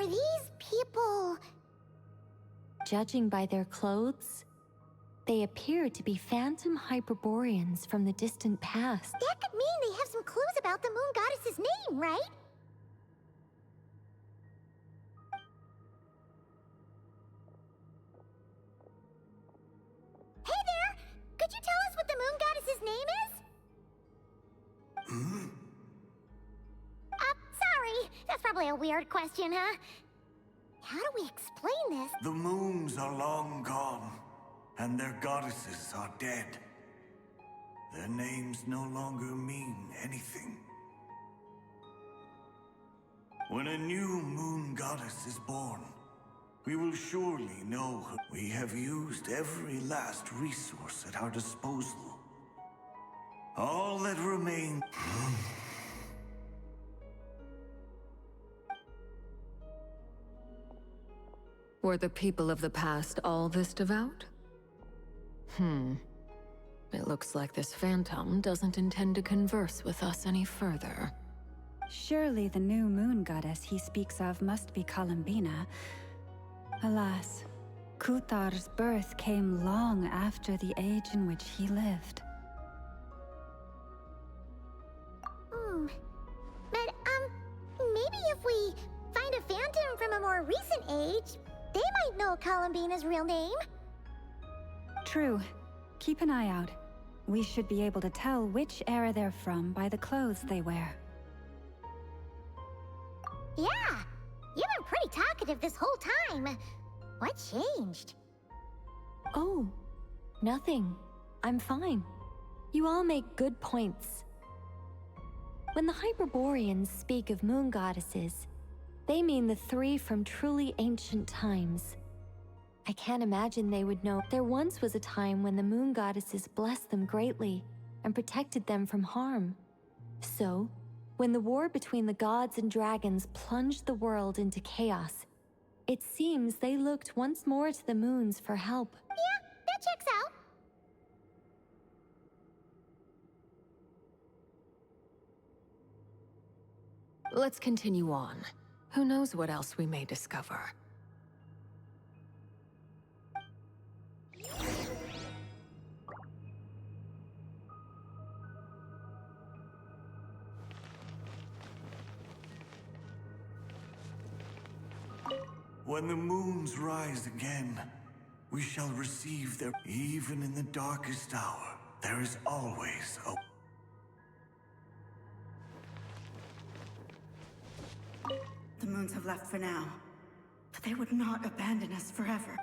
these people... Judging by their clothes, they appear to be phantom Hyperboreans from the distant past. That could mean they have some clues about the moon goddess's name, right? Hey there! Could you tell us what the moon goddess's name is? Sorry. That's probably a weird question, huh? How do we explain this? The moons are long gone, and their goddesses are dead. Their names no longer mean anything. When a new moon goddess is born, we will surely know her. We have used every last resource at our disposal. All that remains... Were the people of the past all this devout? It looks like this phantom doesn't intend to converse with us any further. Surely the new moon goddess he speaks of must be Columbina. Alas, Kuthar's birth came long after the age in which he lived. But, maybe if we find a phantom from a more recent age, they might know Columbina's real name. True. Keep an eye out. We should be able to tell which era they're from by the clothes they wear. Yeah, you've been pretty talkative this whole time. What changed? Oh, nothing. I'm fine. You all make good points. When the Hyperboreans speak of moon goddesses, they mean the three from truly ancient times. I can't imagine they would know. There once was a time when the moon goddesses blessed them greatly and protected them from harm. So, when the war between the gods and dragons plunged the world into chaos, it seems they looked once more to the moons for help. Yeah, that checks out. Let's continue on. Who knows what else we may discover? When the moons rise again, we shall receive their... Even in the darkest hour, there is always hope. The moons have left for now, but they would not abandon us forever.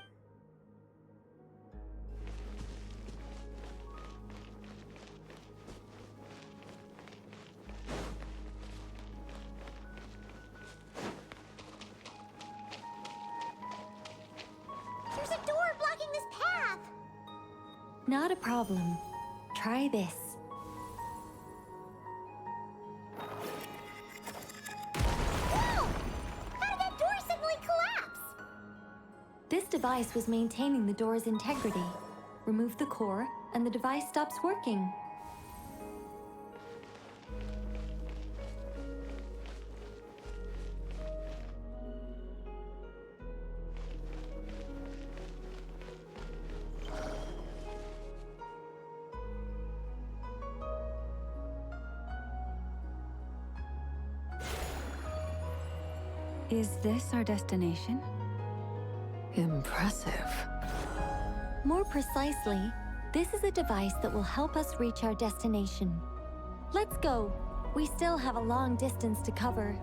There's a door blocking this path. Not a problem. Try this. Whoa! How did that door suddenly collapse? This device was maintaining the door's integrity. Remove the core, and the device stops working. Is this our destination? Impressive. More precisely, this is a device that will help us reach our destination. Let's go. We still have a long distance to cover.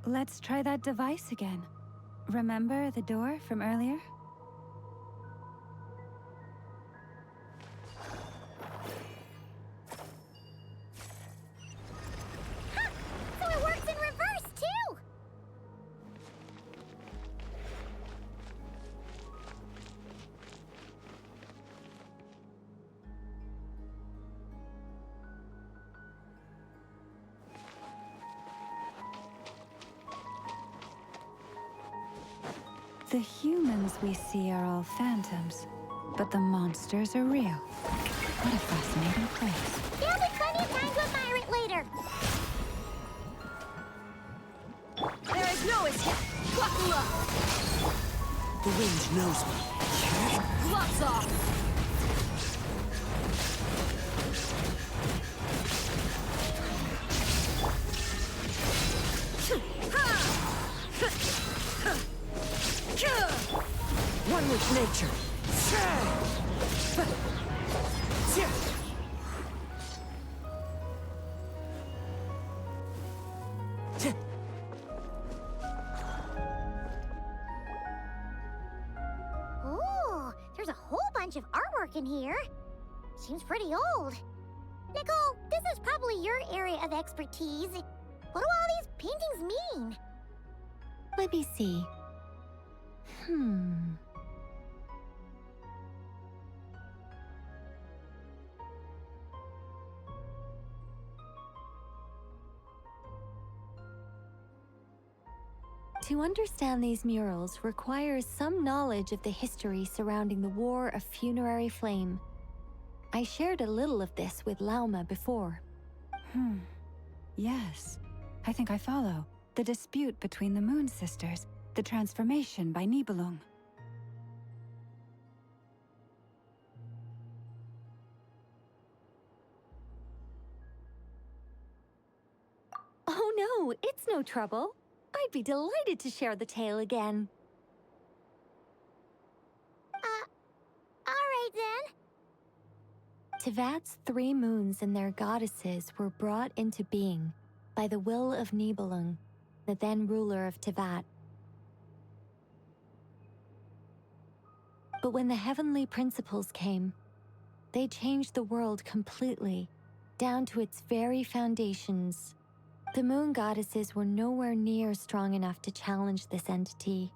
Let's try that device again. Remember the door from earlier? So it works in reverse, too! The humans we see are all phantoms, but the monsters are real. What a fascinating place. There'll be plenty of time to admire it later. There is no escape. Buckle up. The wind knows me. Gloves off. One with nature. Ooh, there's a whole bunch of artwork in here. Seems pretty old. Nicole, this is probably your area of expertise. What do all these paintings mean? Let me see. To understand these murals requires some knowledge of the history surrounding the War of Funerary Flame. I shared a little of this with Lauma before. Yes, I think I follow. The dispute between the Moon Sisters, the transformation by Nibelung. Oh no, it's no trouble. I'd be delighted to share the tale again. Alright then. Tevat's 3 moons and their goddesses were brought into being by the will of Nibelung, the then ruler of Tevat. But when the heavenly principles came, they changed the world completely, down to its very foundations. The moon goddesses were nowhere near strong enough to challenge this entity.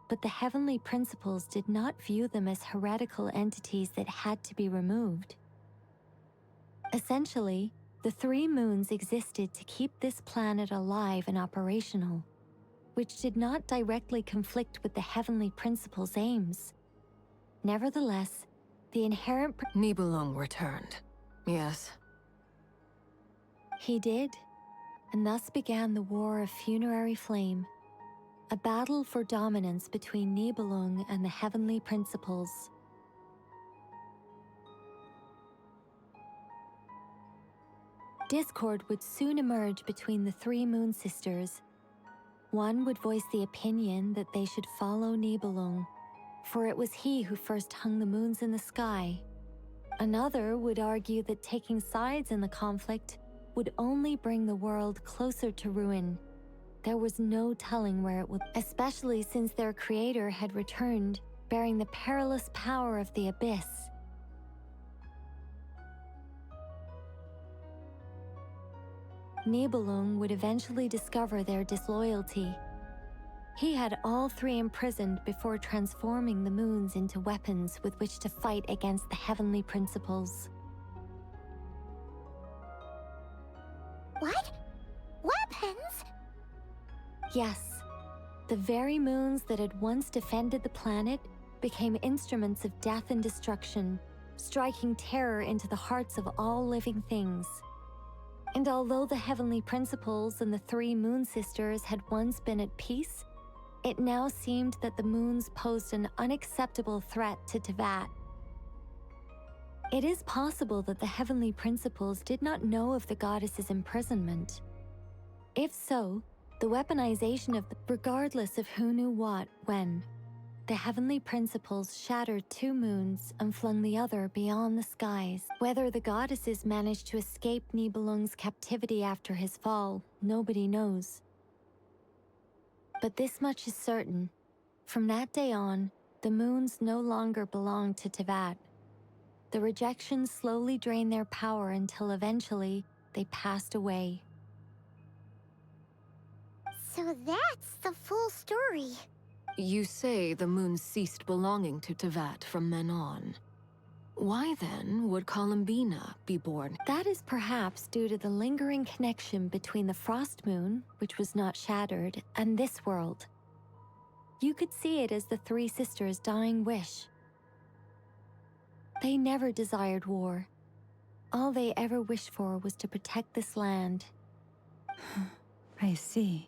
But the heavenly principles did not view them as heretical entities that had to be removed. Essentially, the 3 moons existed to keep this planet alive and operational, which did not directly conflict with the heavenly principles' aims. Nevertheless, the inherent Nibelung returned. Yes. He did, and thus began the War of Funerary Flame, a battle for dominance between Nibelung and the heavenly principles. Discord would soon emerge between the 3 moon sisters. One would voice the opinion that they should follow Nibelung, for it was he who first hung the moons in the sky. Another would argue that taking sides in the conflict would only bring the world closer to ruin. There was no telling where it would, especially since their creator had returned, bearing the perilous power of the abyss. Nibelung would eventually discover their disloyalty. He had all 3 imprisoned before transforming the moons into weapons with which to fight against the heavenly principles. What? Weapons? Yes, the very moons that had once defended the planet became instruments of death and destruction, striking terror into the hearts of all living things. And although the heavenly principles and the 3 moon sisters had once been at peace, it now seemed that the moons posed an unacceptable threat to Tevat. It is possible that the heavenly principles did not know of the goddess's imprisonment. If so, the weaponization of regardless of who knew what, when, the heavenly principles shattered 2 moons and flung the other beyond the skies. Whether the goddesses managed to escape Nibelung's captivity after his fall, nobody knows. But this much is certain. From that day on, the moons no longer belonged to Tevat. The rejections slowly drained their power until eventually they passed away. So that's the full story. You say the moons ceased belonging to Tevat from then on. Why then would Columbina be born? That is perhaps due to the lingering connection between the Frost Moon, which was not shattered, and this world. You could see it as the three sisters' dying wish. They never desired war. All they ever wished for was to protect this land. I see.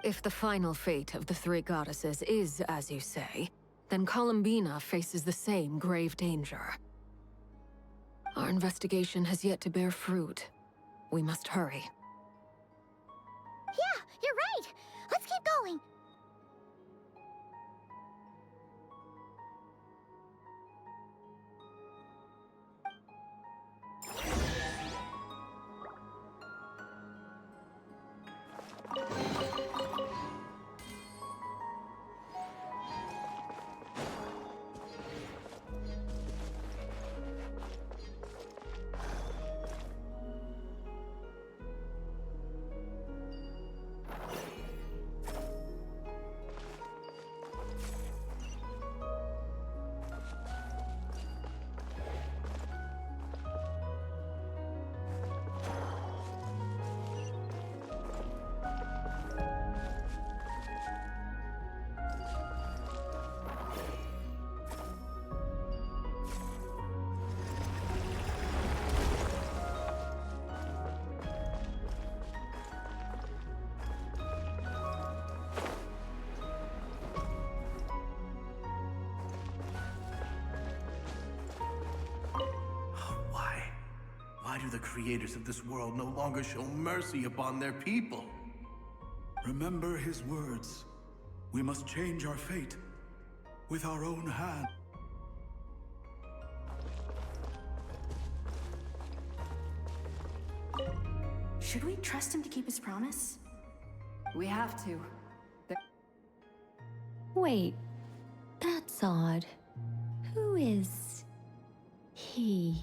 If the final fate of the three goddesses is as you say, then Columbina faces the same grave danger. Our investigation has yet to bear fruit. We must hurry. Yeah, you're right. Let's keep going. Why do the creators of this world no longer show mercy upon their people? Remember his words. We must change our fate with our own hand. Should we trust him to keep his promise? We have to. Wait, that's odd. Who is he?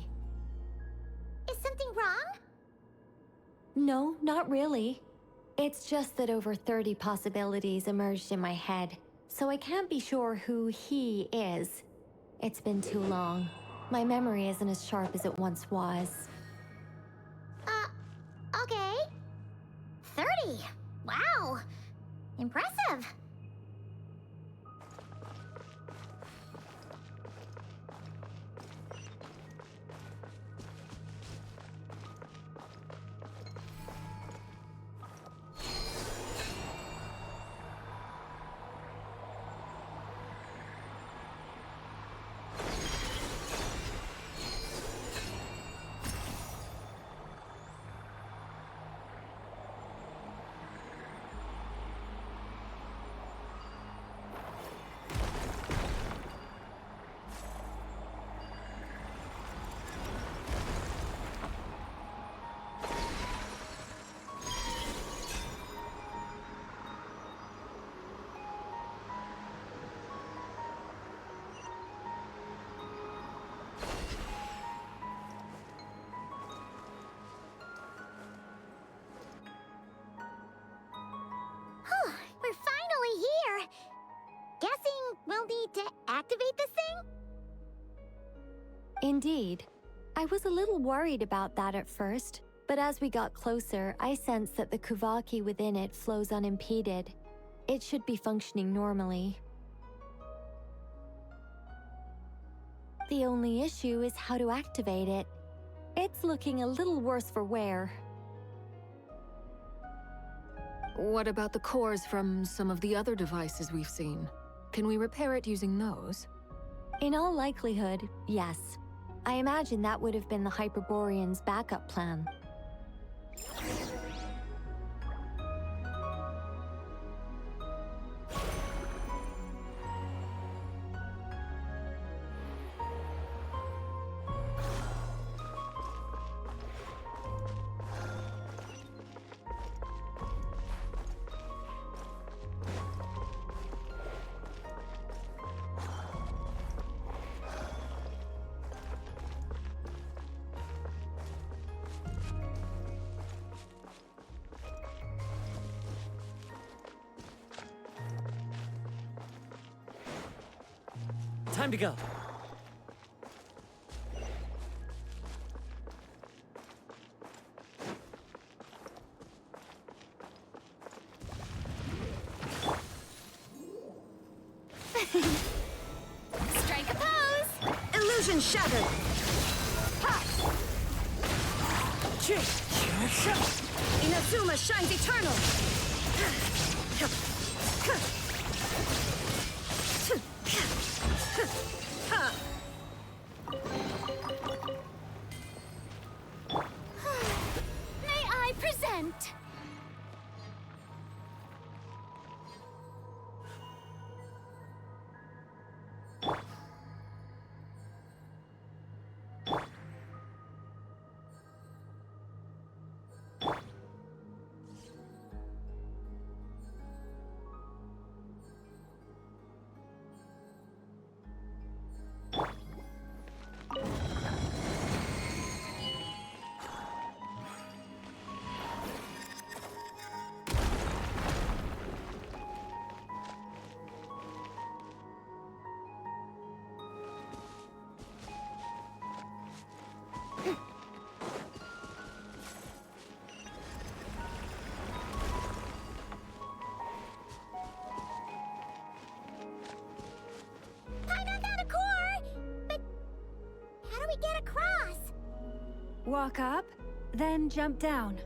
Is something wrong? No, not really. It's just that over 30 possibilities emerged in my head, so I can't be sure who he is. It's been too long. My memory isn't as sharp as it once was. Okay. 30. Wow. Impressive. We're finally here. Guessing we'll need to activate this thing? Indeed. I was a little worried about that at first, but as we got closer, I sensed that the Kuvaki within it flows unimpeded. It should be functioning normally. The only issue is how to activate it. It's looking a little worse for wear. What about the cores from some of the other devices we've seen? Can we repair it using those? In all likelihood, yes. I imagine that would have been the Hyperborean's backup plan. Time to go. Strike a pose! Illusion shattered! Ha! Inazuma shines eternal! May I present? I knocked out a core, but how do we get across? Walk up, then jump down.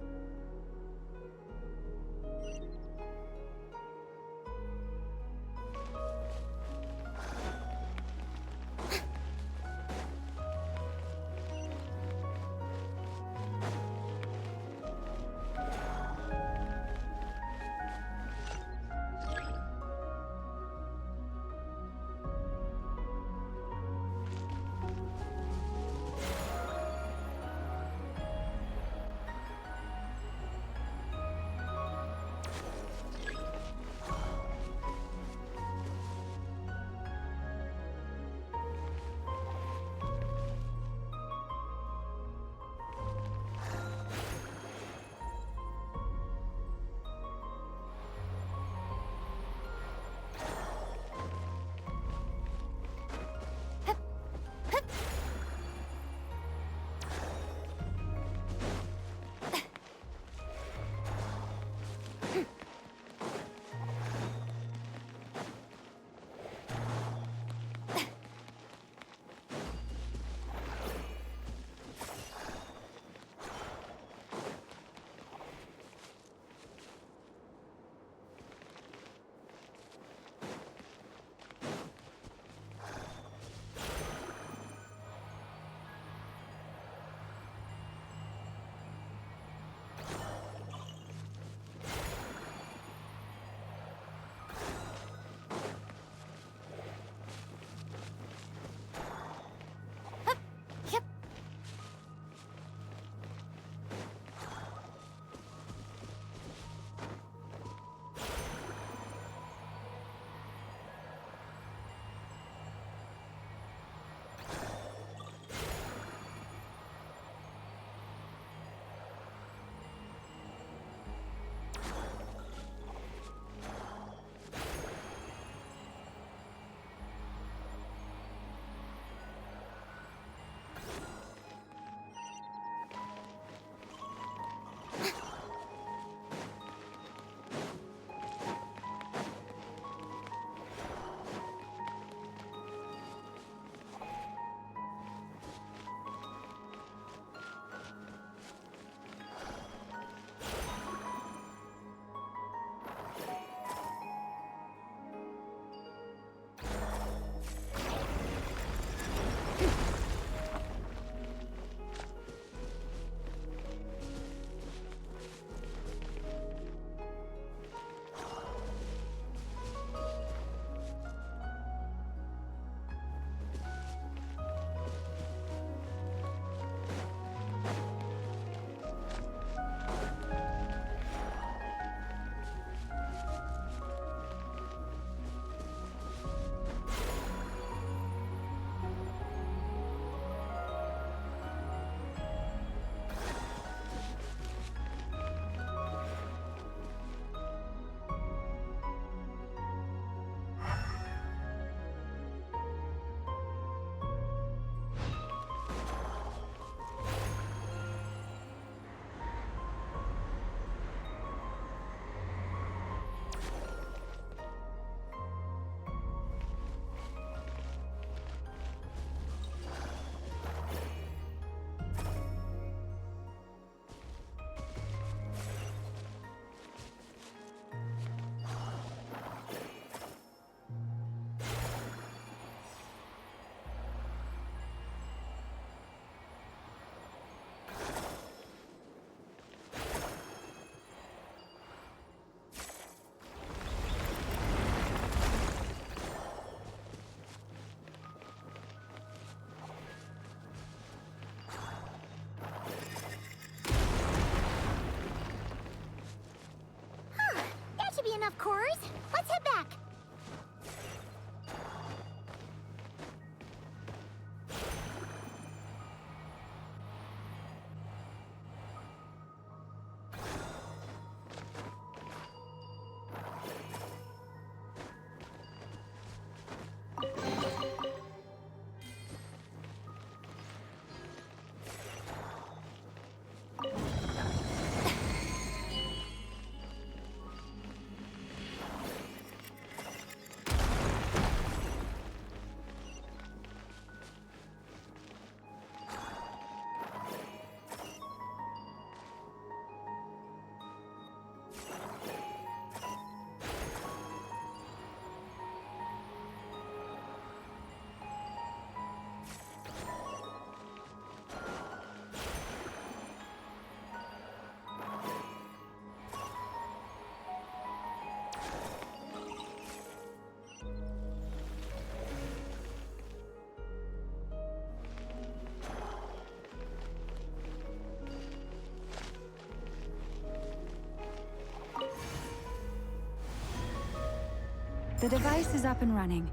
The device is up and running.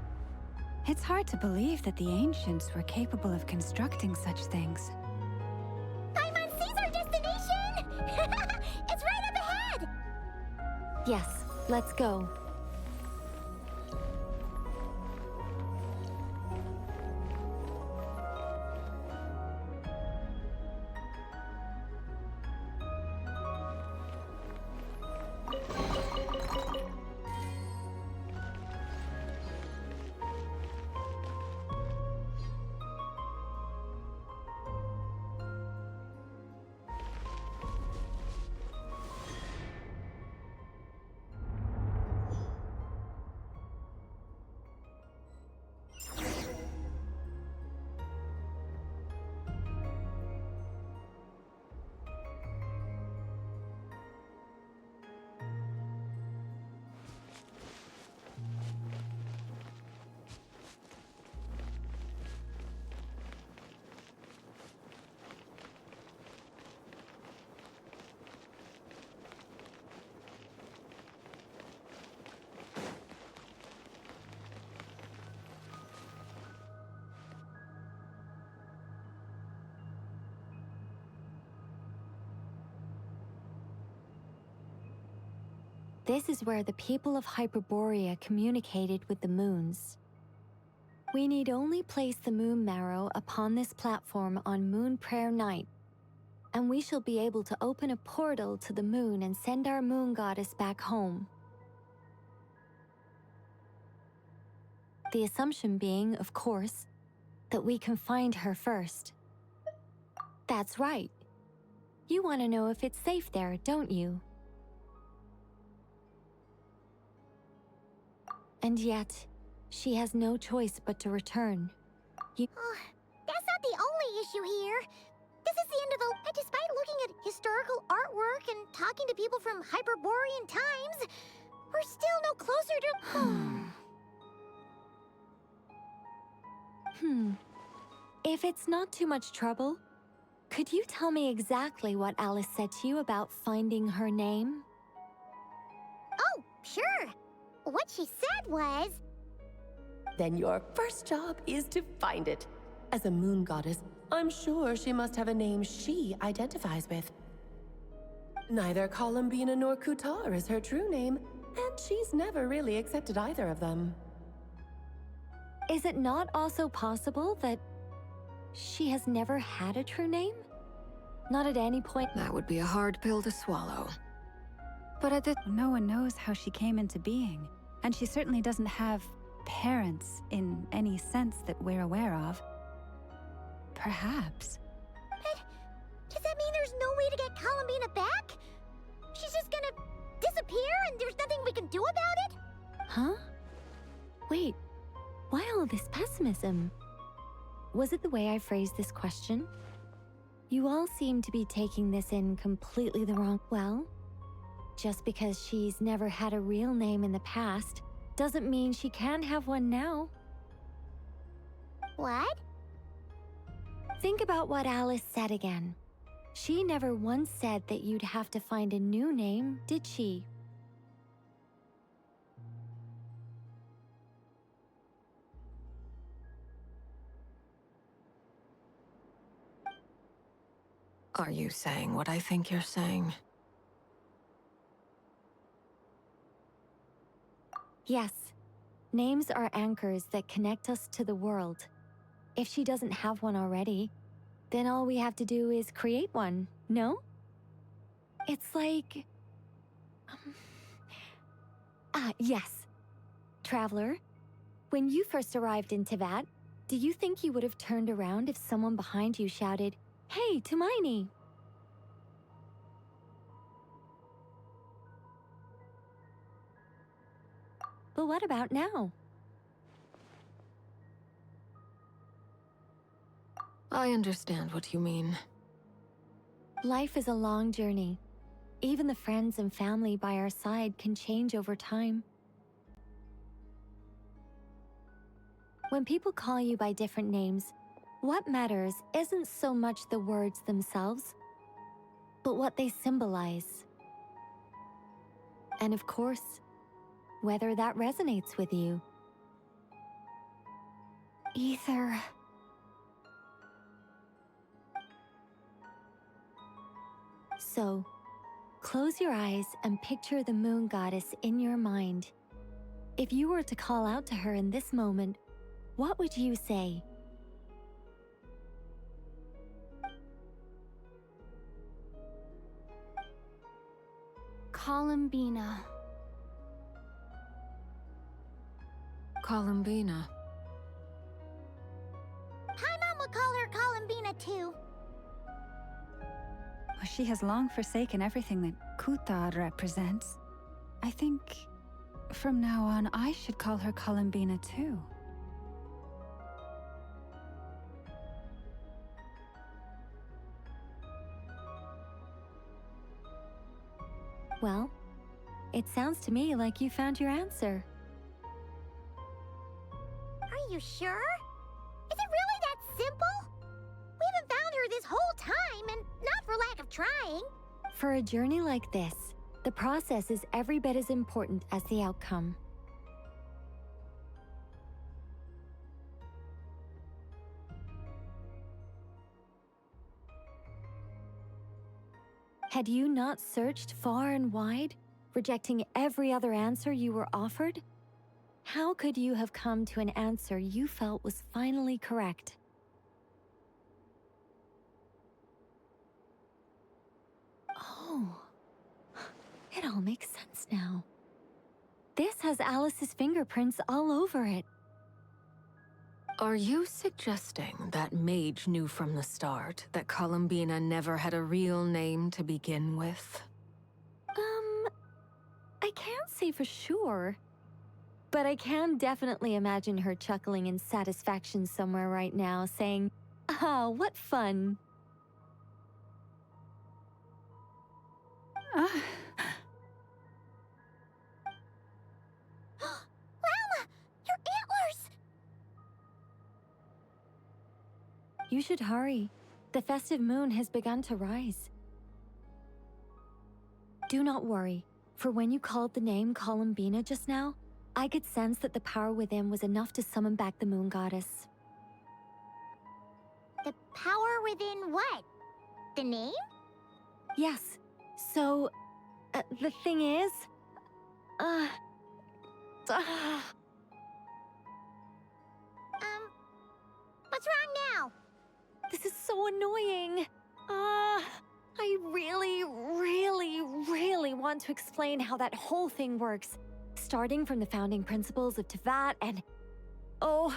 It's hard to believe that the ancients were capable of constructing such things. Paimon sees our destination! It's right up ahead! Yes, let's go. This is where the people of Hyperborea communicated with the moons. We need only place the moon marrow upon this platform on Moon Prayer Night, and we shall be able to open a portal to the moon and send our moon goddess back home. The assumption being, of course, that we can find her first. That's right. You want to know if it's safe there, don't you? And yet, she has no choice but to return. That's not the only issue here. This is the end of the... Despite looking at historical artwork and talking to people from Hyperborean times, we're still no closer to... If it's not too much trouble, could you tell me exactly what Alice said to you about finding her name? Oh, sure. What she said was... Then your first job is to find it. As a moon goddess, I'm sure she must have a name she identifies with. Neither Columbina nor Kutar is her true name, and she's never really accepted either of them. Is it not also possible that she has never had a true name? Not at any point. That would be a hard pill to swallow. But at the... No one knows how she came into being, and she certainly doesn't have parents in any sense that we're aware of. Perhaps. But does that mean there's no way to get Columbina back? She's just gonna disappear and there's nothing we can do about it? Huh? Wait, why all this pessimism? Was it the way I phrased this question? You all seem to be taking this in completely the wrong... Well, just because she's never had a real name in the past doesn't mean she can't have one now. What? Think about what Alice said again. She never once said that you'd have to find a new name, did she? Are you saying what I think you're saying? Yes. Names are anchors that connect us to the world. If she doesn't have one already, then all we have to do is create one, no? It's like... yes. Traveler, when you first arrived in Teyvat, do you think you would have turned around if someone behind you shouted, "Hey, Hermione!" But what about now? I understand what you mean. Life is a long journey. Even the friends and family by our side can change over time. When people call you by different names, what matters isn't so much the words themselves, but what they symbolize. And of course, whether that resonates with you. Ether. So, close your eyes and picture the moon goddess in your mind. If you were to call out to her in this moment, what would you say? Columbina. Columbina. Paimon would call her Columbina too. She has long forsaken everything that Kuthar represents. I think from now on I should call her Columbina too. Well, it sounds to me like you found your answer. Are you sure? Is it really that simple? We haven't found her this whole time, and not for lack of trying. For a journey like this, the process is every bit as important as the outcome. Had you not searched far and wide, rejecting every other answer you were offered? How could you have come to an answer you felt was finally correct? Oh, it all makes sense now. This has Alice's fingerprints all over it. Are you suggesting that Mage knew from the start that Columbina never had a real name to begin with? I can't say for sure, but I can definitely imagine her chuckling in satisfaction somewhere right now, saying, "Ah, what fun." Llama! Your antlers! You should hurry. The festive moon has begun to rise. Do not worry, for when you called the name Columbina just now, I could sense that the power within was enough to summon back the moon goddess. The power within what? The name? Yes, so, the thing is, What's wrong now? this is so annoying. I really want to explain how that whole thing works, starting from the founding principles of Tevat and... Oh,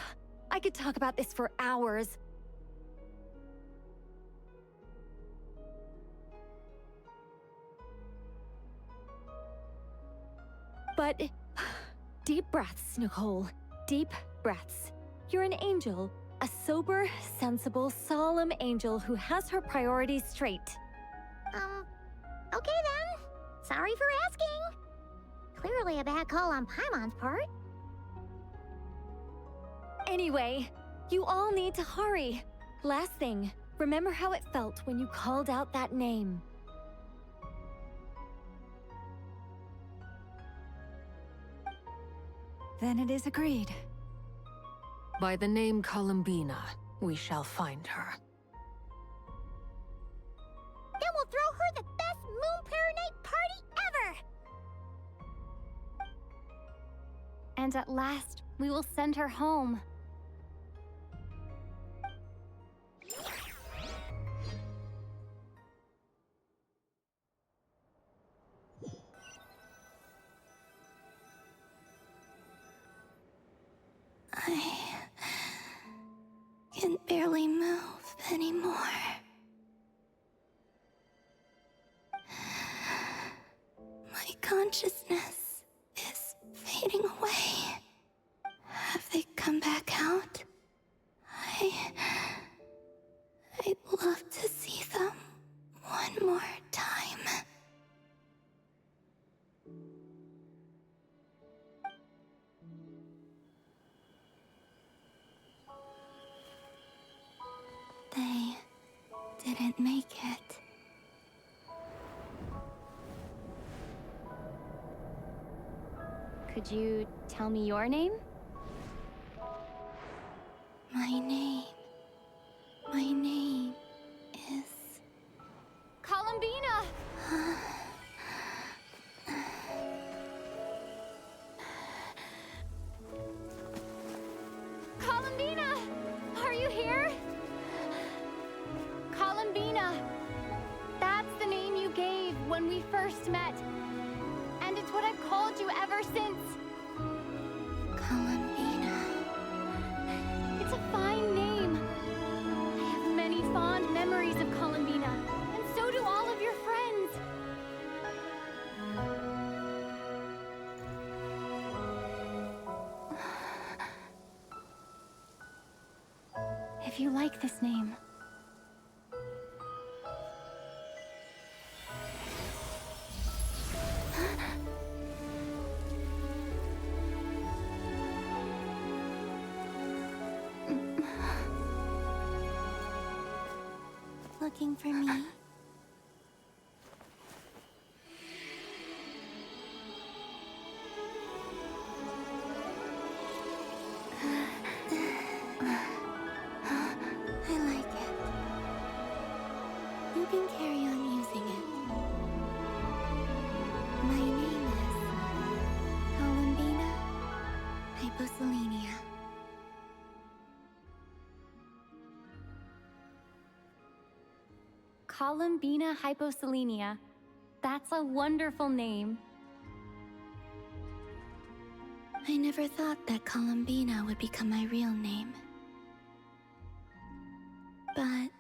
I could talk about this for hours. But deep breaths, Nicole. Deep breaths. You're an angel. A sober, sensible, solemn angel who has her priorities straight. Okay then. Sorry for asking. Clearly a bad call on Paimon's part. Anyway, you all need to hurry. Last thing, remember how it felt when you called out that name. Then it is agreed. By the name Columbina, we shall find her. Then we'll throw her the best Moon Paranite party ever! And at last, we will send her home. I can barely move anymore. My consciousness is fading away. Have they come back out? I'd love to see them one more time. They didn't make it. Could you tell me your name? My name is... Columbina! Columbina! Are you here? Columbina! That's the name you gave when we first met. And it's what I've called you ever since. Columbina. It's a fine name. I have many fond memories of Columbina, and so do all of your friends. If you like this name. Looking for me? I like it. You can carry on using it. My name is Columbina Hyposelenia. Columbina Hyposelenia. That's a wonderful name. I never thought that Columbina would become my real name. But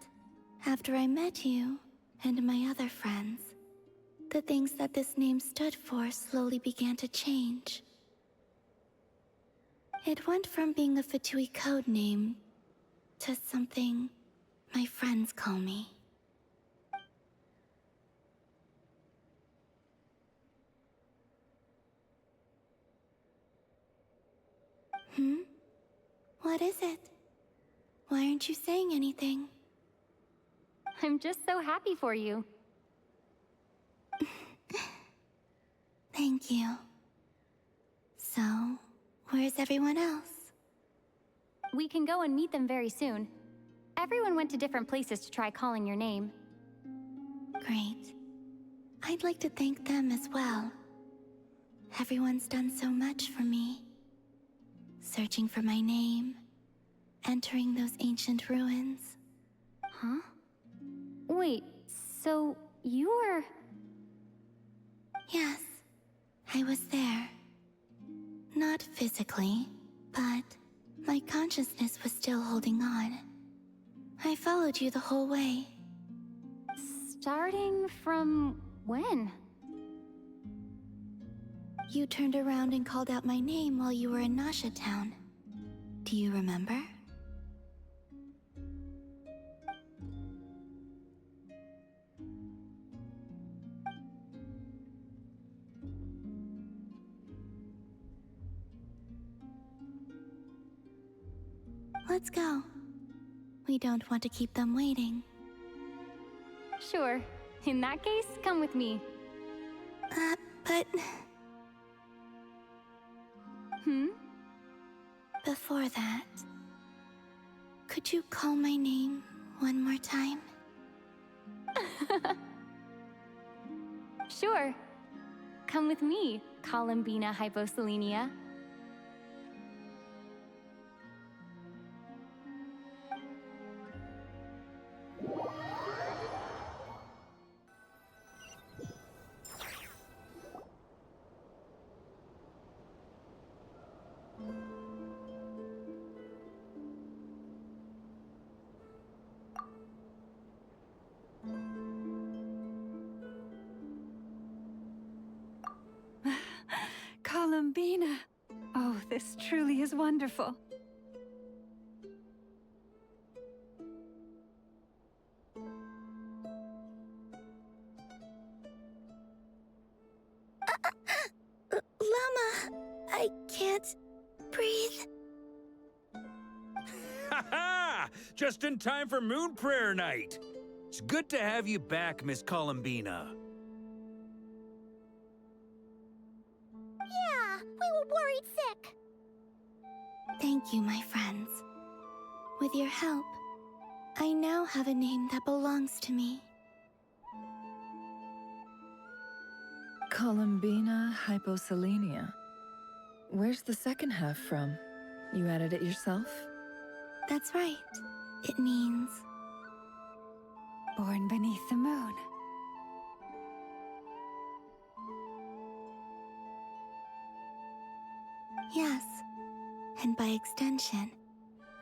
after I met you and my other friends, the things that this name stood for slowly began to change. It went from being a Fatui code name to something my friends call me. What is it? Why aren't you saying anything? I'm just so happy for you. Thank you. So, where's everyone else? We can go and meet them very soon. Everyone went to different places to try calling your name. Great. I'd like to thank them as well. Everyone's done so much for me. Searching for my name, entering those ancient ruins. Huh? Wait, so you were... Yes, I was there. Not physically, but my consciousness was still holding on. I followed you the whole way. Starting from when? You turned around and called out my name while you were in Nasha Town. Do you remember? Let's go. We don't want to keep them waiting. Sure. In that case, come with me. But... Hmm? Before that, could you call my name one more time? Sure. Come with me, Columbina Hyposelenia. Columbina! Oh, this truly is wonderful. Llama! I can't breathe. Ha-ha! Just in time for Moon Prayer Night! It's good to have you back, Miss Columbina. Yeah, we will worried sick. Thank you, my friends. With your help, I now have a name that belongs to me. Columbina hyposelenia. Where's the second half from? You added it yourself? That's right. It means... Born beneath the moon. Yes. And by extension,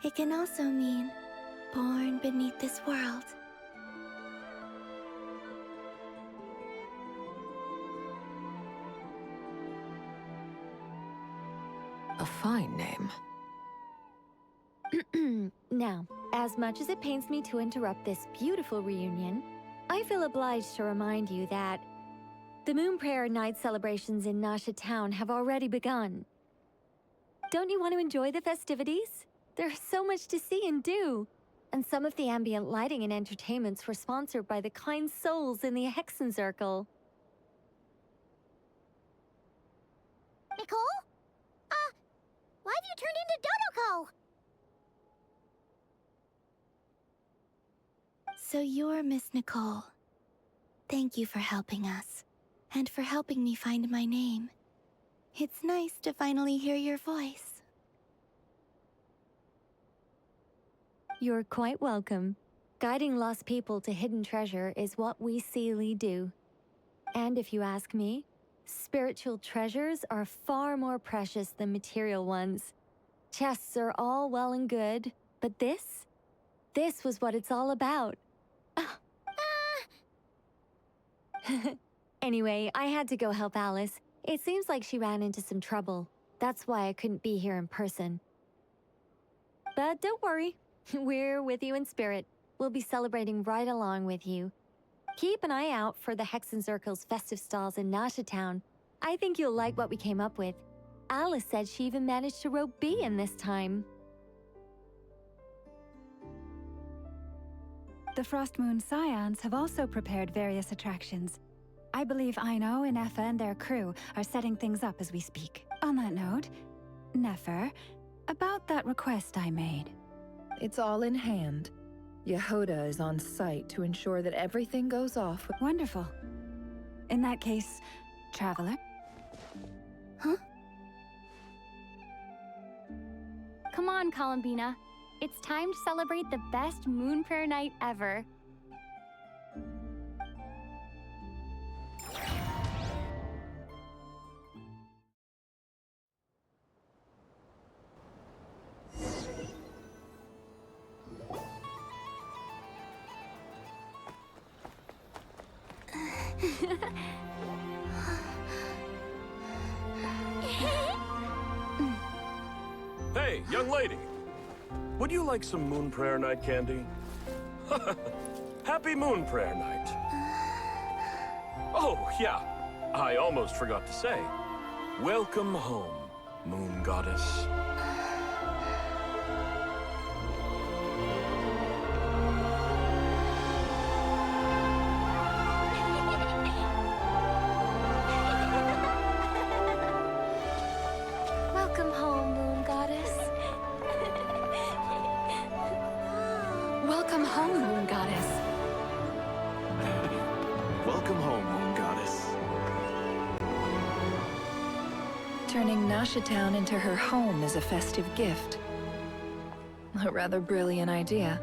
it can also mean born beneath this world. A fine name. Now, as much as it pains me to interrupt this beautiful reunion, I feel obliged to remind you that the Moon Prayer Night celebrations in Nasha Town have already begun. Don't you want to enjoy the festivities? There's so much to see and do. And some of the ambient lighting and entertainments were sponsored by the kind souls in the Hexen Circle. Nicole? Why have you turned into Dodoko? So you're Miss Nicole. Thank you for helping us, and for helping me find my name. It's nice to finally hear your voice. You're quite welcome. Guiding lost people to hidden treasure is what we Seelie do. And if you ask me, spiritual treasures are far more precious than material ones. Chests are all well and good, but this was what it's all about. Anyway, I had to go help Alice. It seems like she ran into some trouble. That's why I couldn't be here in person. But don't worry, we're with you in spirit. We'll be celebrating right along with you. Keep an eye out for the Hexen Circle's festive stalls in Nasha Town. I think you'll like what we came up with. Alice said she even managed to rope B in this time. The Frost Moon Scions have also prepared various attractions. I believe Aino, Nefer, and their crew are setting things up as we speak. On that note, Nefer, about that request I made. It's all in hand. Yehoda is on site to ensure that everything goes off. Wonderful. In that case, Traveler? Huh? Come on, Columbina. It's time to celebrate the best Moon Prayer Night ever. Hey, young lady. Would you like some Moon Prayer Night candy? Happy Moon Prayer Night. Oh, yeah. I almost forgot to say. Welcome home, Moon Goddess. Welcome home, Moon Goddess. Welcome home, Moon Goddess. Welcome home, Moon Goddess. Turning Nasha Town into her home is a festive gift. A rather brilliant idea.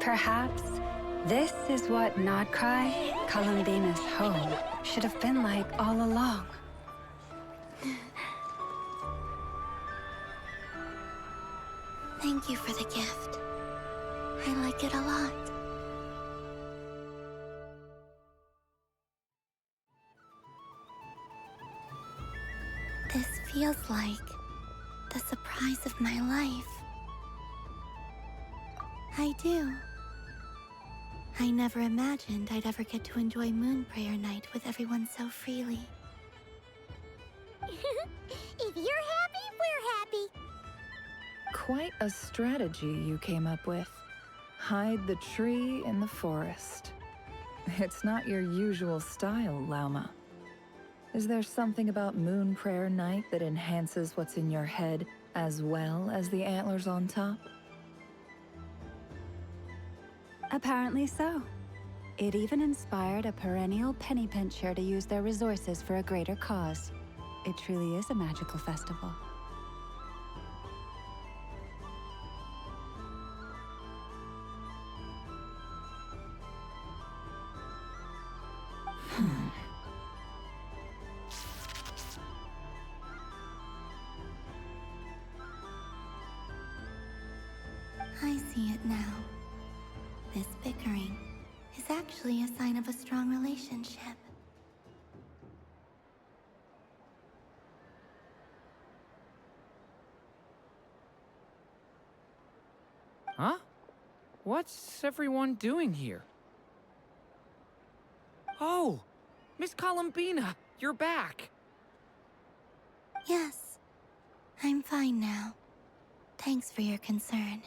Perhaps this is what Nodcry, Columbina's home, should have been like all along. Thank you for the gift. I like it a lot. This feels like the surprise of my life. I do. I never imagined I'd ever get to enjoy Moon Prayer Night with everyone so freely. If you're happy, we're happy. Quite a strategy you came up with. Hide the tree in the forest. It's not your usual style, Lauma. Is there something about Moon Prayer Night that enhances what's in your head as well as the antlers on top? Apparently so. It even inspired a perennial penny pincher to use their resources for a greater cause. It truly is a magical festival. I see it now. This bickering is actually a sign of a strong relationship. Huh? What's everyone doing here? Oh! Miss Columbina, you're back! Yes, I'm fine now. Thanks for your concern.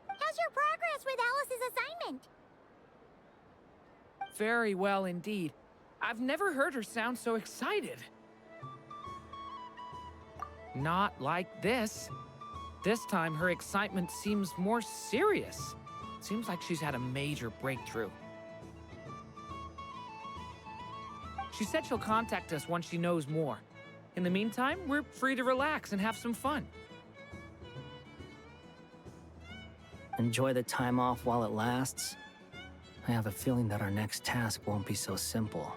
How's your progress with Alice's assignment? Very well indeed. I've never heard her sound so excited. Not like this. This time, her excitement seems more serious. Seems like she's had a major breakthrough. She said she'll contact us once she knows more. In the meantime, we're free to relax and have some fun. Enjoy the time off while it lasts. I have a feeling that our next task won't be so simple.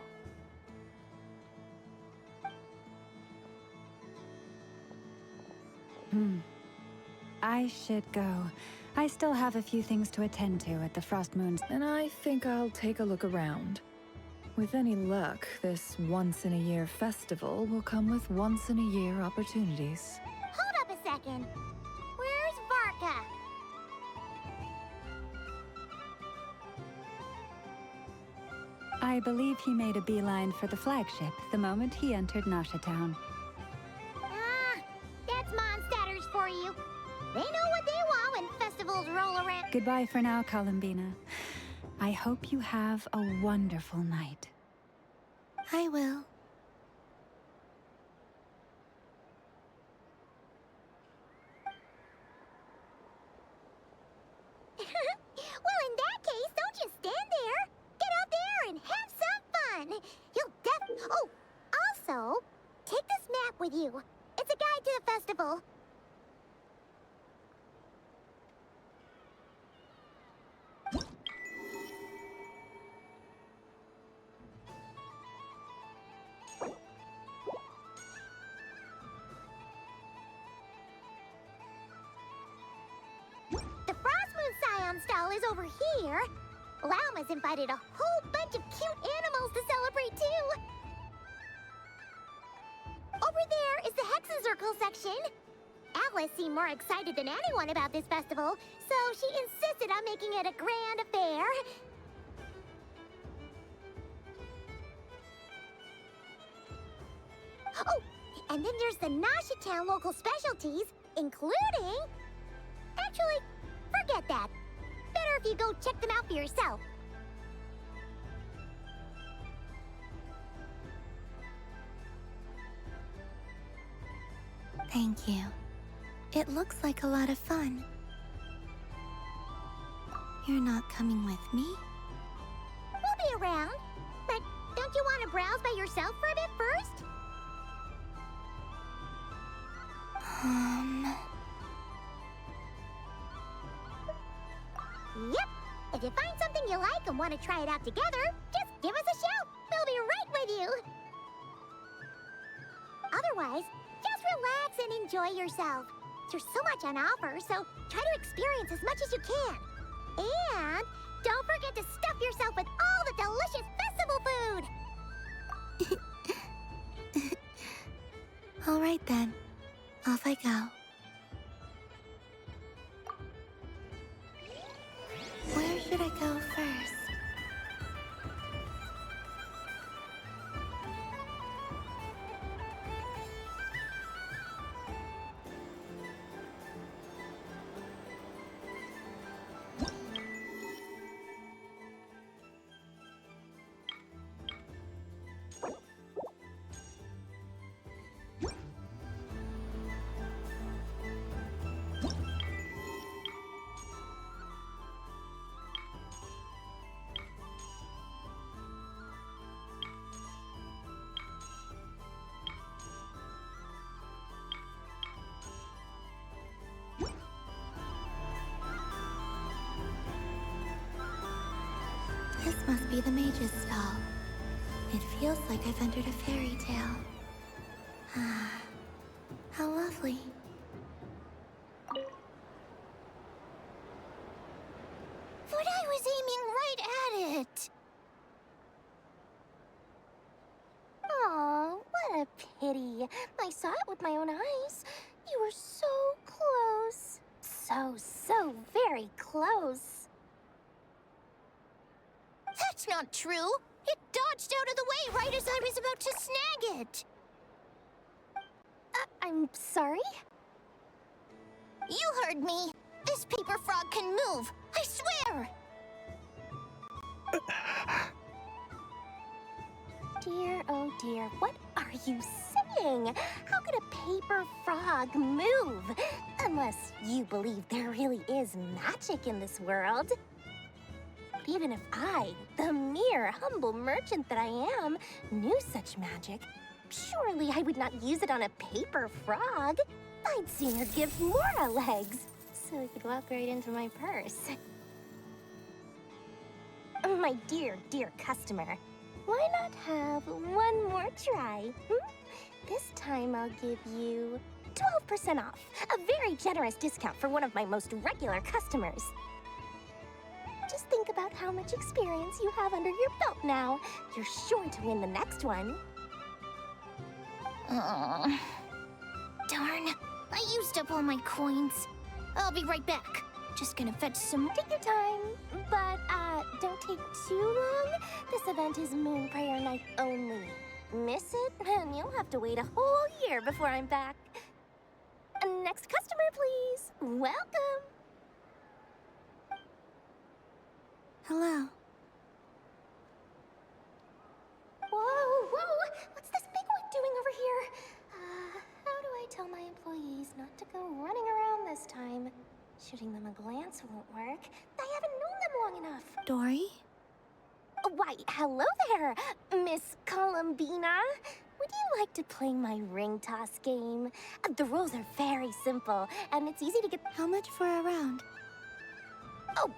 I should go. I still have a few things to attend to at the Frost Moons. And I think I'll take a look around. With any luck, this once-in-a-year festival will come with once-in-a-year opportunities. Hold up a second. Where's Varka? I believe he made a beeline for the flagship the moment he entered Nasha Town. Ah, that's Mondstadters for you. They know what they want when festivals roll around. Goodbye for now, Columbina. I hope you have a wonderful night. I will. Well, in that case, don't just stand there. Get out there and have some fun. Oh, also, take this map with you. It's a guide to the festival. The Frost Moon Scion stall is over here. Lauma's invited a whole bunch of cute animals to celebrate too. Over there is the Hexacircle section. Alice seemed more excited than anyone about this festival, so she insisted on making it a grand affair. Oh, and then there's the Nasha Town local specialties, including... Actually, forget that. Better if you go check them out for yourself. Thank you. It looks like a lot of fun. You're not coming with me? We'll be around. But don't you want to browse by yourself for a bit first? Yep. If you find something you like and want to try it out together, just give us a shout. We'll be right with you. Otherwise, just relax and enjoy yourself. There's so much on offer, so try to experience as much as you can. And don't forget to stuff yourself with all the delicious festival food. All right then. Off I go. Where should I go first? This must be the mage's stall. It feels like I've entered a fairy tale. Ah, how lovely. But I was aiming right at it! Aw, what a pity. I saw it with my own eyes. You were so close. So very close. That's not true. It dodged out of the way right as I was about to snag it. I'm sorry? You heard me. This paper frog can move. I swear. Dear, oh dear, what are you saying? How could a paper frog move? Unless you believe there really is magic in this world. But even if I, the mere humble merchant that I am, knew such magic, surely I would not use it on a paper frog. I'd sooner give Mora legs, so it could walk right into my purse. My dear, dear customer, why not have one more try? This time I'll give you 12% off, a very generous discount for one of my most regular customers. Just think about how much experience you have under your belt now. You're sure to win the next one. Darn, I used up all my coins. I'll be right back. Just gonna fetch some. Take your time, but don't take too long. This event is Moon Prayer Night only. Miss it, and you'll have to wait a whole year before I'm back. Next customer, please. Welcome. Hello. Whoa! What's this big one doing over here? How do I tell my employees not to go running around this time? Shooting them a glance won't work. I haven't known them long enough. Dory? Why, hello there, Miss Columbina. Would you like to play my ring toss game? The rules are very simple, and it's easy to get. How much for a round? Oh,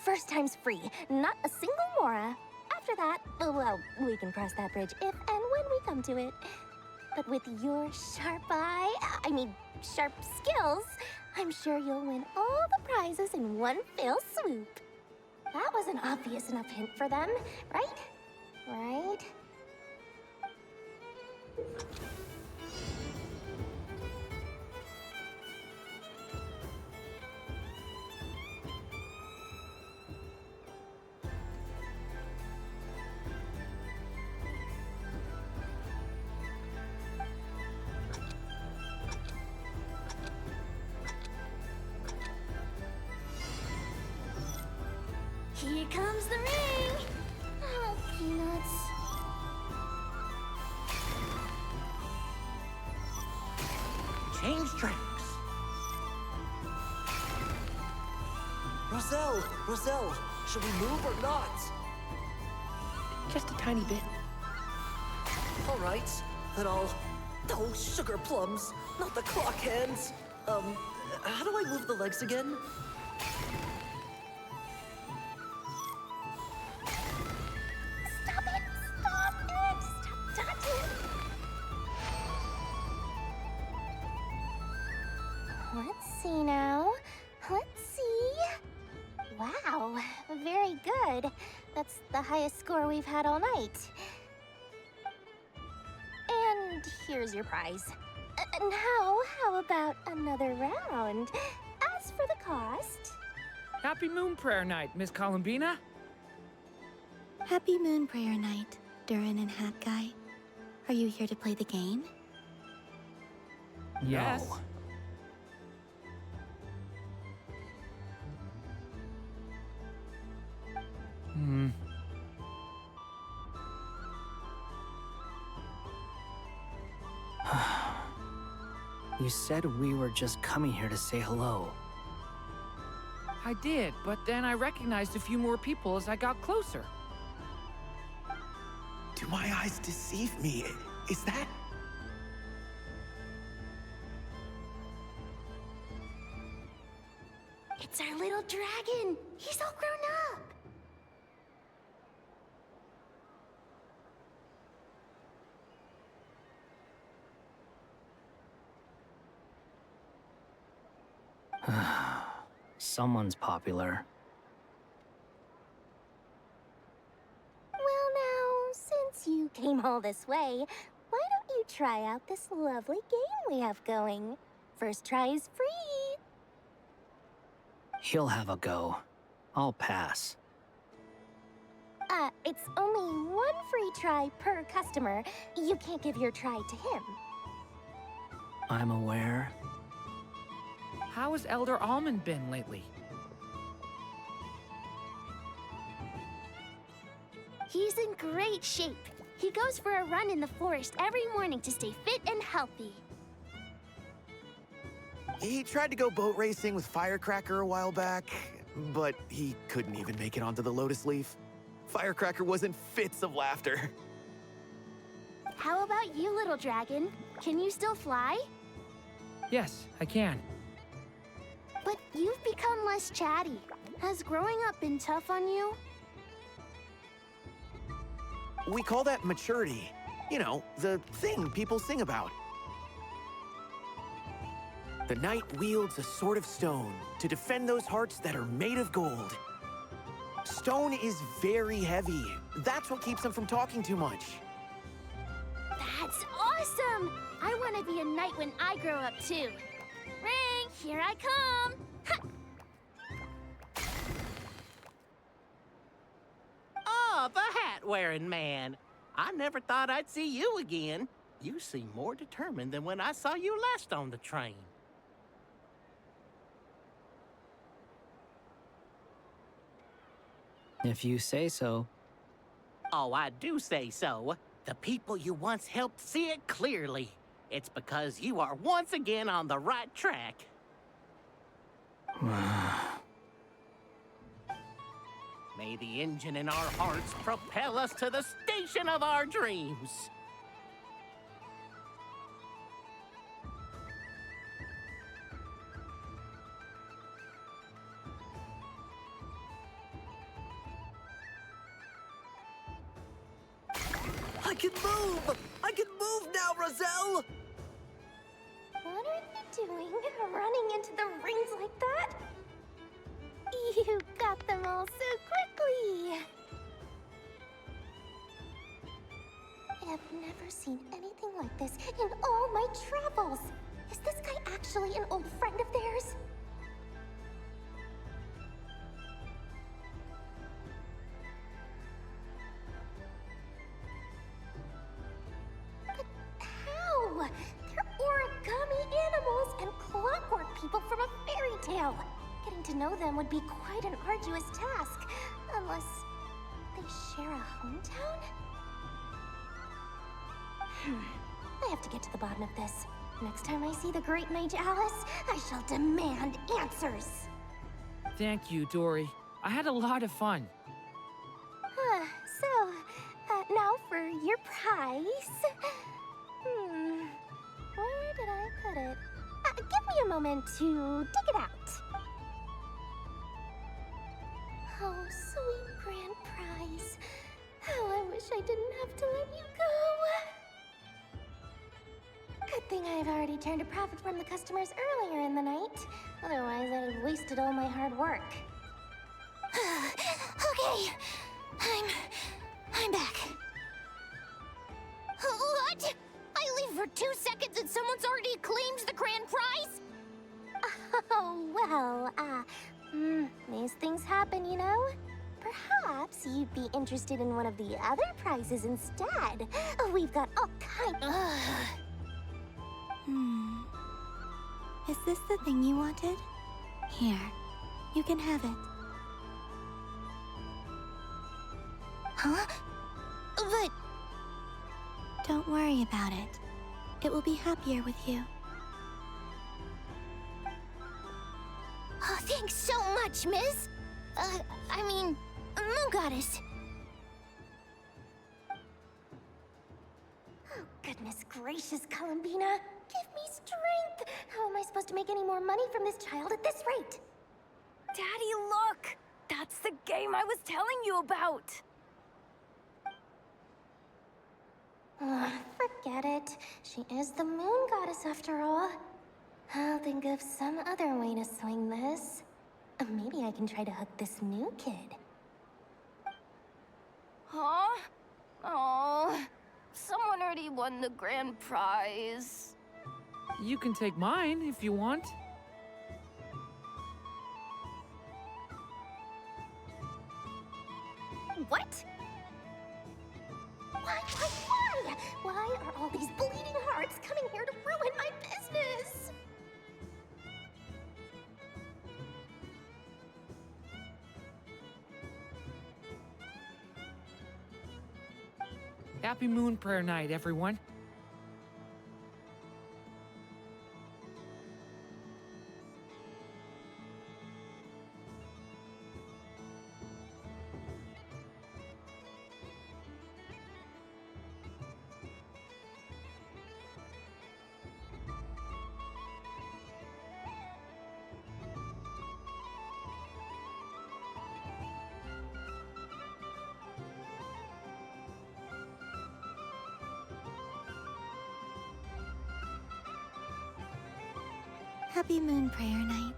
first time's free. Not a single mora. After that, well, we can cross that bridge if and when we come to it. But with your sharp sharp skills, I'm sure you'll win all the prizes in one fell swoop. That was an obvious enough hint for them, right? Right? Here comes the ring! Oh, peanuts. Change tracks. Roselle, should we move or not? Just a tiny bit. All right, then I'll... Oh, sugar plums, not the clock hands. How do I move the legs again? Stop it! Stop touching! Let's see now. Let's see. Wow, very good. That's the highest score we've had all night. And here's your prize. Now, how about another round? As for the cost... Happy Moon Prayer Night, Miss Columbina. Happy Moon Prayer Night, Durin and Hat Guy. Are you here to play the game? Yes. No. You said we were just coming here to say hello. I did, but then I recognized a few more people as I got closer. Do my eyes deceive me? Is that... It's our little dragon! He's all grown up! Someone's popular. Well now, since you came all this way, why don't you try out this lovely game we have going? First try is free. He'll have a go. I'll pass. It's only one free try per customer. You can't give your try to him. I'm aware. How has Elder Almond been lately? He's in great shape. He goes for a run in the forest every morning to stay fit and healthy. He tried to go boat racing with Firecracker a while back, but he couldn't even make it onto the Lotus Leaf. Firecracker was in fits of laughter. How about you, little dragon? Can you still fly? Yes, I can. But you've become less chatty. Has growing up been tough on you? We call that maturity. You know, the thing people sing about. The knight wields a sword of stone to defend those hearts that are made of gold. Stone is very heavy. That's what keeps him from talking too much. That's awesome! I want to be a knight when I grow up, too. Ring, here I come! Ha! Oh, the hat-wearing man. I never thought I'd see you again. You seem more determined than when I saw you last on the train. If you say so. Oh, I do say so. The people you once helped see it clearly. It's because you are once again on the right track. May the engine in our hearts propel us to the station of our dreams. I can move! I can move now, Roselle! What are you doing, running into the rings like that? You got them all so quickly! I have never seen anything like this in all my travels! Is this guy actually an old friend of theirs? But how? They're origami animals and clockwork people from a fairy tale. Getting to know them would be quite an arduous task, unless they share a hometown? I have to get to the bottom of this. Next time I see the Great Mage Alice, I shall demand answers. Thank you, Dory. I had a lot of fun. Now for your prize. Where did I put it? Give me a moment to dig it out. Oh, sweet grand prize. How I wish I didn't have to let you go. Good thing I've already turned a profit from the customers earlier in the night. Otherwise, I'd have wasted all my hard work. Okay, I'm back. What? I leave for 2 seconds and someone's already claimed the grand prize? Oh, well, these things happen, you know? Perhaps you'd be interested in one of the other prizes instead. We've got all kinds. Is this the thing you wanted? Here, you can have it. Huh? But... Don't worry about it. It will be happier with you. Oh, thanks so much, Miss. I mean, Moon Goddess. Oh, goodness gracious, Columbina. Give me strength. How am I supposed to make any more money from this child at this rate? Daddy, look! That's the game I was telling you about! Forget it. She is the Moon Goddess after all. I'll think of some other way to swing this. Maybe I can try to hook this new kid. Huh? Oh, someone already won the grand prize. You can take mine if you want. What? Why? Why are all these bleeding hearts coming here to ruin my business? Happy Moon Prayer Night, everyone. Happy Moon Prayer Night.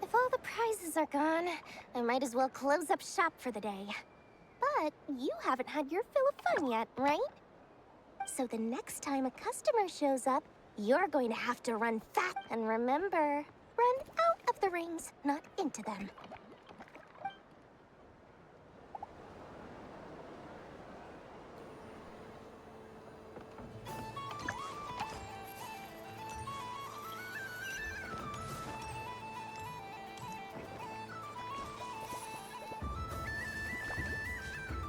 If all the prizes are gone, I might as well close up shop for the day. But you haven't had your fill of fun yet, right? So the next time a customer shows up, you're going to have to run fast. And remember, run out of the rings, not into them.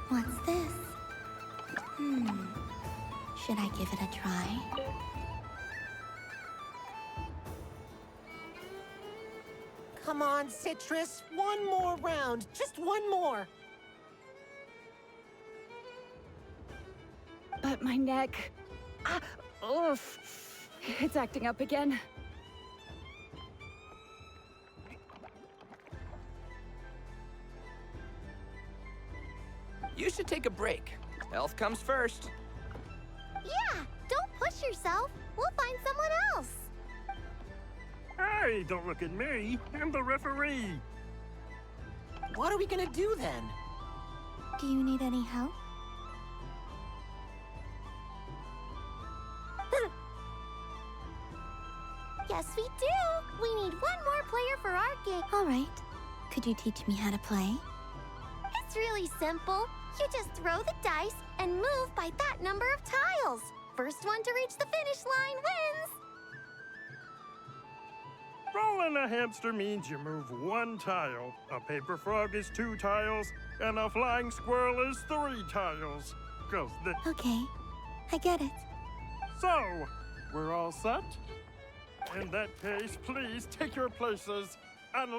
What's this? Should I give it a try? Come on, Citrus. One more round. Just one more. But my neck... oof. It's acting up again. You should take a break. Health comes first. Yeah, don't push yourself. We'll find someone else. Hey, don't look at me. I'm the referee. What are we gonna do then? Do you need any help? Yes, we do. We need one more player for our game. All right. Could you teach me how to play? It's really simple. You just throw the dice and move by that number of tiles. First one to reach the finish line wins. Rolling a hamster means you move one tile. A paper frog is 2 tiles, and a flying squirrel is 3 tiles. Okay, I get it. So, we're all set? In that case, please take your places and...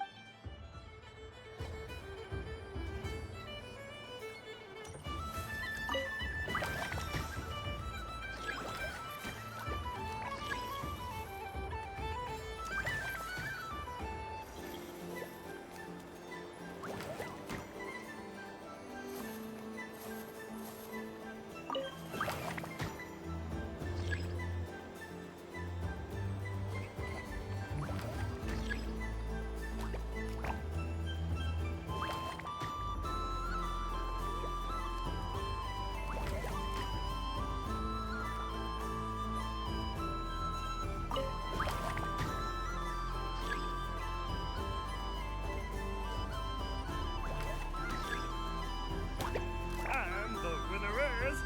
And the winner is...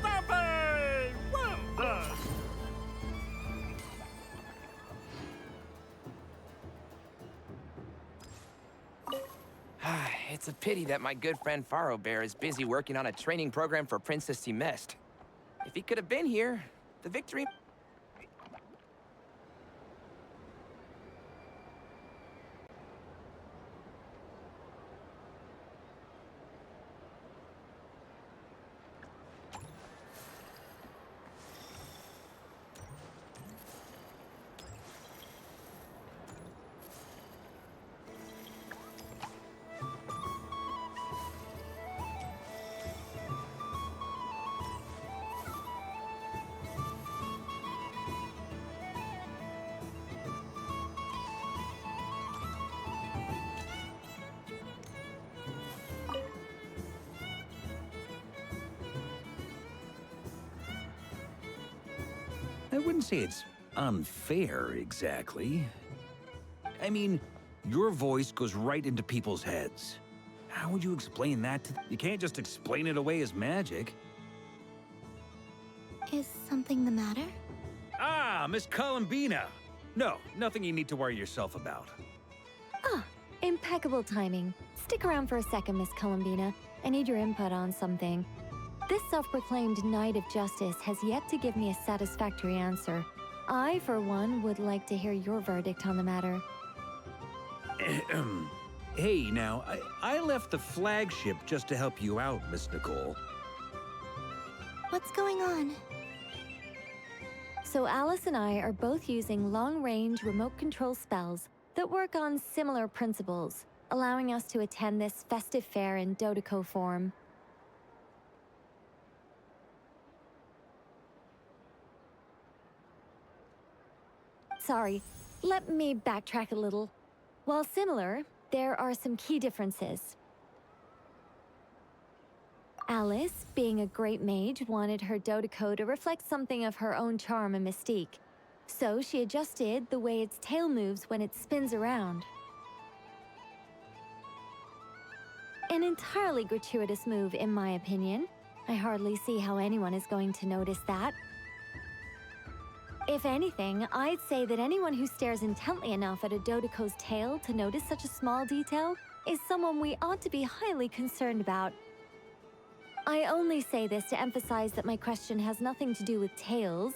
Stompy! Well done! It's a pity that my good friend Faro Bear is busy working on a training program for Princess Semest. If he could have been here, the victory... I wouldn't say it's unfair, exactly. I mean, your voice goes right into people's heads. How would you explain that to... You can't just explain it away as magic. Is something the matter? Ah, Miss Columbina! No, nothing you need to worry yourself about. Ah, impeccable timing. Stick around for a second, Miss Columbina. I need your input on something. This self-proclaimed Knight of Justice has yet to give me a satisfactory answer. I, for one, would like to hear your verdict on the matter. Hey, now, I left the flagship just to help you out, Miss Nicole. What's going on? So Alice and I are both using long-range remote control spells that work on similar principles, allowing us to attend this festive fair in Dodeco form. Sorry, let me backtrack a little. While similar, there are some key differences. Alice, being a great mage, wanted her Dodeco to reflect something of her own charm and mystique. So she adjusted the way its tail moves when it spins around. An entirely gratuitous move, in my opinion. I hardly see how anyone is going to notice that. If anything, I'd say that anyone who stares intently enough at a Dodeco's tail to notice such a small detail is someone we ought to be highly concerned about. I only say this to emphasize that my question has nothing to do with tails.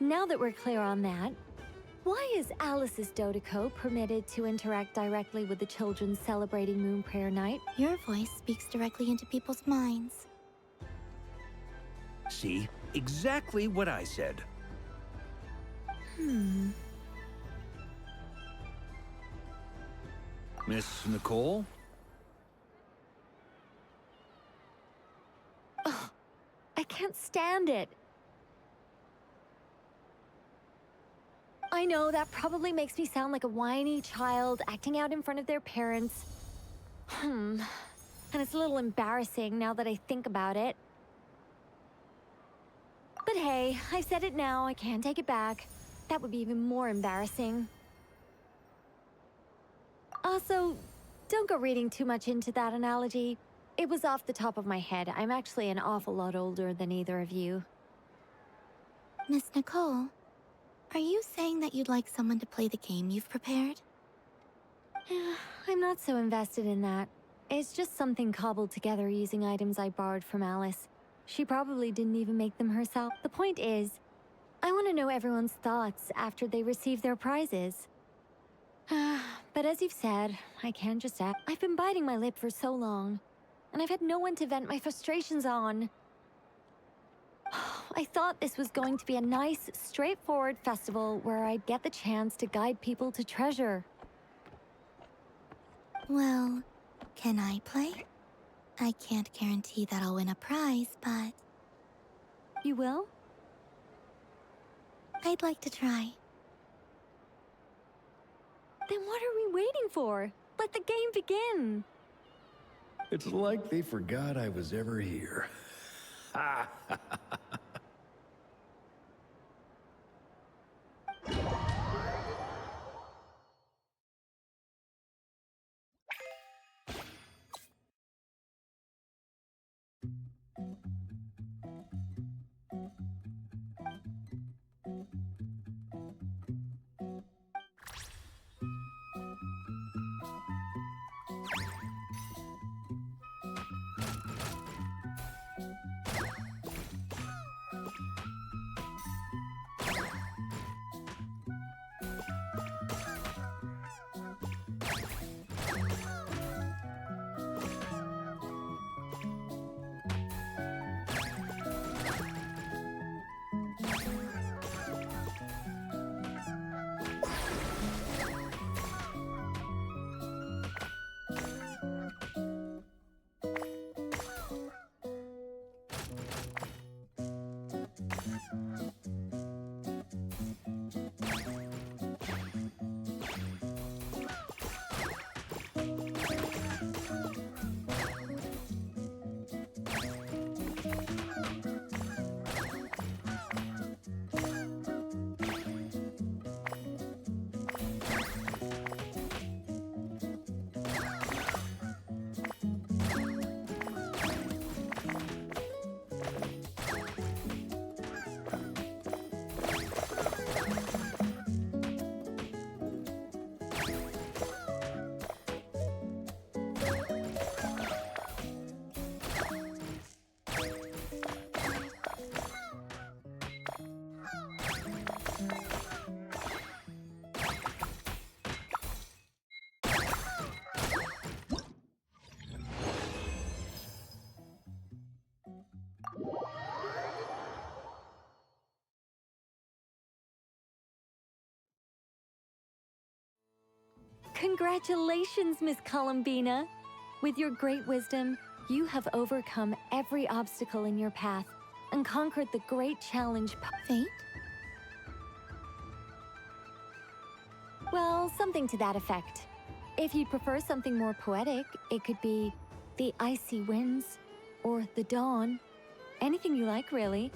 Now that we're clear on that, why is Alice's Dodeco permitted to interact directly with the children celebrating Moon Prayer Night? Your voice speaks directly into people's minds. See? Exactly what I said. Miss Nicole? Ugh, I can't stand it. I know that probably makes me sound like a whiny child acting out in front of their parents. And it's a little embarrassing now that I think about it. But hey, I've said it now, I can't take it back. That would be even more embarrassing. Also, don't go reading too much into that analogy. It was off the top of my head. I'm actually an awful lot older than either of you. Miss Nicole, are you saying that you'd like someone to play the game you've prepared? I'm not so invested in that. It's just something cobbled together using items I borrowed from Alice. She probably didn't even make them herself. The point is, I want to know everyone's thoughts after they receive their prizes. But as you've said, I can't just act. I've been biting my lip for so long, and I've had no one to vent my frustrations on. I thought this was going to be a nice, straightforward festival where I'd get the chance to guide people to treasure. Well, can I play? I can't guarantee that I'll win a prize, but... You will? I'd like to try. Then what are we waiting for? Let the game begin! It's like they forgot I was ever here. Ha! Congratulations, Miss Columbina! With your great wisdom, you have overcome every obstacle in your path and conquered the great challenge. Fate? Well, something to that effect. If you'd prefer something more poetic, it could be the icy winds or the dawn. Anything you like, really.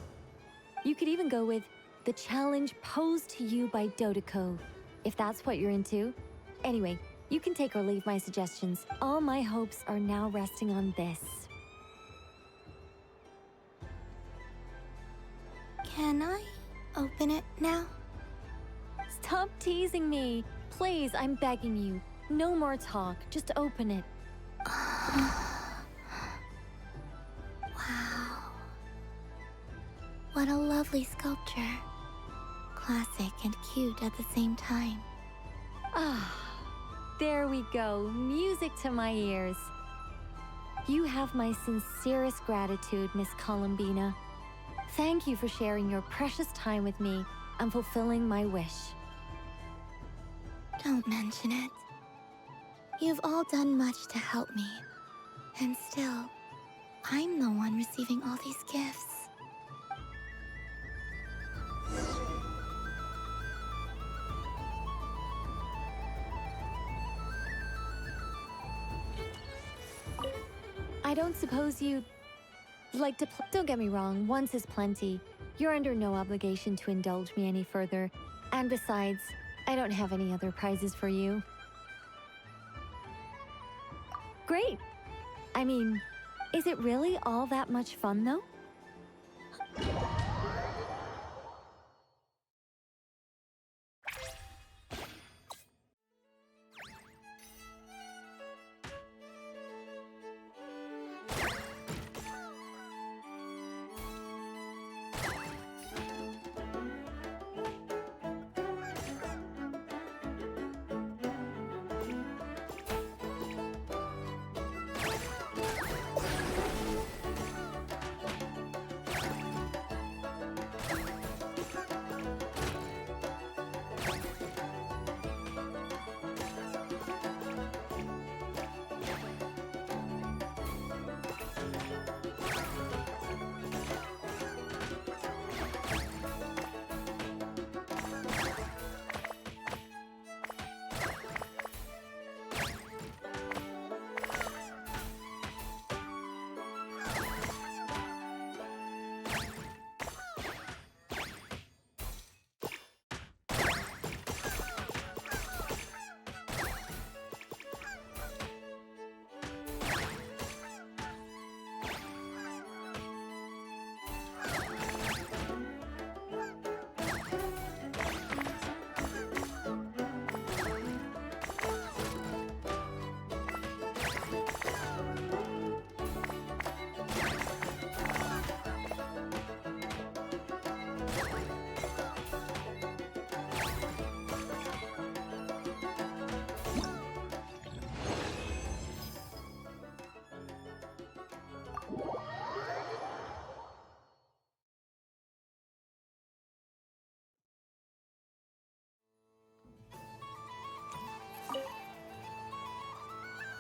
You could even go with the challenge posed to you by Dodeko, if that's what you're into. Anyway, you can take or leave my suggestions. All my hopes are now resting on this. Can I open it now? Stop teasing me. Please, I'm begging you. No more talk. Just open it. Wow. What a lovely sculpture. Classic and cute at the same time. Ah, there we go. Music to my ears. You have my sincerest gratitude, Miss Columbina. Thank you for sharing your precious time with me and fulfilling my wish. Don't mention it. You've all done much to help me. And still, I'm the one receiving all these gifts. I don't suppose you'd like to Don't get me wrong, once is plenty. You're under no obligation to indulge me any further. And besides, I don't have any other prizes for you. Great! I mean, is it really all that much fun, though?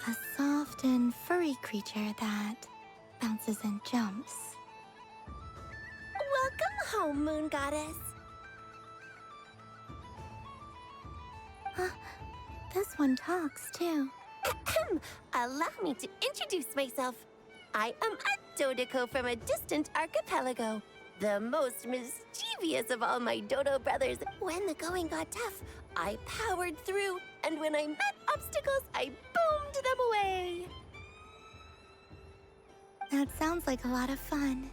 A soft and furry creature that bounces and jumps. Welcome home, Moon Goddess. This one talks, too. Allow me to introduce myself. I am a Dodeko from a distant archipelago, the most mischievous of all my Dodo brothers. When the going got tough, I powered through, and when I met obstacles, I boomed them away. That sounds like a lot of fun.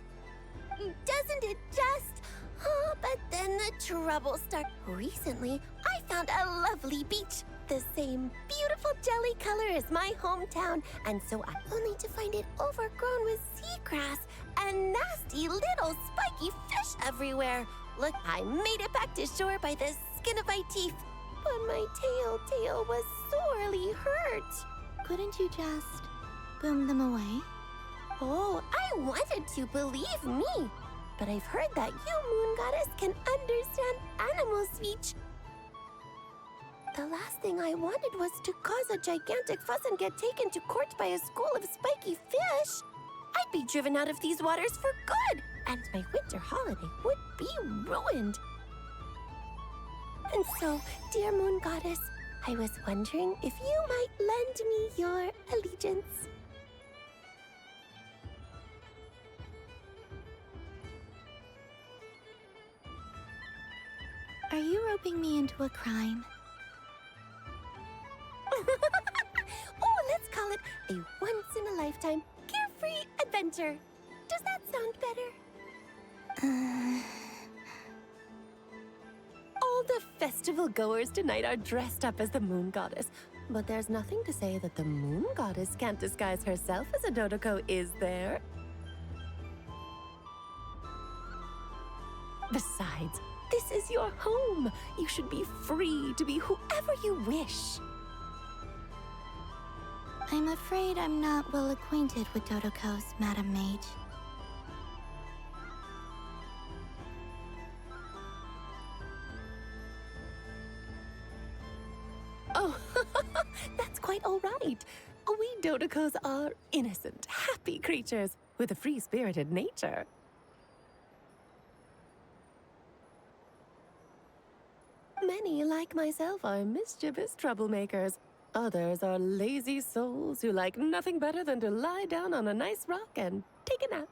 Doesn't it just? Oh, but then the trouble started. Recently, I found a lovely beach, the same beautiful jelly color as my hometown, and so I only to find it overgrown with seagrass and nasty little spiky fish everywhere. Look, I made it back to shore by the skin of my teeth, but my tail was sorely hurt. Couldn't you just boom them away? Oh, I wanted to, believe me. But I've heard that you, Moon Goddess, can understand animal speech. The last thing I wanted was to cause a gigantic fuss and get taken to court by a school of spiky fish. I'd be driven out of these waters for good, and my winter holiday would be ruined. And so, dear Moon Goddess, I was wondering if you might lend me your allegiance. Are you roping me into a crime? Oh, let's call it a once-in-a-lifetime carefree adventure. Does that sound better? All the festival goers tonight are dressed up as the Moon Goddess, but there's nothing to say that the Moon Goddess can't disguise herself as a Dodoko, is there? Besides, this is your home. You should be free to be whoever you wish. I'm afraid I'm not well acquainted with Dodokos, Madam Mage. Oh, that's quite all right. We Dodokos are innocent, happy creatures with a free-spirited nature. Many, like myself, are mischievous troublemakers. Others are lazy souls who like nothing better than to lie down on a nice rock and take a nap.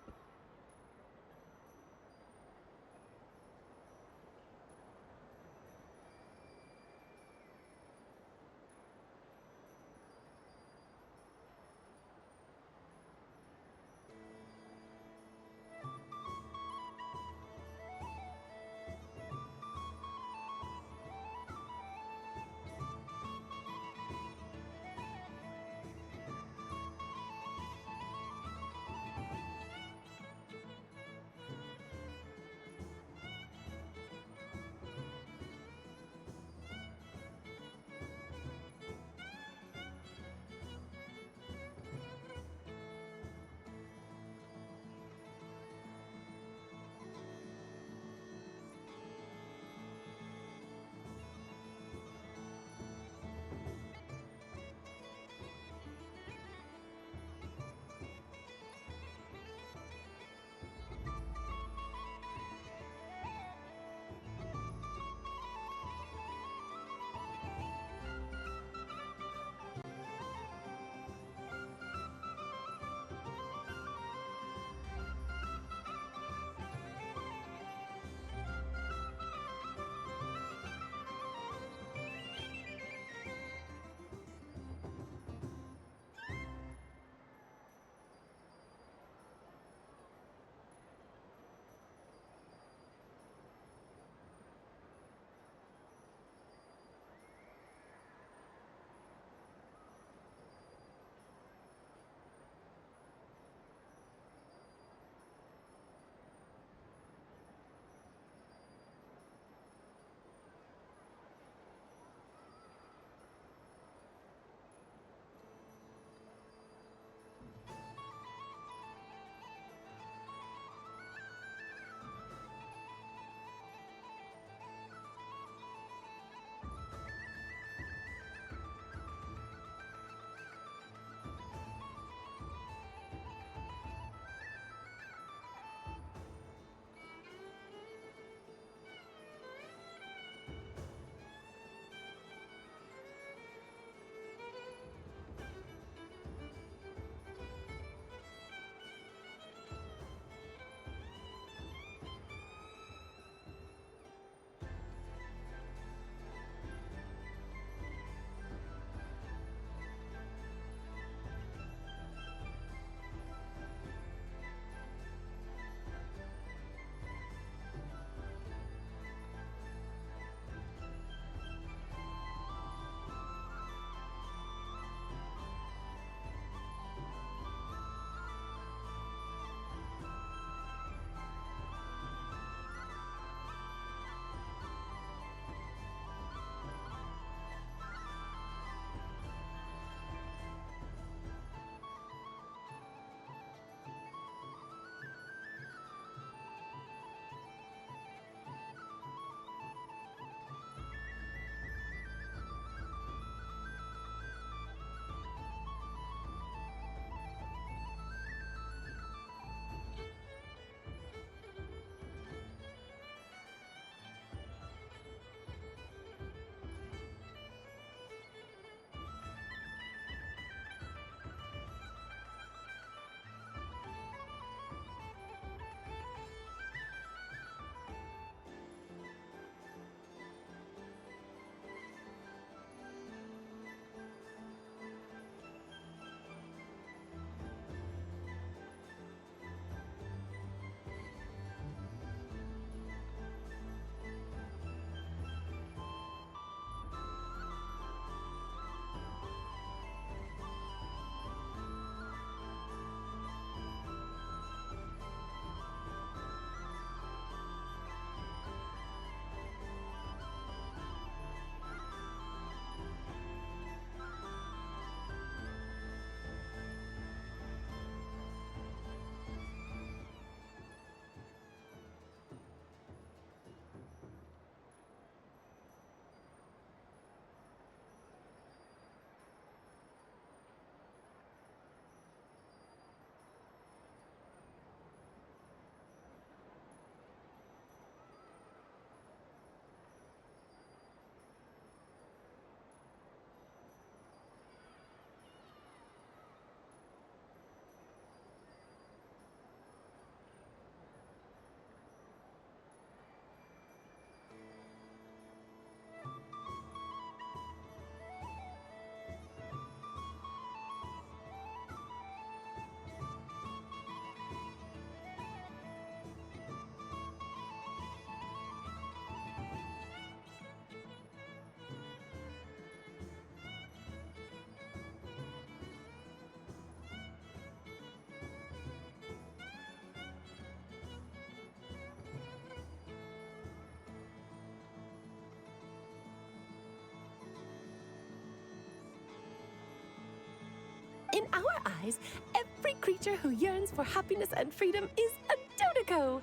In our eyes, every creature who yearns for happiness and freedom is a Dodoco.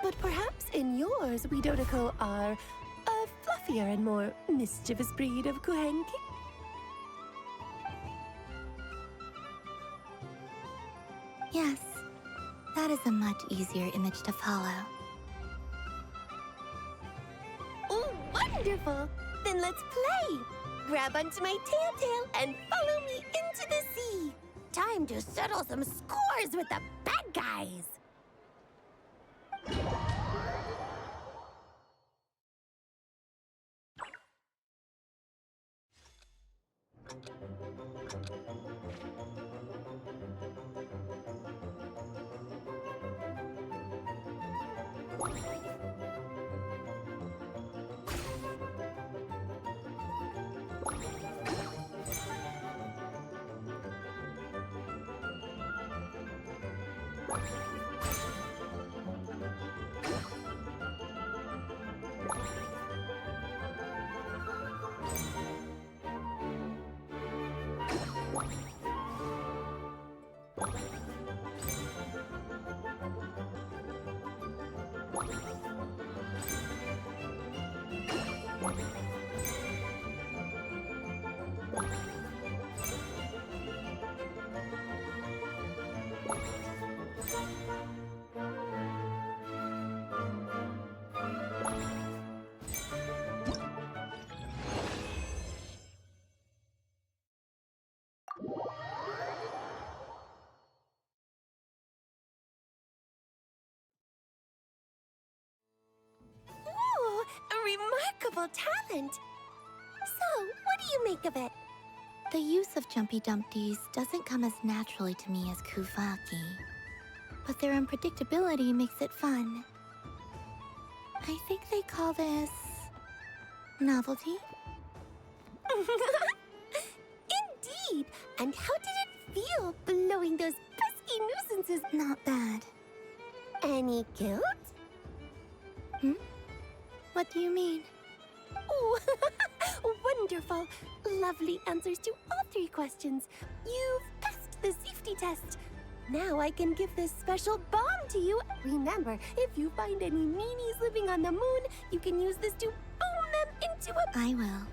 But perhaps in yours, we Dodoco are a fluffier and more mischievous breed of Kuhenki. Yes, that is a much easier image to follow. Oh, wonderful! Then let's play! Grab onto my tail and follow me into the sea! Time to settle some scores with the bad guys! Ooh, a remarkable talent! So, what do you make of it? The use of Jumpy Dumpties doesn't come as naturally to me as Kuvaki, but their unpredictability makes it fun. I think they call this... novelty? Indeed! And how did it feel, blowing those pesky nuisances? Not bad. Any guilt? What do you mean? Oh, wonderful! Lovely answers to all 3 questions. You've passed the safety test. Now I can give this special bomb to you. Remember, if you find any meanies living on the moon, you can use this to boom them into a... I will.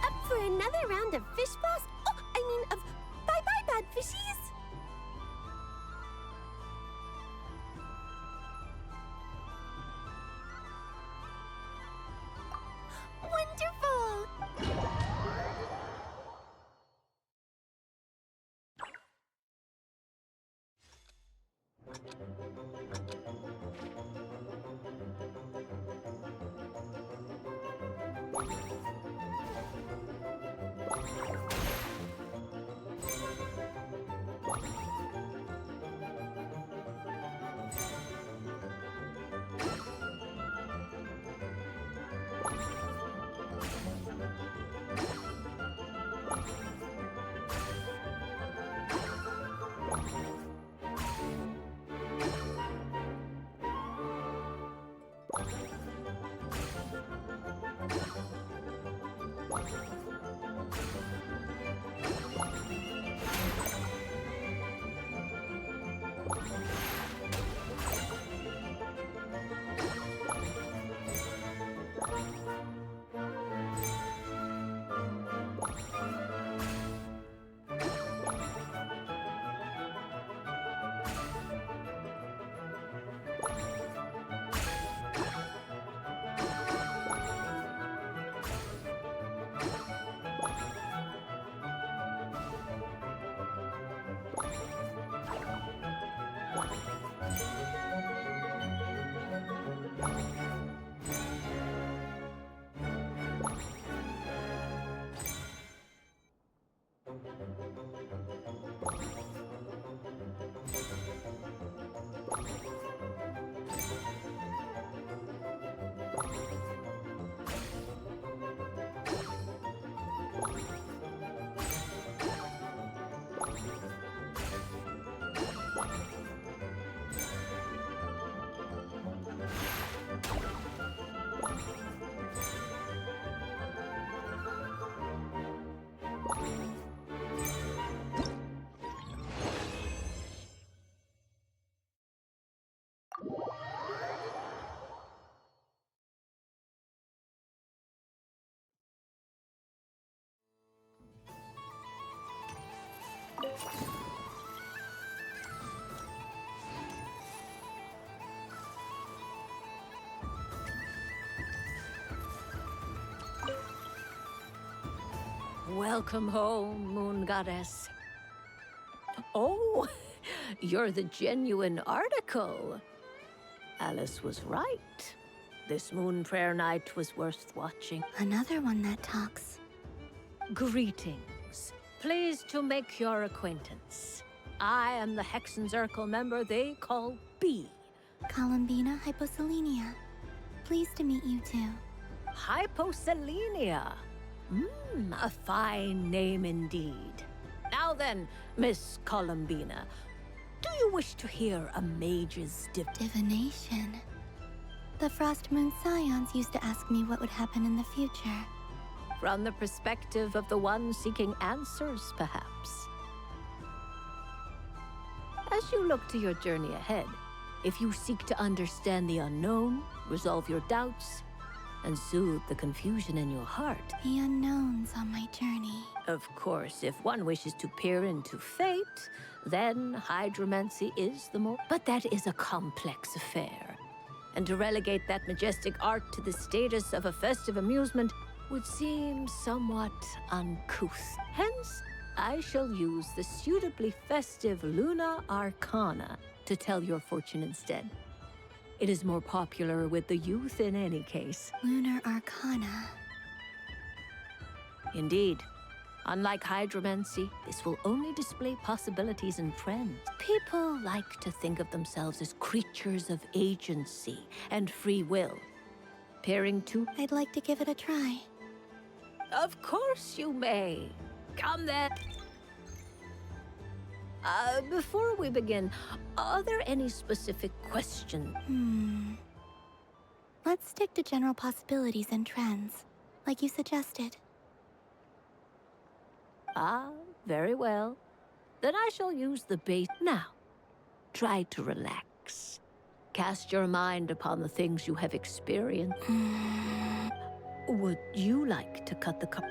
Up for another round of fish blast? Oh, I mean of bye-bye, bad fishies! Wonderful! Welcome home, Moon Goddess. Oh, you're the genuine article. Alice was right. This moon prayer night was worth watching. Another one that talks. Greetings. Pleased to make your acquaintance. I am the Hexenzirkel member they call B. Columbina Hyposelenia. Pleased to meet you too. Hyposelenia. A fine name indeed. Now then, Miss Columbina, do you wish to hear a mage's divination? The Frost Moon Scions used to ask me what would happen in the future. From the perspective of the one seeking answers, perhaps. As you look to your journey ahead, if you seek to understand the unknown, resolve your doubts, and soothe the confusion in your heart. The unknowns on my journey. Of course, if one wishes to peer into fate, then hydromancy is the more... But that is a complex affair. And to relegate that majestic art to the status of a festive amusement would seem somewhat uncouth. Hence, I shall use the suitably festive Luna Arcana to tell your fortune instead. It is more popular with the youth in any case. Lunar Arcana. Indeed. Unlike hydromancy, this will only display possibilities and trends. People like to think of themselves as creatures of agency and free will. Pairing two... I'd like to give it a try. Of course you may. Come then. Before we begin, are there any specific questions? Let's stick to general possibilities and trends, like you suggested. Very well. Then I shall use the base. Now, try to relax. Cast your mind upon the things you have experienced. Would you like to cut the cup?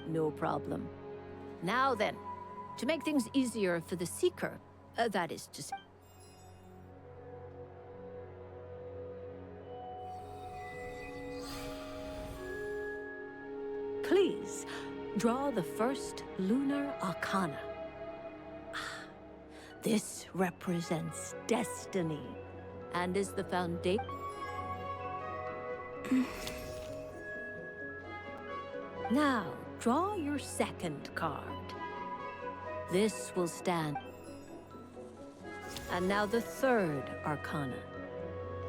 No problem. Now then, to make things easier for the seeker, that is to say... Please, draw the first Lunar Arcana. This represents destiny, and is the foundation... Now, draw your second card. This will stand. And now the third Arcana.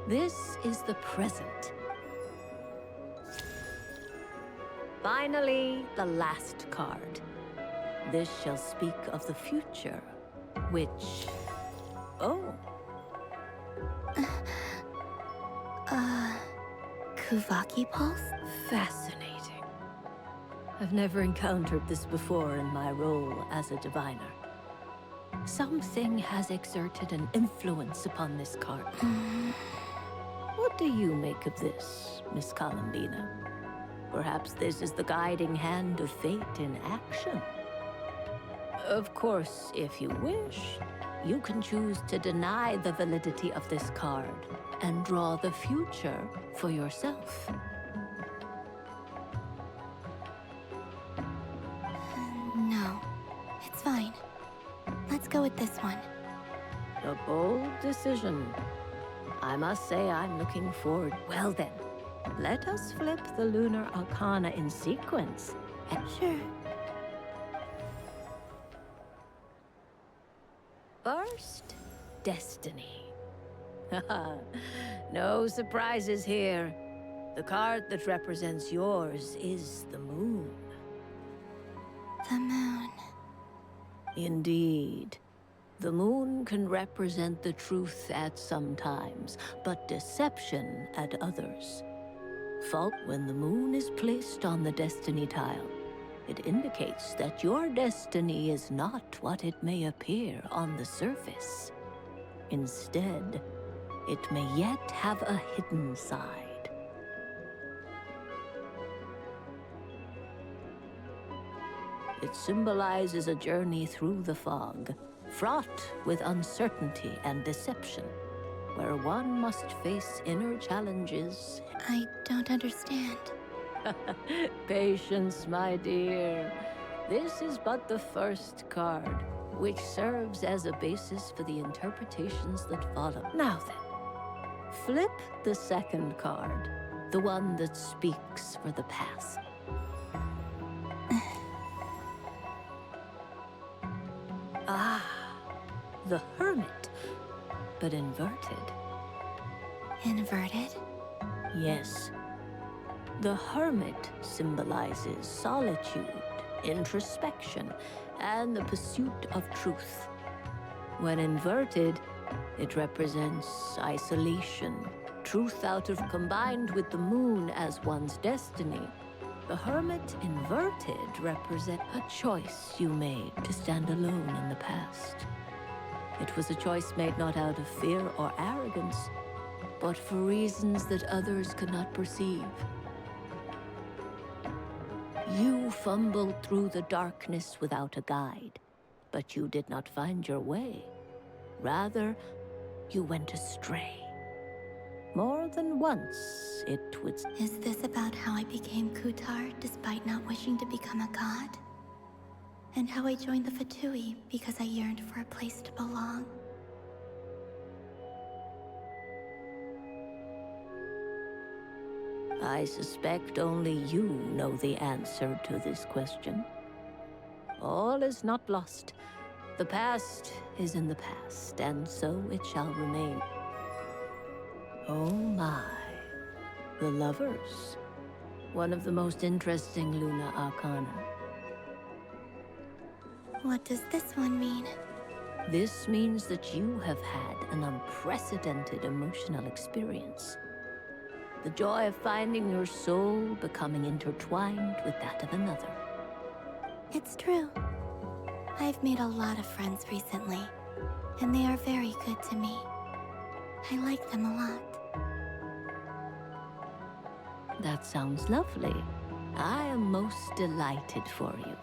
This is the present. Finally, the last card. This shall speak of the future, which... Oh. Kuvaki Pulse? Fascinating. I've never encountered this before in my role as a diviner. Something has exerted an influence upon this card. What do you make of this, Miss Columbina? Perhaps this is the guiding hand of fate in action. Of course, if you wish, you can choose to deny the validity of this card and draw the future for yourself. No, it's fine. Let's go with this one. A bold decision. I must say I'm looking forward. Well then, let us flip the Lunar Arcana in sequence. Sure. First, Destiny. No surprises here. The card that represents yours is the moon. The moon. Indeed. The moon can represent the truth at some times, but deception at others. Fault when the moon is placed on the destiny tile. It indicates that your destiny is not what it may appear on the surface. Instead, it may yet have a hidden side. It symbolizes a journey through the fog, fraught with uncertainty and deception, where one must face inner challenges. I don't understand. Patience, my dear. This is but the first card, which serves as a basis for the interpretations that follow. Now then, flip the second card, the one that speaks for the past. Ah, the Hermit, but inverted. Inverted? Yes. The Hermit symbolizes solitude, introspection, and the pursuit of truth. When inverted, it represents isolation, truth out of combined with the moon as one's destiny. The Hermit inverted represents a choice you made to stand alone in the past. It was a choice made not out of fear or arrogance, but for reasons that others could not perceive. You fumbled through the darkness without a guide, but you did not find your way. Rather, you went astray. More than once, it would... Is this about how I became Kutar despite not wishing to become a god? And how I joined the Fatui because I yearned for a place to belong? I suspect only you know the answer to this question. All is not lost. The past is in the past, and so it shall remain. Oh my. The Lovers. One of the most interesting Luna Arcana. What does this one mean? This means that you have had an unprecedented emotional experience. The joy of finding your soul becoming intertwined with that of another. It's true. I've made a lot of friends recently, and they are very good to me. I like them a lot. That sounds lovely. I am most delighted for you.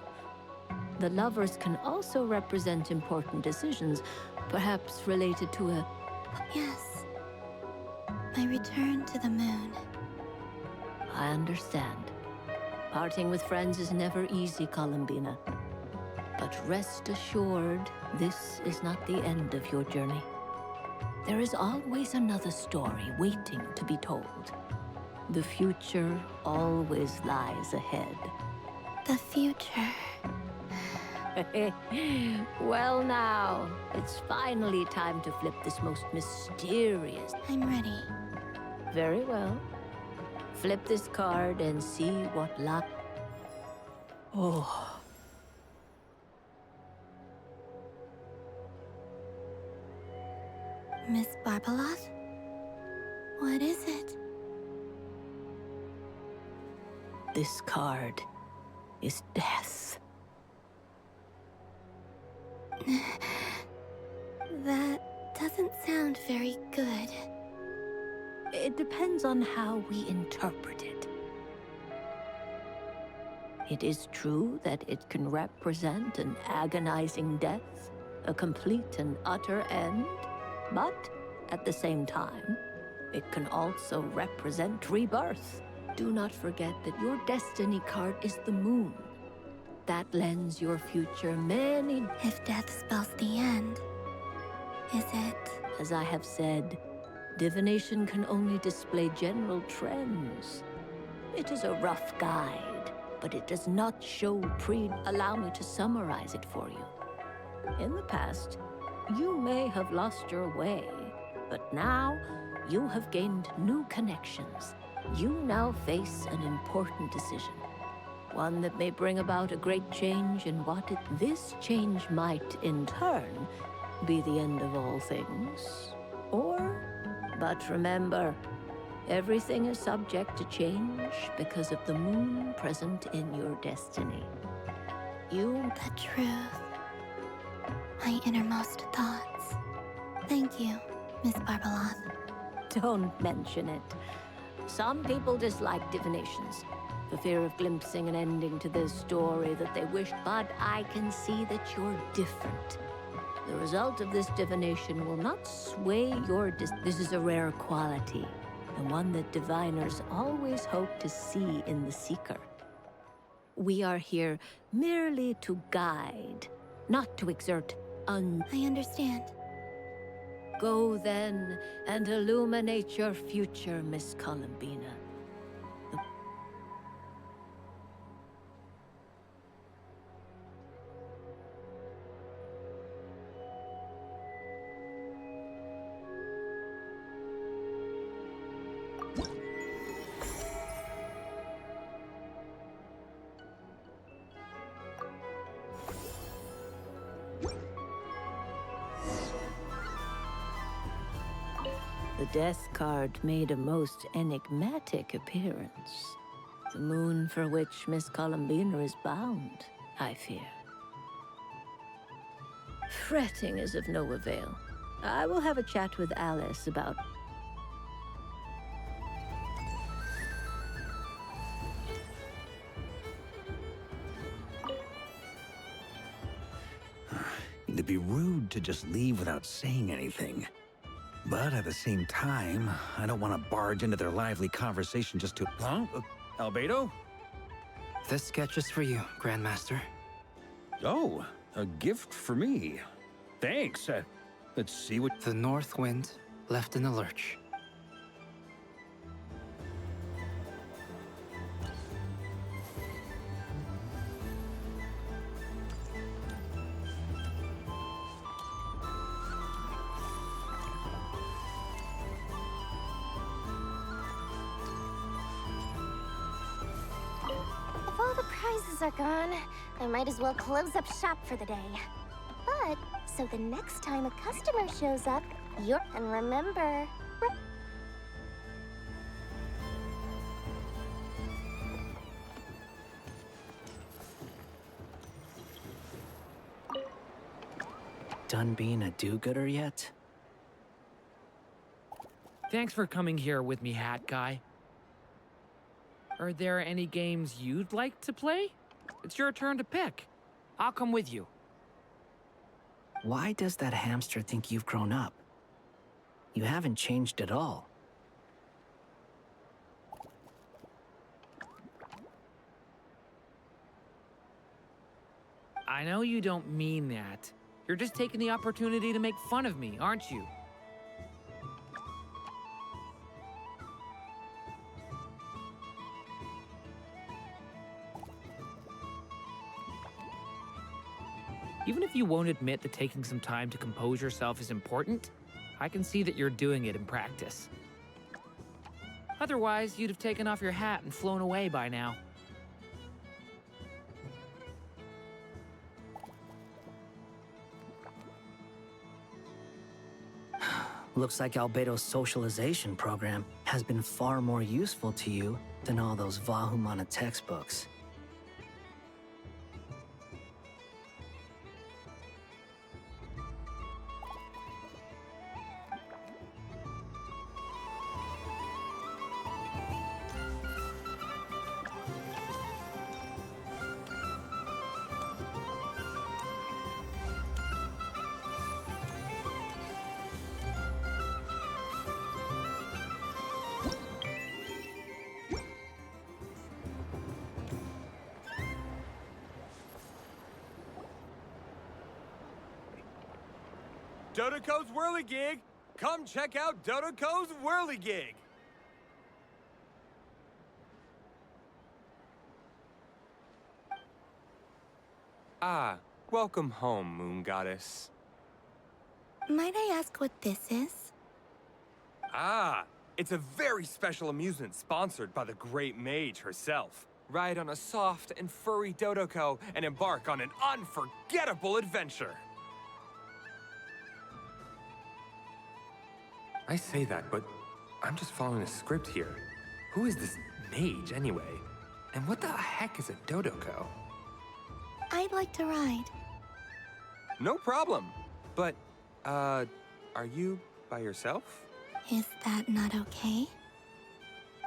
The Lovers can also represent important decisions, perhaps related to a... Yes. My return to the moon. I understand. Parting with friends is never easy, Columbina. But rest assured, this is not the end of your journey. There is always another story waiting to be told. The future always lies ahead. The future. Well now, it's finally time to flip this most mysterious... I'm ready. Very well. Flip this card and see what luck... Oh. Miss Barbaloth? What is it? This card is death. That doesn't sound very good. It depends on how we interpret it. It is true that it can represent an agonizing death, a complete and utter end, but at the same time, it can also represent rebirth. Do not forget that your destiny card is the moon. That lends your future many... If death spells the end, is it? As I have said, divination can only display general trends. It is a rough guide, but it does not show Allow me to summarize it for you. In the past, you may have lost your way, but now you have gained new connections. You now face an important decision. One that may bring about a great change in this change might, in turn, be the end of all things. But remember, everything is subject to change because of the moon present in your destiny. The truth. My innermost thoughts. Thank you, Miss Barbaloth. Don't mention it. Some people dislike divinations, for fear of glimpsing an ending to their story that they wish, but I can see that you're different. The result of this divination will not sway your This is a rare quality. the one that diviners always hope to see in the Seeker. We are here merely to guide, not to exert I understand. Go then and illuminate your future, Miss Columbina. The death card made a most enigmatic appearance. The moon for which Miss Columbina is bound, I fear. Fretting is of no avail. I will have a chat with Alice about... It'd be rude to just leave without saying anything. But at the same time, I don't want to barge into their lively conversation just to... Huh? Albedo? This sketch is for you, Grandmaster. Oh, a gift for me. Thanks. Let's see what... The North Wind left in the lurch. If all the prizes are gone, I might as well close up shop for the day. But, so the next time a customer shows up, you're... And remember... Done being a do-gooder yet? Thanks for coming here with me, Hat Guy. Are there any games you'd like to play? It's your turn to pick. I'll come with you. Why does that hamster think you've grown up? You haven't changed at all. I know you don't mean that. You're just taking the opportunity to make fun of me, aren't you? Even if you won't admit that taking some time to compose yourself is important, I can see that you're doing it in practice. Otherwise, you'd have taken off your hat and flown away by now. Looks like Albedo's socialization program has been far more useful to you than all those Vahumana textbooks. Dodoco's Whirligig! Come check out Dodoco's Whirligig! Ah, welcome home, Moon Goddess. Might I ask what this is? Ah, it's a very special amusement sponsored by the Great Mage herself. Ride on a soft and furry Dodoco and embark on an unforgettable adventure. I say that, but I'm just following a script here. Who is this mage, anyway? And what the heck is a Dodoco? I'd like to ride. No problem. But, are you by yourself? Is that not okay?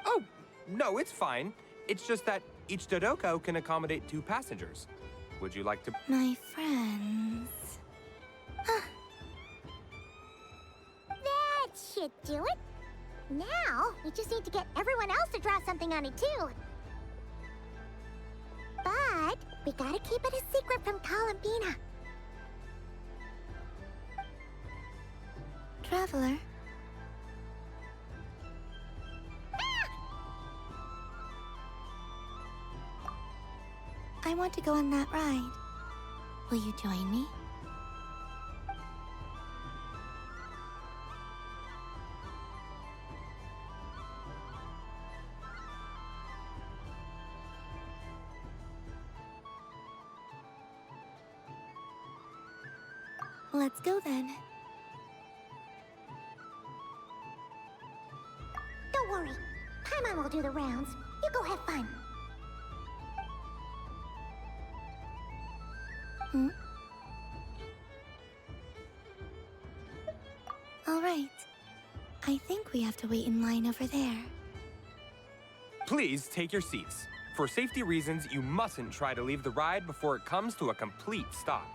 Oh, no, it's fine. It's just that each Dodoco can accommodate 2 passengers. Would you like to... My friends... That should do it. Now, we just need to get everyone else to draw something on it, too. But we gotta keep it a secret from Columbina. Traveler. I want to go on that ride. Will you join me? Let's go then. Don't worry. Paimon will do the rounds. You go have fun. Hmm? All right. I think we have to wait in line over there. Please take your seats. For safety reasons, you mustn't try to leave the ride before it comes to a complete stop.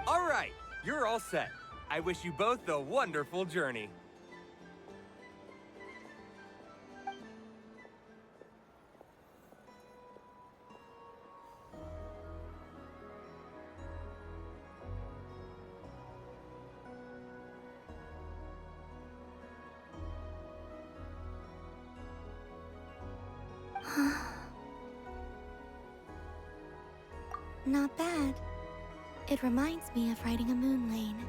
All right, you're all set. I wish you both a wonderful journey. Not bad. It reminds me of riding a moon lane.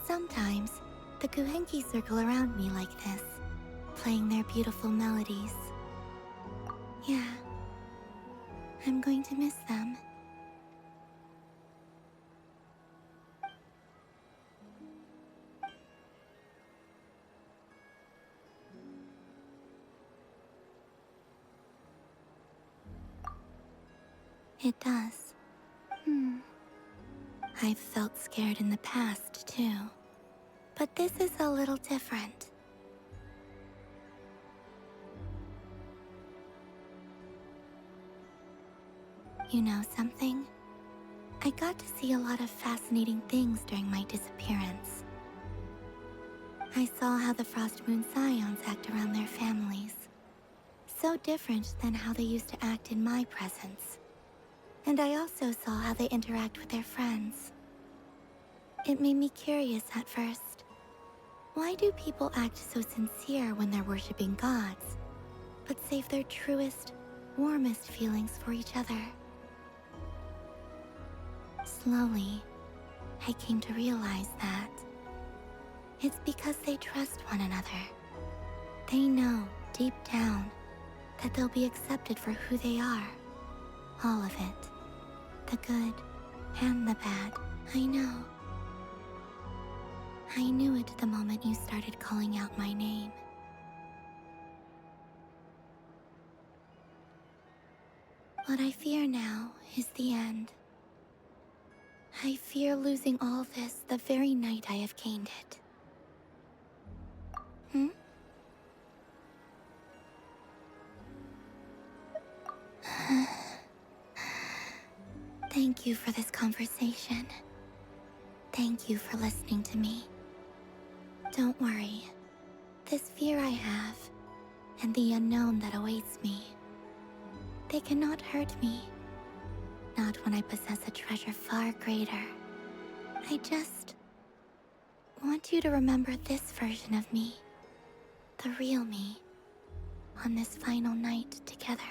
Sometimes, the Kuhenki circle around me like this, playing their beautiful melodies. Yeah, I'm going to miss them. It does. I've felt scared in the past, too. But this is a little different. You know something? I got to see a lot of fascinating things during my disappearance. I saw how the Frost Moon Scions act around their families. So different than how they used to act in my presence. And I also saw how they interact with their friends. It made me curious at first. Why do people act so sincere when they're worshipping gods, but save their truest, warmest feelings for each other? Slowly, I came to realize that it's because they trust one another. They know, deep down, that they'll be accepted for who they are. All of it. The good and the bad. I know. I knew it the moment you started calling out my name. What I fear now is the end. I fear losing all this the very night I have gained it. Hmm? Thank you for this conversation. Thank you for listening to me. Don't worry. This fear I have, and the unknown that awaits me, they cannot hurt me. Not when I possess a treasure far greater. I just want you to remember this version of me. The real me. On this final night together.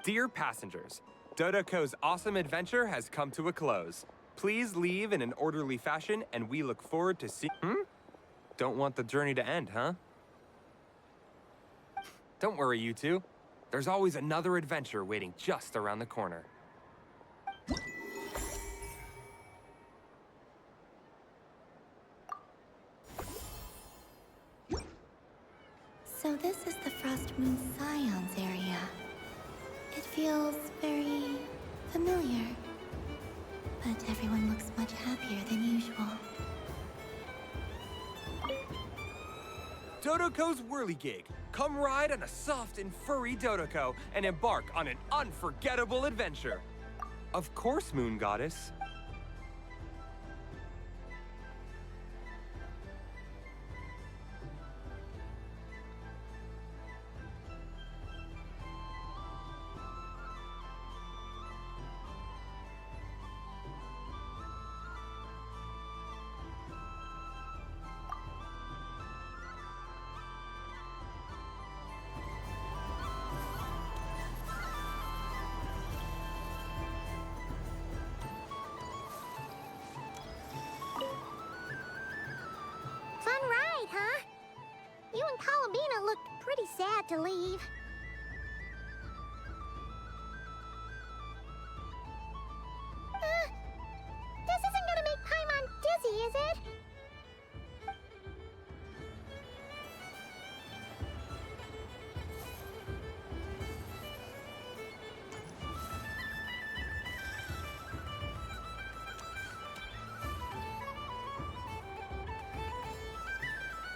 Dear passengers, Dodoko's awesome adventure has come to a close. Please leave in an orderly fashion, and we look forward to seeing... Don't want the journey to end, huh? Don't worry, you two. There's always another adventure waiting just around the corner. So this is the Frost Moon Scions area. It feels very familiar. But everyone looks much happier than usual. Dodoko's Whirligig. Come ride on a soft and furry Dodoko and embark on an unforgettable adventure. Of course, Moon Goddess. sad to leave. This isn't gonna make Paimon dizzy, is it?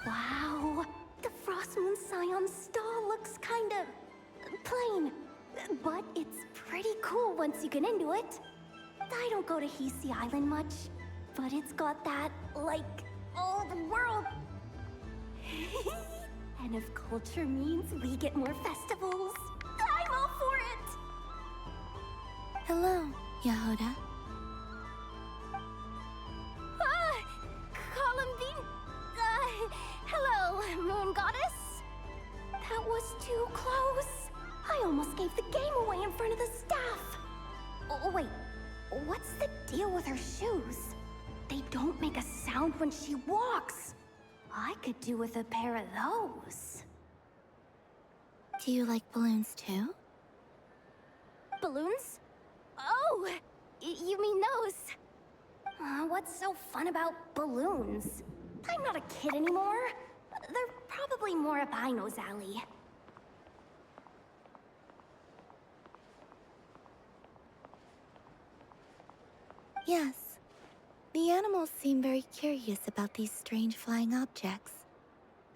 Wow, the Frost Moon Scion stall looks kinda plain, but it's pretty cool once you get into it. I don't go to Hisi Island much, but it's got that, like, all the world. And if culture means we get more festivals, I'm all for it! Hello, Yehoda. Columbine! Hello, Moon Goddess? That was too close. I almost gave the game away in front of the staff. Oh, wait. What's the deal with her shoes? They don't make a sound when she walks. I could do with a pair of those. Do you like balloons too? Balloons? Oh, you mean those? What's so fun about balloons? I'm not a kid anymore. They're probably more up Aino's alley. Yes. The animals seem very curious about these strange flying objects.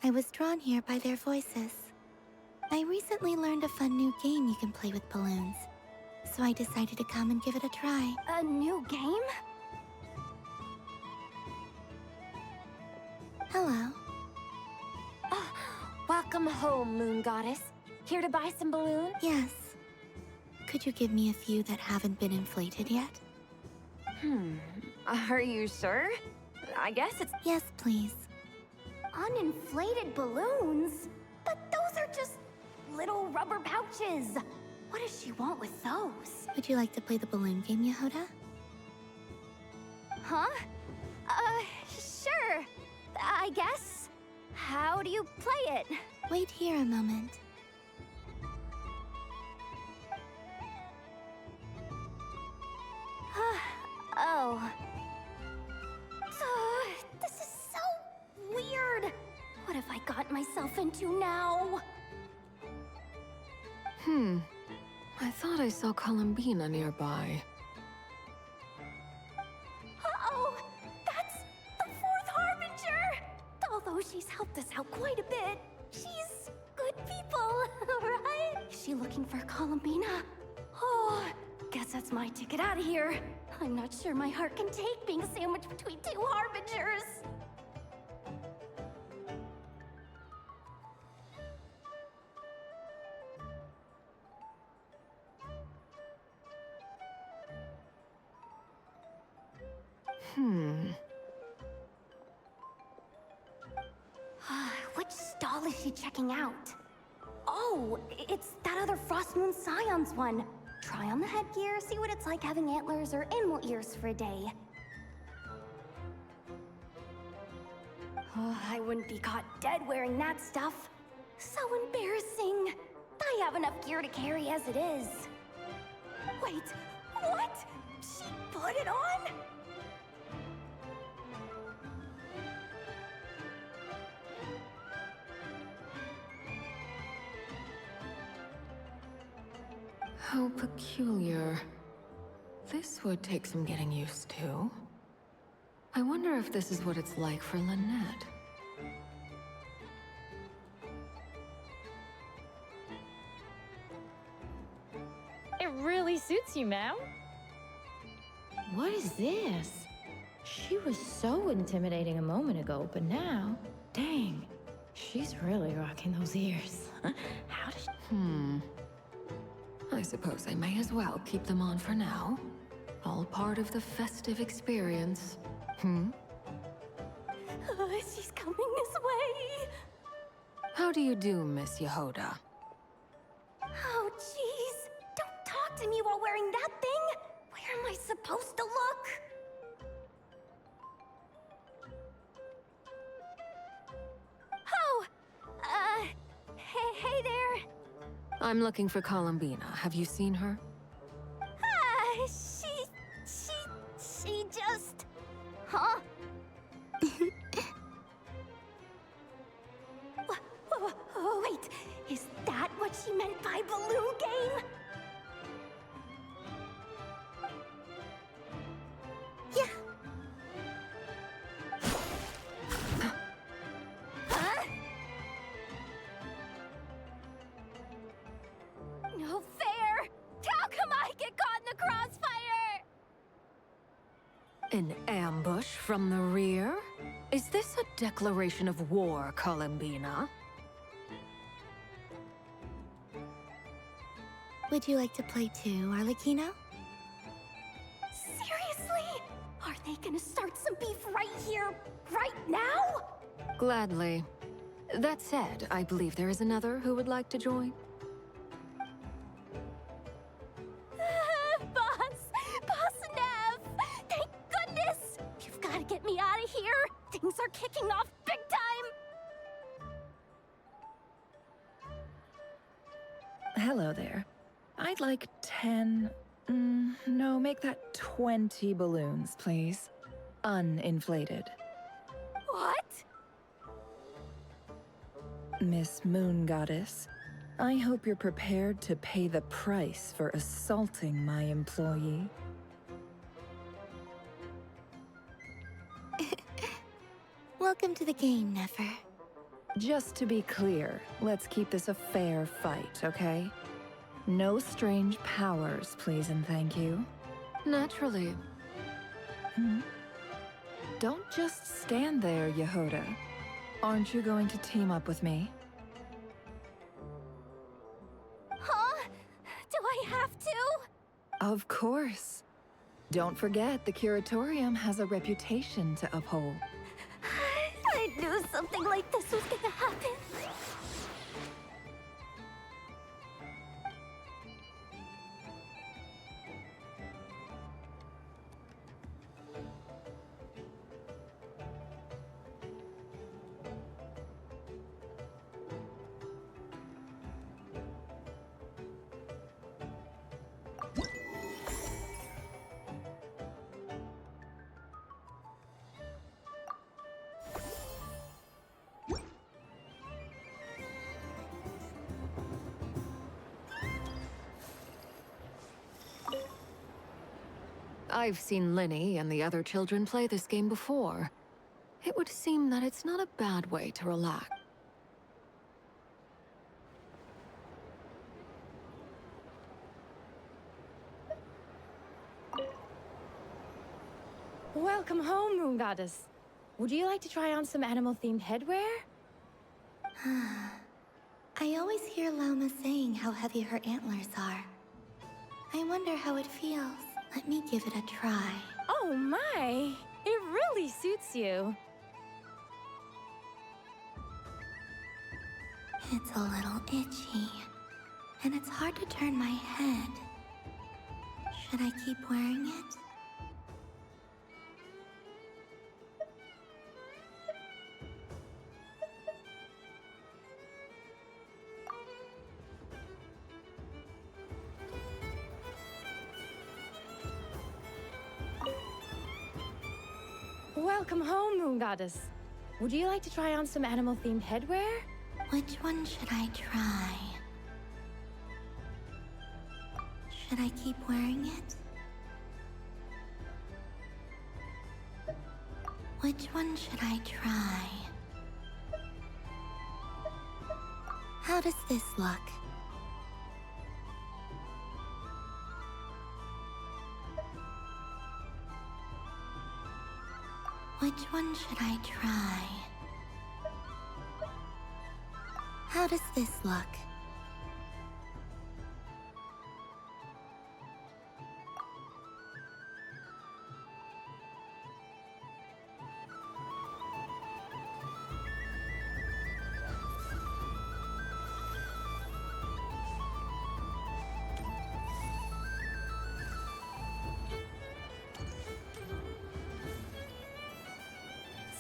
I was drawn here by their voices. I recently learned a fun new game you can play with balloons, so I decided to come and give it a try. A new game? Hello. Welcome home, Moon Goddess. Here to buy some balloons? Yes. Could you give me a few that haven't been inflated yet? Are you sure? I guess it's... Yes, please. Uninflated balloons? But those are just little rubber pouches. What does she want with those? Would you like to play the balloon game, Yehoda? Huh? Sure. I guess. How do you play it? Wait here a moment. Oh. This is so weird. What have I got myself into now? I thought I saw Columbina nearby. Uh-oh! That's the Fourth Harbinger! Although she's helped us out quite a bit, she's good people, right? Is she looking for Columbina? Oh, guess that's my ticket out of here. I'm not sure my heart can take being sandwiched between two Harbingers. Which stall is she checking out? Oh, it's that other Frost Moon Scion's one. Try on the headgear, see what it's like having antlers or animal ears for a day. Oh, I wouldn't be caught dead wearing that stuff. So embarrassing. I have enough gear to carry as it is. Wait, what? She put it on? How peculiar. This would take some getting used to. I wonder if this is what it's like for Lynette. It really suits you, ma'am. What is this? She was so intimidating a moment ago, but now, dang, she's really rocking those ears. How does she... I suppose I may as well keep them on for now. All part of the festive experience. She's coming this way. How do you do, Miss Yehoda? Oh, jeez. Don't talk to me while wearing that thing. Where am I supposed to look? Oh, hey I'm looking for Columbina. Have you seen her? She just... Huh? Wait, is that what she meant by balloon game? Yeah. Huh? No fair! How come I get caught in the crossfire? An ambush from the rear? Is this a declaration of war, Columbina? Would you like to play too, Arlecchino? Seriously? Are they gonna start some beef right here, right now? Gladly. That said, I believe there is another who would like to join. Boss Nev! Thank goodness! You've gotta get me out of here! Things are kicking off big time! Hello there. I'd like 10... no, make that 20 balloons, please. Uninflated. What? Miss Moon Goddess, I hope you're prepared to pay the price for assaulting my employee. Welcome to the game, Nefer. Just to be clear, let's keep this a fair fight, okay? No strange powers, please and thank you. Naturally. Don't just stand there, Yehoda. Aren't you going to team up with me? Huh? Do I have to? Of course. Don't forget, the Curatorium has a reputation to uphold. I knew something like this was gonna happen. I've seen Linny and the other children play this game before. It would seem that it's not a bad way to relax. Welcome home, Moon Goddess. Would you like to try on some animal-themed headwear? I always hear Lauma saying how heavy her antlers are. I wonder how it feels. Let me give it a try. Oh my! It really suits you. It's a little itchy, and it's hard to turn my head. Should I keep wearing it? Welcome home, Moon Goddess. Would you like to try on some animal-themed headwear? Which one should I try? Should I keep wearing it? Which one should I try? How does this look? Which one should I try? How does this look?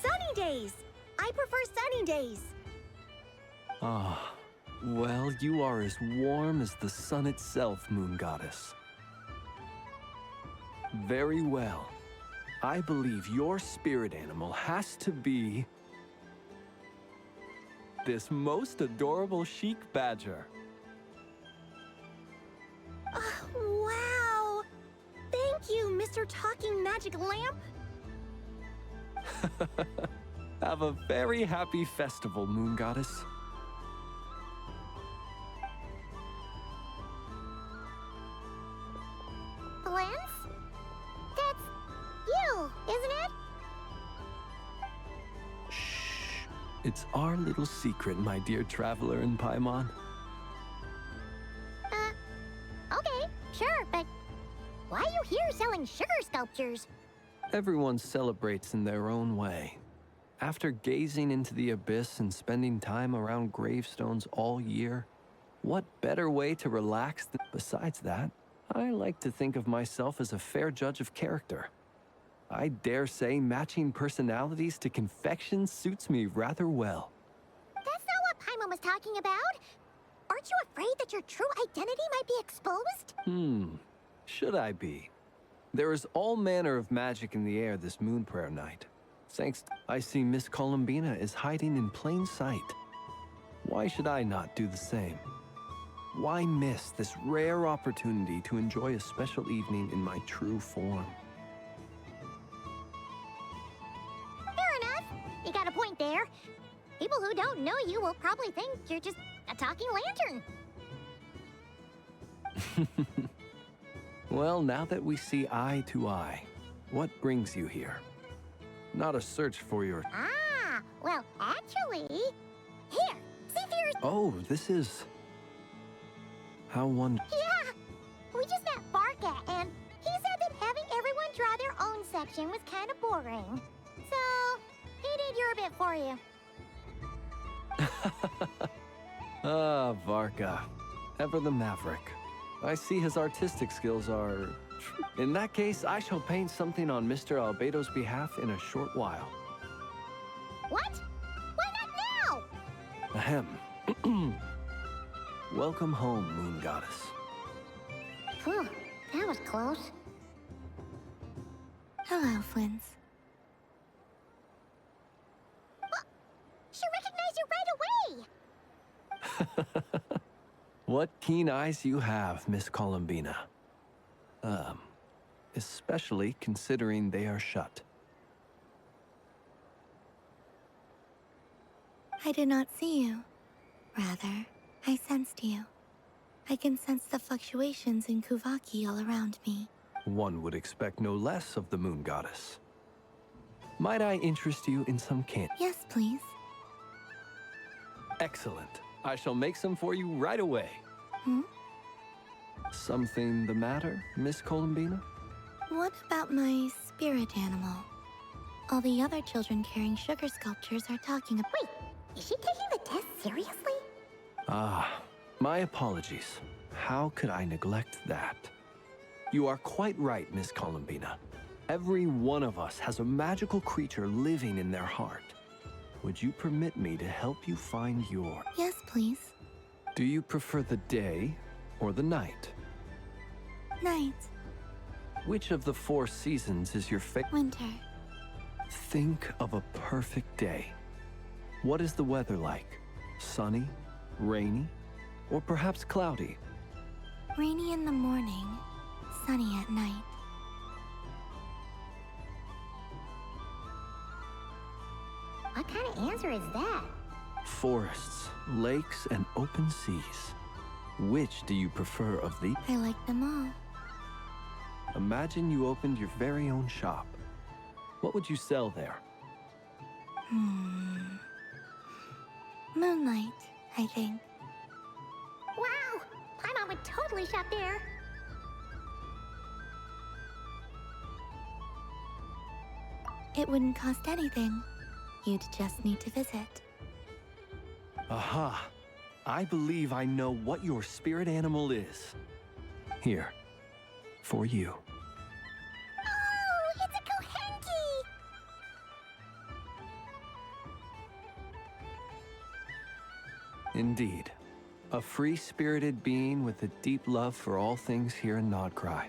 Sunny days! I prefer sunny days. Ah, Well, you are as warm as the sun itself, Moon Goddess. Very well. I believe your spirit animal has to be this most adorable chic badger. Wow! Thank you, Mr. Talking Magic Lamp. Have a very happy festival, Moon Goddess. Lance? That's you, isn't it? It's our little secret, my dear traveler in Paimon. Okay, sure, but why are you here selling sugar sculptures? Everyone celebrates in their own way. After gazing into the abyss and spending time around gravestones all year, what better way to relax than... Besides that, I like to think of myself as a fair judge of character. I dare say matching personalities to confection suits me rather well. That's not what Paimon was talking about. Aren't you afraid that your true identity might be exposed? Should I be? There is all manner of magic in the air this moon prayer night. Thanks, I see Miss Columbina is hiding in plain sight. Why should I not do the same? Why miss this rare opportunity to enjoy a special evening in my true form? Fair enough. You got a point there. People who don't know you will probably think you're just a talking lantern. Well, now that we see eye to eye, what brings you here? Not a search for your... Ah, well, actually... Here, see for yourself. Oh, this is... How Yeah, we just met Barca, and he said that having everyone draw their own section was kind of boring. So, he did your bit for you. Ah, Varka. Ever the maverick. I see his artistic skills are... In that case, I shall paint something on Mr. Albedo's behalf in a short while. What? Why not now? Ahem. Welcome home, Moon Goddess. Phew, that was close. Hello, Flins. She recognized you right away! What keen eyes you have, Miss Columbina. Especially considering they are shut. I did not see you. Rather, I sensed you. I can sense the fluctuations in Kuvaki all around me. One would expect no less of the Moon Goddess. Might I interest you in some candy? Yes, please. Excellent. I shall make some for you right away. Something the matter, Miss Columbina? What about my spirit animal? All the other children carrying sugar sculptures are talking about... Wait, is she taking the test seriously? Ah, my apologies. How could I neglect that? You are quite right, Miss Columbina. Every one of us has a magical creature living in their heart. Would you permit me to help you find your... Yes, please. Do you prefer the day or the night? Night. Which of the 4 seasons is your favorite? Winter. Think of a perfect day. What is the weather like? Sunny, rainy, or perhaps cloudy? Rainy in the morning, sunny at night. What kind of answer is that? Forests, lakes, and open seas. Which do you prefer of the... I like them all. Imagine you opened your very own shop. What would you sell there? Moonlight, I think. Wow! Paimon would totally shop there. It wouldn't cost anything. You'd just need to visit. Aha! I believe I know what your spirit animal is. Here, for you. Oh, it's a Kohenki! Indeed. A free-spirited being with a deep love for all things here in Nodcry,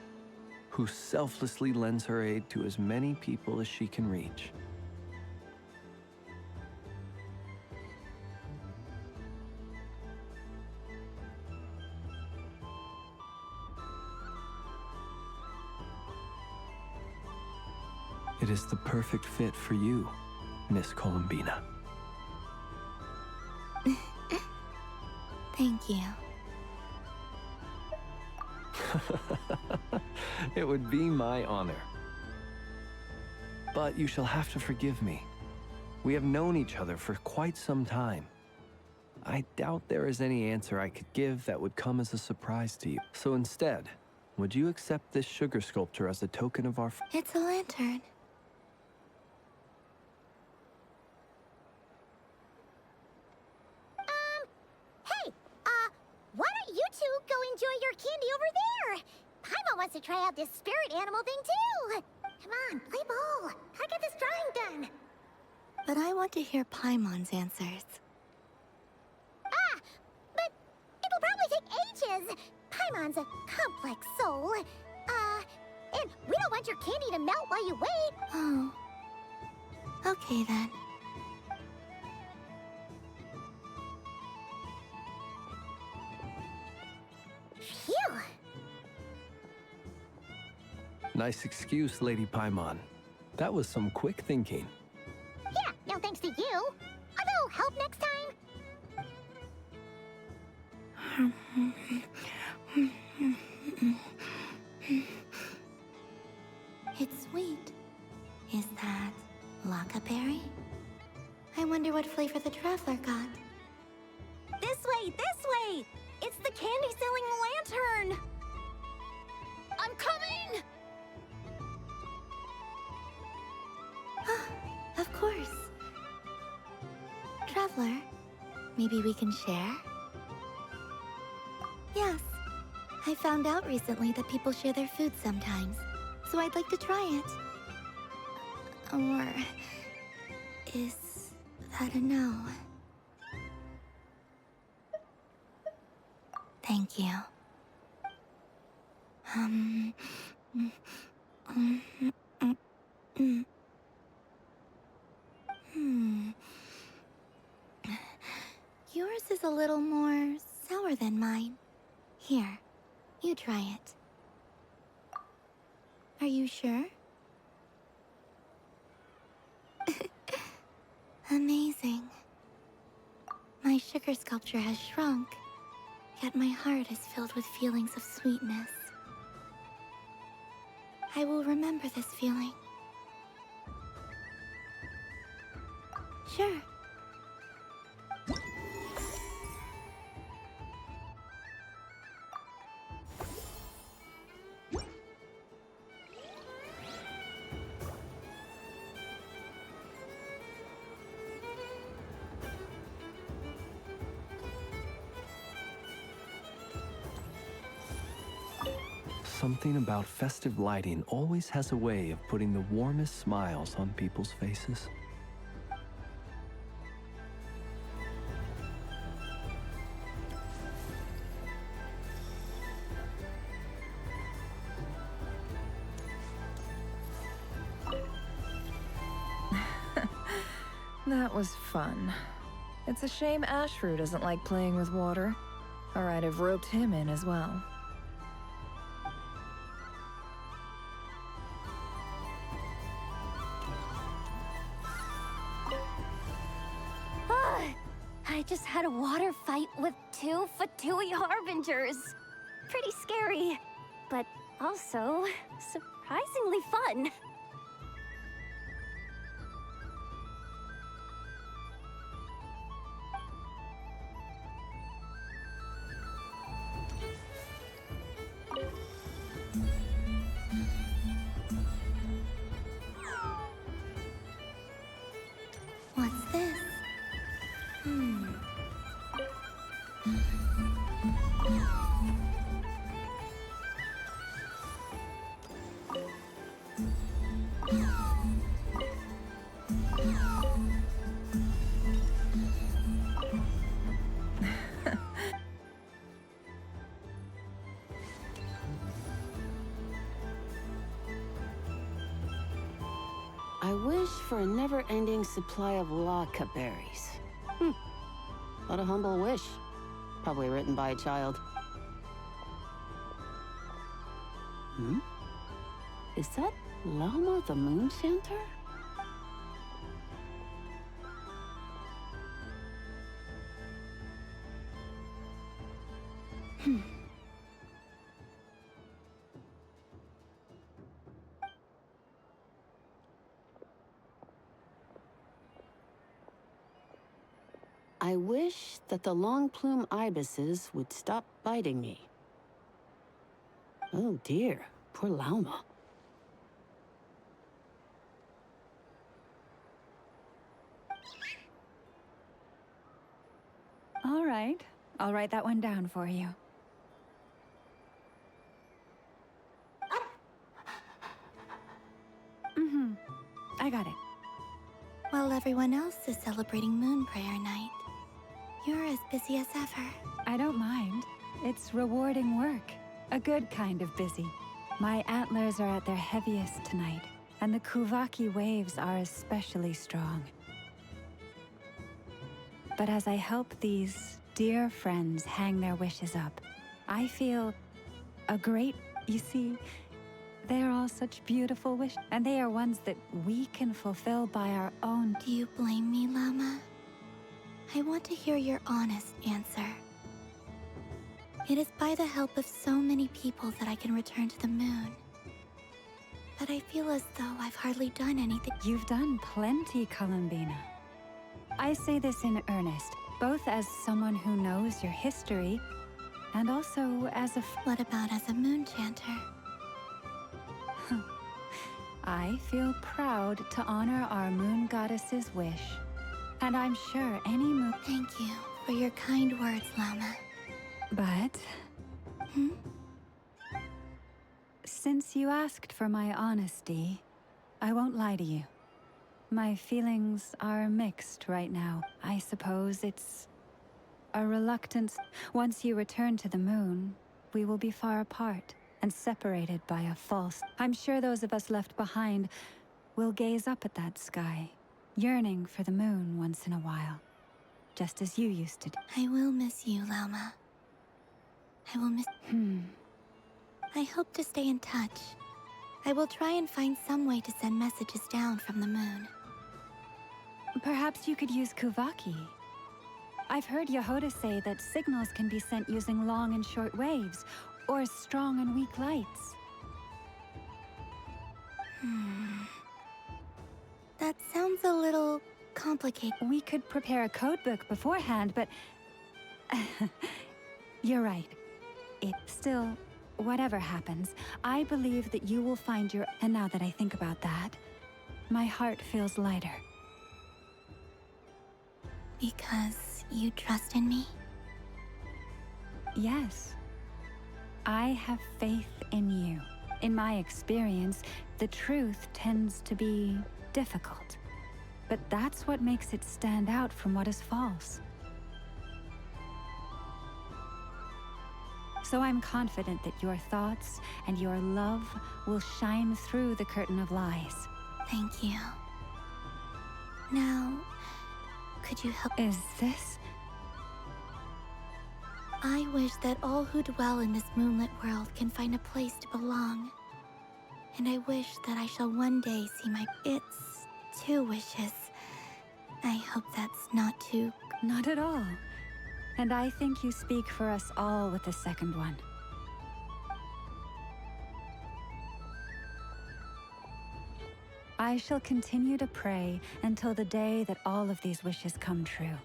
who selflessly lends her aid to as many people as she can reach. It is the perfect fit for you, Miss Columbina. Thank you. It would be my honor. But you shall have to forgive me. We have known each other for quite some time. I doubt there is any answer I could give that would come as a surprise to you. So instead, would you accept this sugar sculpture as a token of our... It's a lantern. Hey, why don't you two go enjoy your candy over there? Paimon wants to try out this spirit animal thing too. Come on, play ball. I got this drawing done. But I want to hear Paimon's answers. But it'll probably take ages. Paimon's a complex soul. And we don't want your candy to melt while you wait. Oh. Okay then. Phew. Nice excuse, Lady Paimon. That was some quick thinking. Yeah, no thanks to you. Although, help next time. It's sweet. Is that Lockaberry? I wonder what flavor the traveler got. This way, this way! It's the candy-selling lantern! I'm coming! Of course. Traveler, maybe we can share? Yes. I found out recently that people share their food sometimes, so I'd like to try it. Or... is that a no? Thank you. Yours is a little more sour than mine. Here, you try it. Are you sure? Amazing. My sugar sculpture has shrunk, yet my heart is filled with feelings of sweetness. I will remember this feeling. Sure. Something about festive lighting always has a way of putting the warmest smiles on people's faces. That was fun. It's a shame Ashru doesn't like playing with water, or I'd have roped him in as well. I just had a water fight with 2 Fatui Harbingers. Pretty scary, but also surprisingly fun. What's this? for a never-ending supply of laka berries. What a humble wish. Probably written by a child. Is that Llama the Moon Chanter? I wish that the long-plume ibises would stop biting me. Oh dear, poor Llama. All right, I'll write that one down for you. I got it. While everyone else is celebrating Moon Prayer Night, you're as busy as ever. I don't mind. It's rewarding work. A good kind of busy. My antlers are at their heaviest tonight, and the Kuvaki waves are especially strong. But as I help these dear friends hang their wishes up, I feel a great... You see, they are all such beautiful wishes, and they are ones that we can fulfill by our own... Do you blame me, Llama? I want to hear your honest answer. It is by the help of so many people that I can return to the moon. But I feel as though I've hardly done anything. You've done plenty, Columbina. I say this in earnest, both as someone who knows your history, and also as a... What about as a moon chanter? I feel proud to honor our moon goddess's wish. And I'm sure any moon... Thank you for your kind words, Llama. But... Since you asked for my honesty, I won't lie to you. My feelings are mixed right now. I suppose it's a reluctance. Once you return to the moon, we will be far apart and separated by a false... I'm sure those of us left behind will gaze up at that sky, yearning for the moon once in a while, just as you used to do. I will miss you, Llama. I will miss... I hope to stay in touch. I will try and find some way to send messages down from the moon. Perhaps you could use Kuvaki. I've heard Yehoda say that signals can be sent using long and short waves, or strong and weak lights. That sounds a little complicated. We could prepare a codebook beforehand, but... You're right. Still, whatever happens, I believe that you will find your... And now that I think about that, my heart feels lighter. Because you trust in me? Yes. I have faith in you. In my experience, the truth tends to be difficult. But that's what makes it stand out from what is false. So I'm confident that your thoughts and your love will shine through the curtain of lies. Thank you. Now, could you help? Is this? I wish that all who dwell in this moonlit world can find a place to belong. And I wish that I shall one day see my... It's 2 wishes. I hope that's not too... Not at all. And I think you speak for us all with the second one. I shall continue to pray until the day that all of these wishes come true.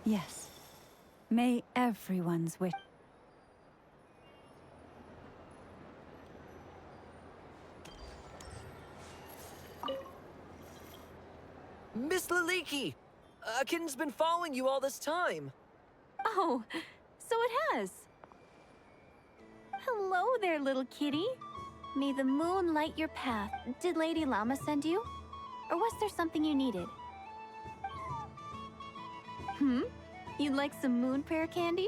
Yes. May everyone's wish. Miss Liliki! A kitten's been following you all this time. Oh, so it has. Hello there, little kitty. May the moon light your path. Did Lady Llama send you? Or was there something you needed? You'd like some moon prayer candy?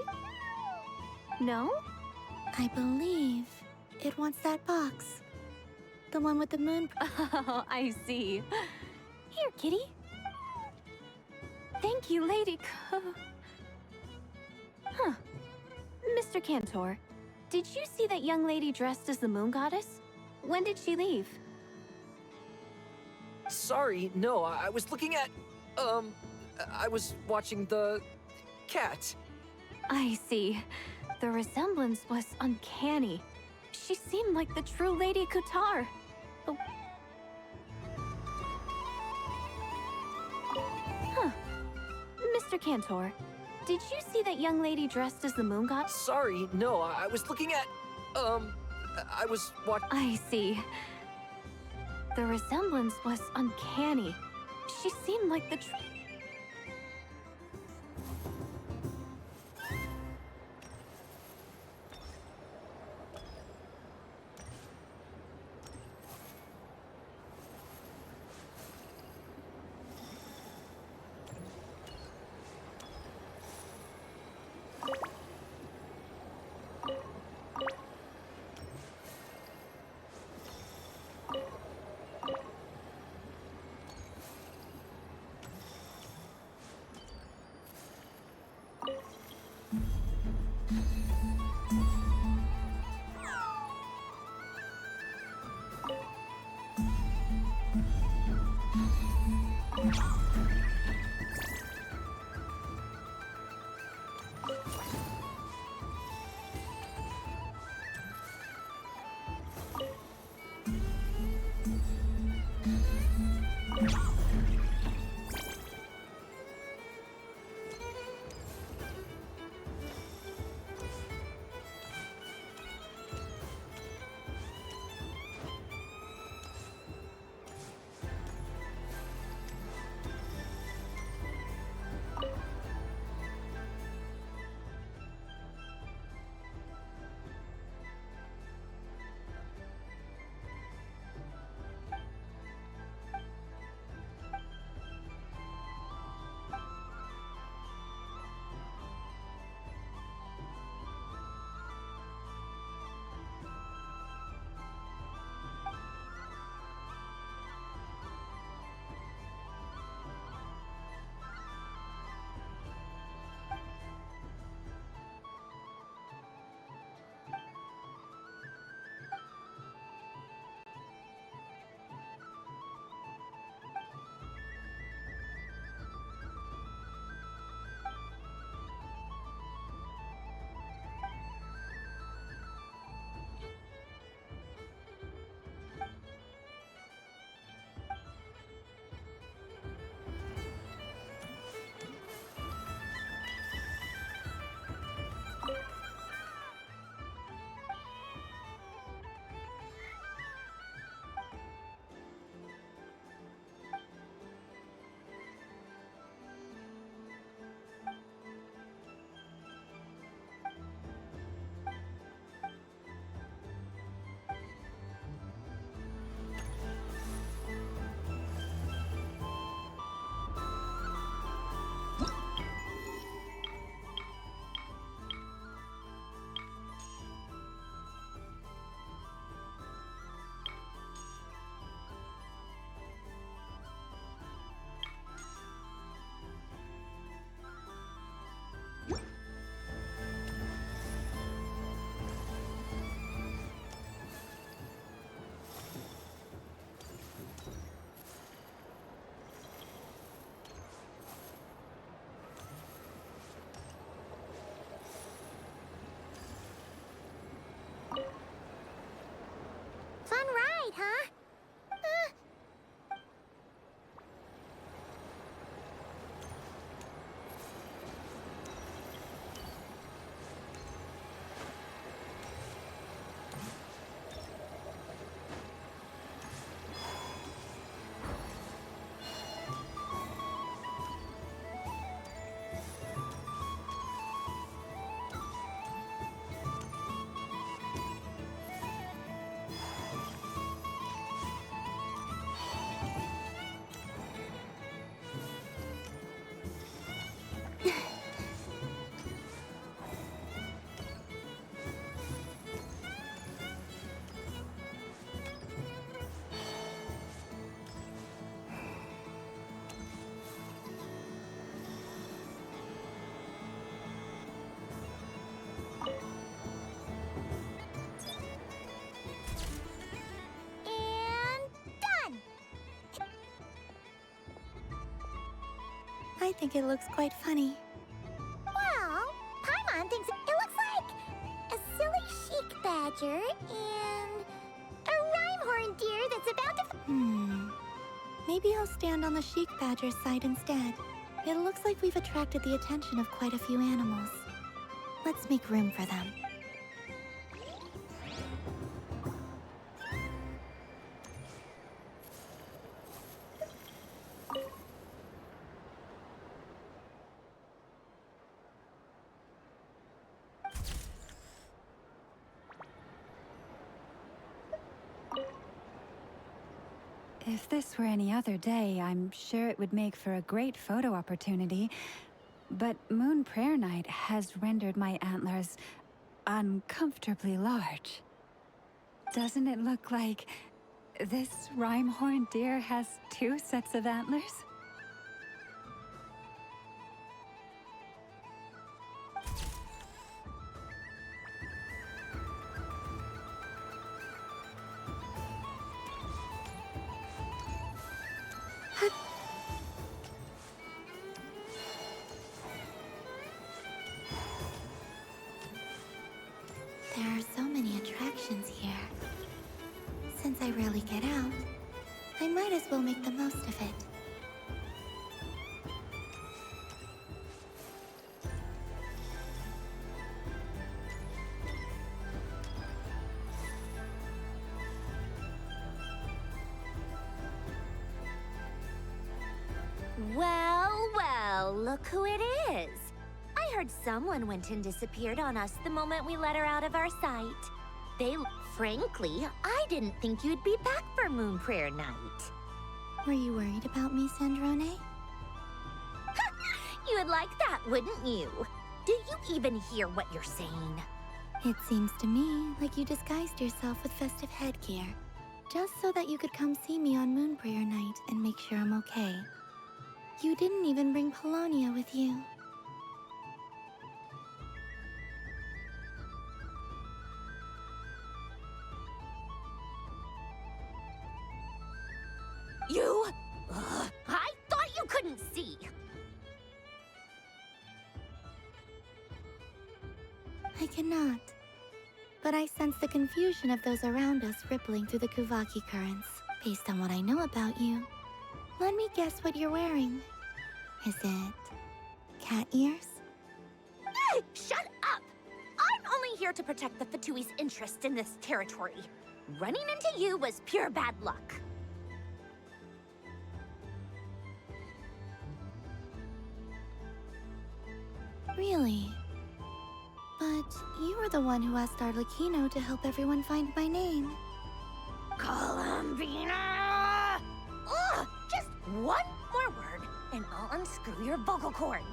No? I believe it wants that box. The one with the moon. Oh, I see. Here, kitty. Thank you, Lady Huh. Mr. Cantor, did you see that young lady dressed as the moon goddess? When did she leave? Sorry, no, I was looking at... I was watching the... cat. I see. The resemblance was uncanny. She seemed like the true Lady Kutar. Oh. Huh. Mr. Cantor, did you see that young lady dressed as the moon god? Sorry, no, I was looking at... I was watching... I see. The resemblance was uncanny. She seemed like the true... I think it looks quite funny. Well, Paimon thinks it looks like a silly chic badger and a rhyme-horn deer that's about to... Maybe I'll stand on the chic badger's side instead. It looks like we've attracted the attention of quite a few animals. Let's make room for them. If this were any other day, I'm sure it would make for a great photo opportunity. But Moon Prayer Night has rendered my antlers uncomfortably large. Doesn't it look like this rhyme-horn deer has 2 sets of antlers? There are so many attractions here. Since I rarely get out, I might as well make the most of it. Well, look who it is. I heard someone went and disappeared on us the moment we let her out of our sight. Frankly, I didn't think you'd be back for Moon Prayer Night. Were you worried about me, Sandrone? You would like that, wouldn't you? Do you even hear what you're saying? It seems to me like you disguised yourself with festive headgear, just so that you could come see me on Moon Prayer Night and make sure I'm okay. You didn't even bring Polonia with you. You? I thought you couldn't see. I cannot. But I sense the confusion of those around us rippling through the Kuvaki currents. Based on what I know about you, let me guess what you're wearing. Is it cat ears? Shut up! I'm only here to protect the Fatui's interest in this territory. Running into you was pure bad luck. Really? But you were the one who asked Arlecchino to help everyone find my name. Columbina! Ugh! Just one more word, and I'll unscrew your vocal cords.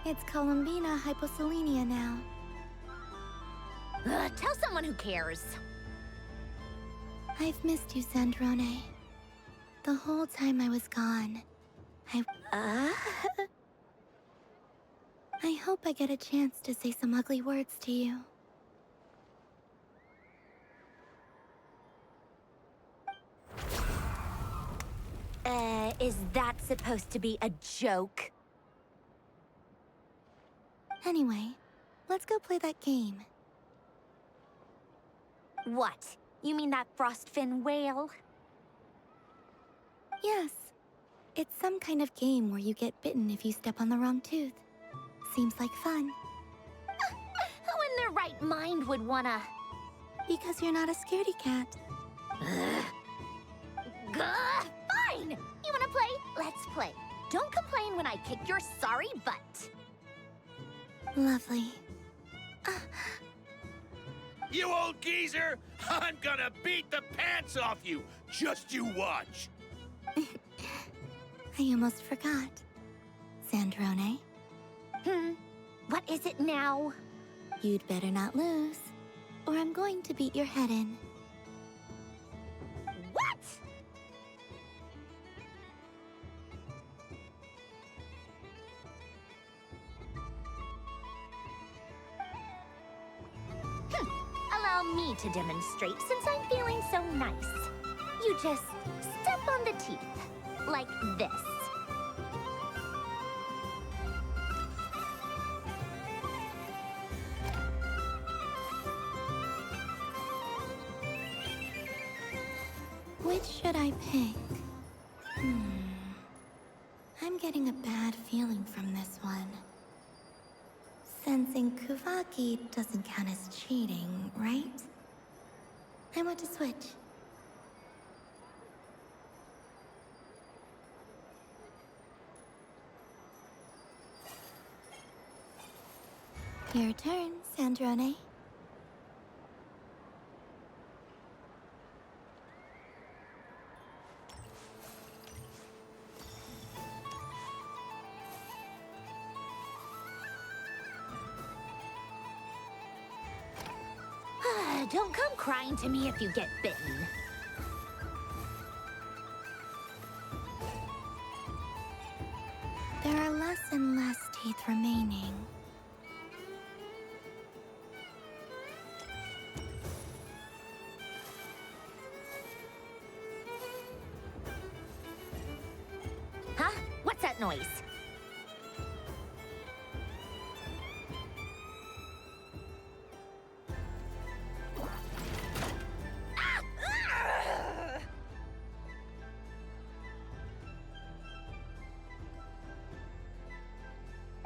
It's Columbina hyposelenia now. Tell someone who cares. I've missed you, Sandrone. The whole time I was gone, I hope I get a chance to say some ugly words to you. Is that supposed to be a joke? Anyway, let's go play that game. What? You mean that frostfin whale? Yes. It's some kind of game where you get bitten if you step on the wrong tooth. Seems like fun. Who in their right mind would wanna... Because you're not a scaredy cat. Fine! You wanna play? Let's play. Don't complain when I kick your sorry butt. Lovely. You old geezer! I'm gonna beat the pants off you! Just you watch! I almost forgot. Sandrone? What is it now? You'd better not lose, or I'm going to beat your head in. What? Allow me to demonstrate since I'm feeling so nice. You just step on the teeth. like this. Which should I pick? I'm getting a bad feeling from this one. Sensing Kuvaki doesn't count as cheating, right? I want to switch. Your turn, Sandrone. Don't come crying to me if you get bitten. There are less and less teeth remaining. Huh? What's that noise?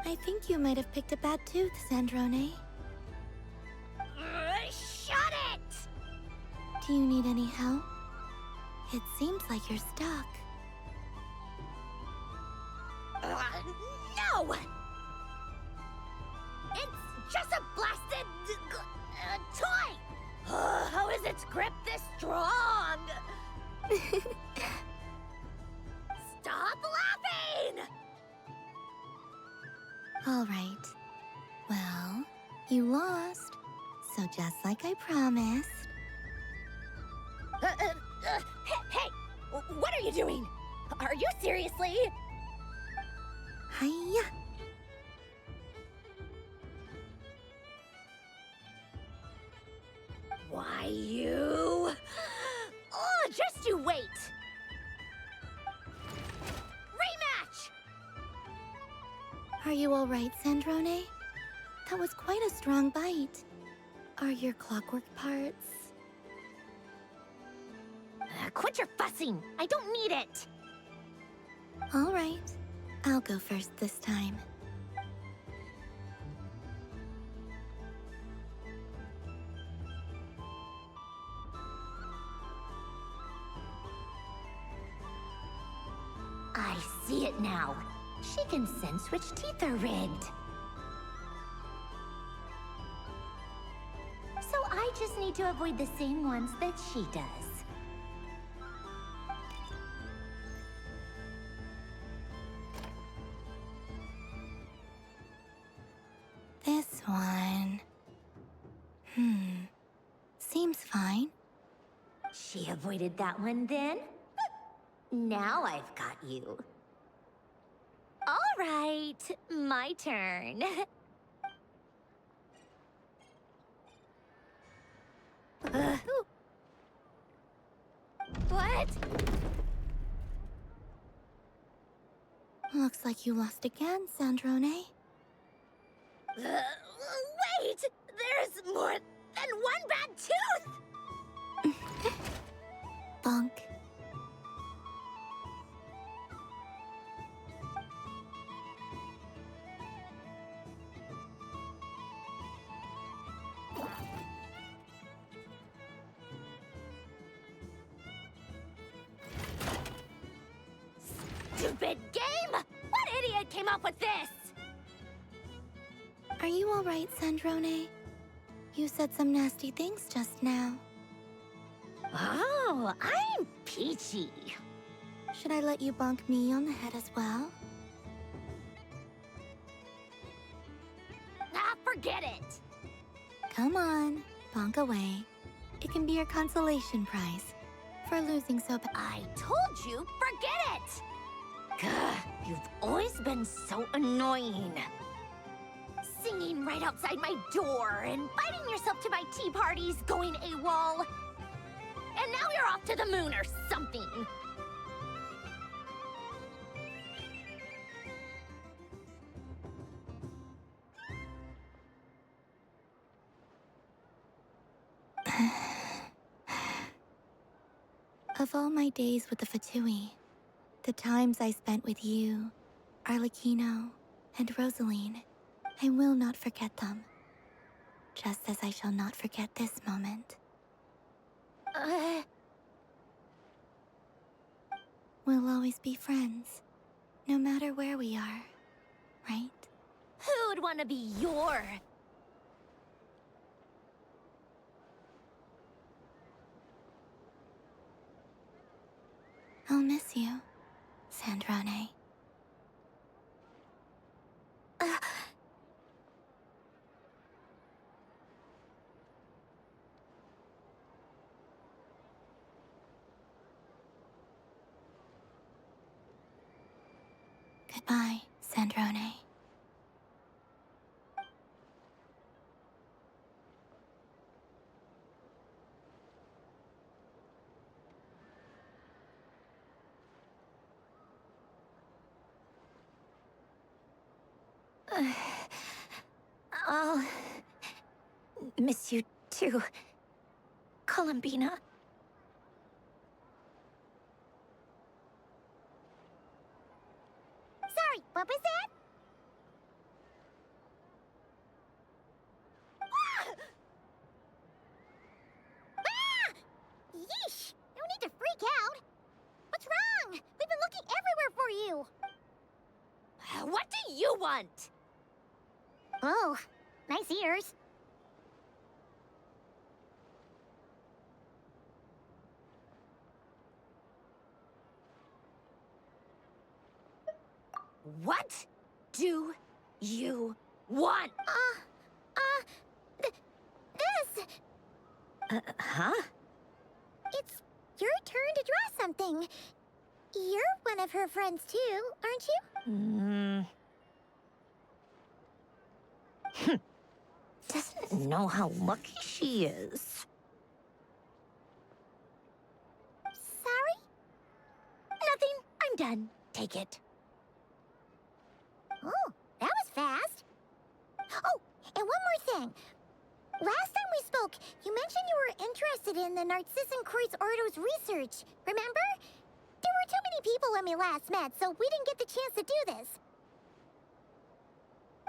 I think you might have picked a bad tooth, Sandrone. Shut it! Do you need any help? It seems like you're stuck. No! It's just a blasted toy! How is its grip this strong? Stop laughing! All right. Well, you lost. So just like I promised. Hey! What are you doing? Are you seriously? Hiya! Why, you... Oh, just you wait! Rematch! Are you all right, Sandrone? That was quite a strong bite. Are your clockwork parts? Quit your fussing! I don't need it! All right. I'll go first this time. I see it now. She can sense which teeth are rigged. So I just need to avoid the same ones that she does. This one... Seems fine. She avoided that one then? Now I've got you. All right, my turn. What? Looks like you lost again, Sandrone. Wait! There's more than one bad tooth! Bonk. Stupid game! What idiot came up with this? Are you all right, Sandrone? You said some nasty things just now. Oh, I'm peachy. Should I let you bonk me on the head as well? Ah, forget it! Come on, bonk away. It can be your consolation prize for losing so bad. I told you, forget it! Gah, you've always been so annoying. Singing right outside my door, inviting yourself to my tea parties, going AWOL. And now you're off to the moon or something. Of all my days with the Fatui, the times I spent with you, Arlecchino, and Rosaline, I will not forget them. Just as I shall not forget this moment. We'll always be friends, no matter where we are, right? Who'd want to be your... I'll miss you, Sandrone. Goodbye, Sandrone. I'll miss you too, Columbina. Sorry, what was that? Ah! Yeesh! No need to freak out. What's wrong? We've been looking everywhere for you. What do you want? Oh, nice ears. What do you want? This! Huh? It's your turn to draw something. You're one of her friends too, aren't you? Doesn't know how lucky she is. Sorry? Nothing. I'm done. Take it. Oh, that was fast. Oh, and one more thing. Last time we spoke, you mentioned you were interested in the Narcissan Kreuz Ordo's research, remember? There were too many people when we last met, so we didn't get the chance to do this.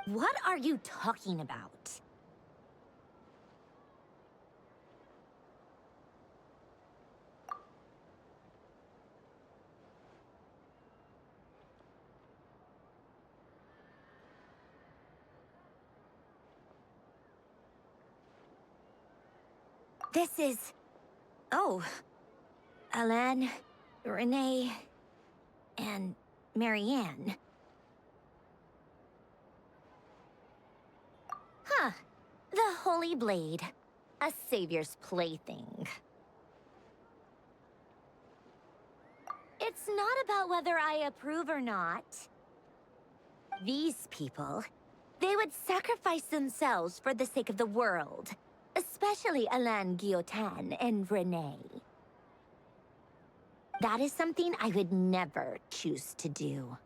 What are you talking about? This is... Oh. Alain, Renee, and Marianne. Huh. The Holy Blade. A savior's plaything. It's not about whether I approve or not. These people, they would sacrifice themselves for the sake of the world. Especially Alain Guillotin and Renee. That is something I would never choose to do.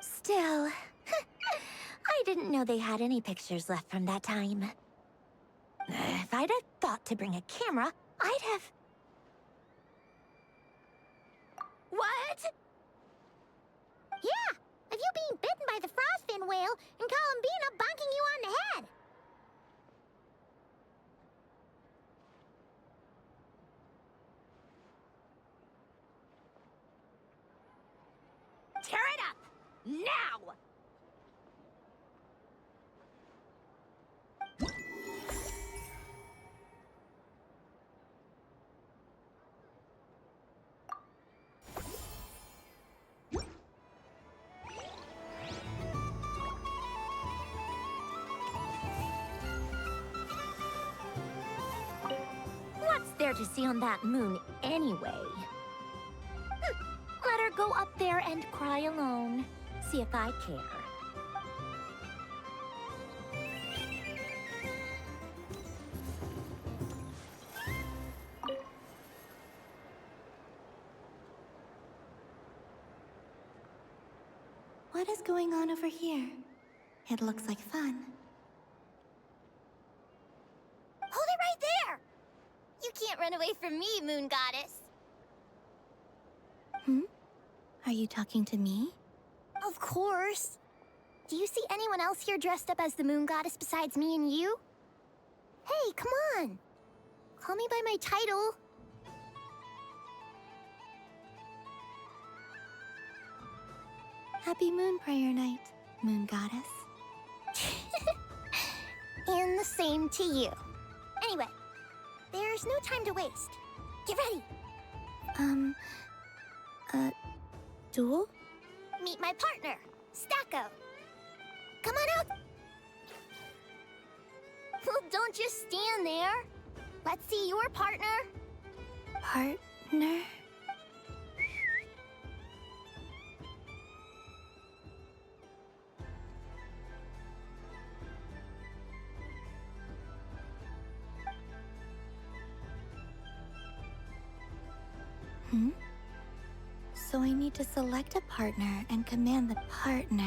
Still, I didn't know they had any pictures left from that time. If I'd have thought to bring a camera, I'd have... What? Yeah, of you being bitten by the frostfin whale and Columbina bonking you on the head. Tear it up! Now! What's there to see on that moon anyway? Let her go up there and cry alone. See if I care. What is going on over here? It looks like fun. Hold it right can't run away from me, Moon Goddess. Are you talking to me? Of course. Do you see anyone else here dressed up as the Moon Goddess besides me and you? Hey, come on. Call me by my title. Happy Moon Prayer Night, Moon Goddess. And the same to you. Anyway, there's no time to waste. Get ready. Duel? Meet my partner, Stacko. Come on out. Well, don't just stand there. Let's see your partner. Partner? So I need to select a partner and command the partner.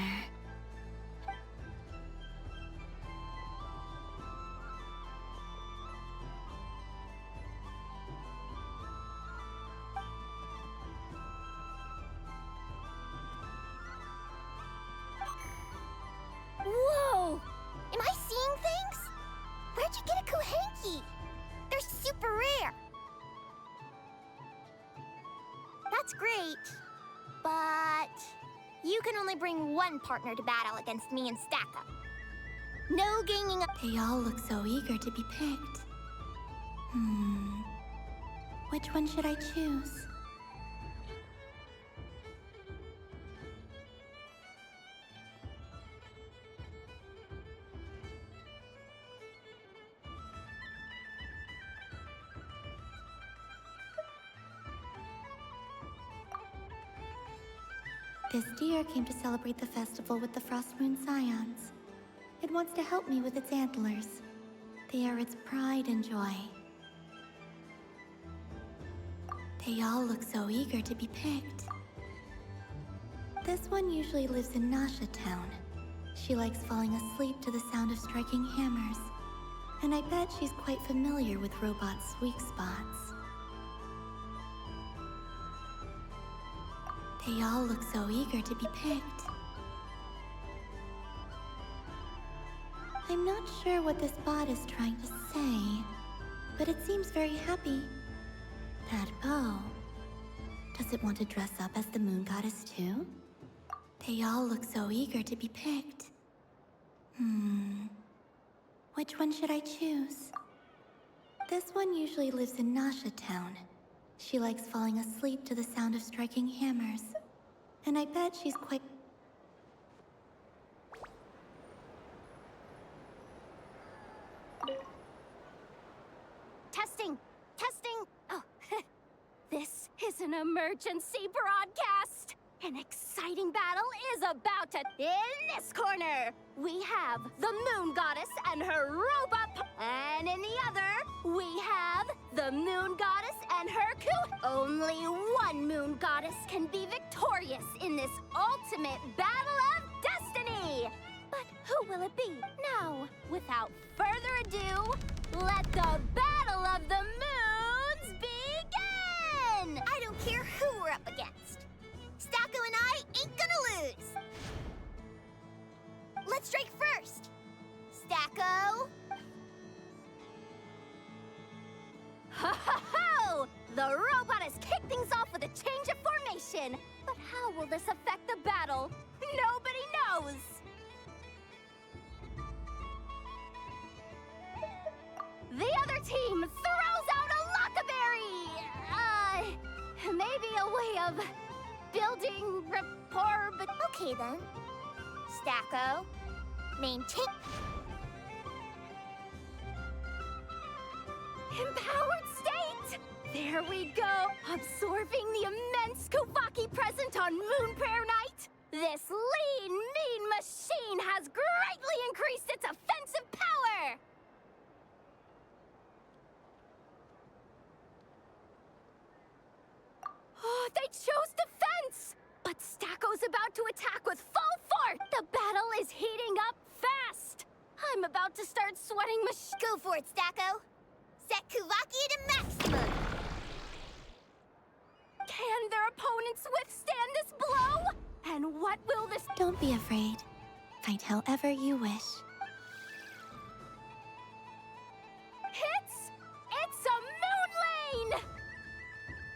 Whoa! Am I seeing things? Where'd you get a Kuhenki? They're super rare. That's great, but you can only bring one partner to battle against me and Stacko. No ganging up. They all look so eager to be picked. Which one should I choose? This deer came to celebrate the festival with the Frost Moon Scions. It wants to help me with its antlers. They are its pride and joy. They all look so eager to be picked. This one usually lives in Nasha Town. She likes falling asleep to the sound of striking hammers. And I bet she's quite familiar with robots' weak spots. They all look so eager to be picked. I'm not sure what this bot is trying to say, but it seems very happy. That bow. Does it want to dress up as the Moon Goddess too? They all look so eager to be picked. Which one should I choose? This one usually lives in Nasha Town. She likes falling asleep to the sound of striking hammers. And I bet she's quite... Testing! Testing! Oh, this is an emergency broadcast! An exciting battle is about to... In this corner, we have the Moon Goddess and her robot... And in the other, we have the Moon Goddess and her Only one Moon Goddess can be victorious in this ultimate battle of destiny! But who will it be? Now, without further ado, let the Battle of the Moons begin! I don't care who we're up against. Stacko and I ain't gonna lose! Let's strike first! Stacko! Ho ho ho! The robot has kicked things off with a change of formation. But how will this affect the battle? Nobody knows! The other team throws out a Lockaberry! Maybe a way of building rapport, but... Okay then. Stacko, maintain... Empowered state! There we go! Absorbing the immense Kuvaki present on Moon Prayer Night! This lean, mean machine has greatly increased its offensive power! Oh, they chose defense! But Stacko's about to attack with full force! The battle is heating up fast! I'm about to start sweating Go for it, Stacko! Set Kuvaki to maximum! be afraid. Fight however you wish. It's a moon lane!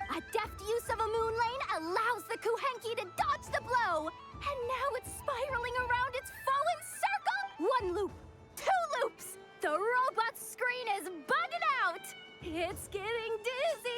A deft use of a moon lane allows the Kuhenki to dodge the blow. And now it's spiraling around its foe in circle. 1 loop, 2 loops. The robot's screen is bugging out. It's getting dizzy.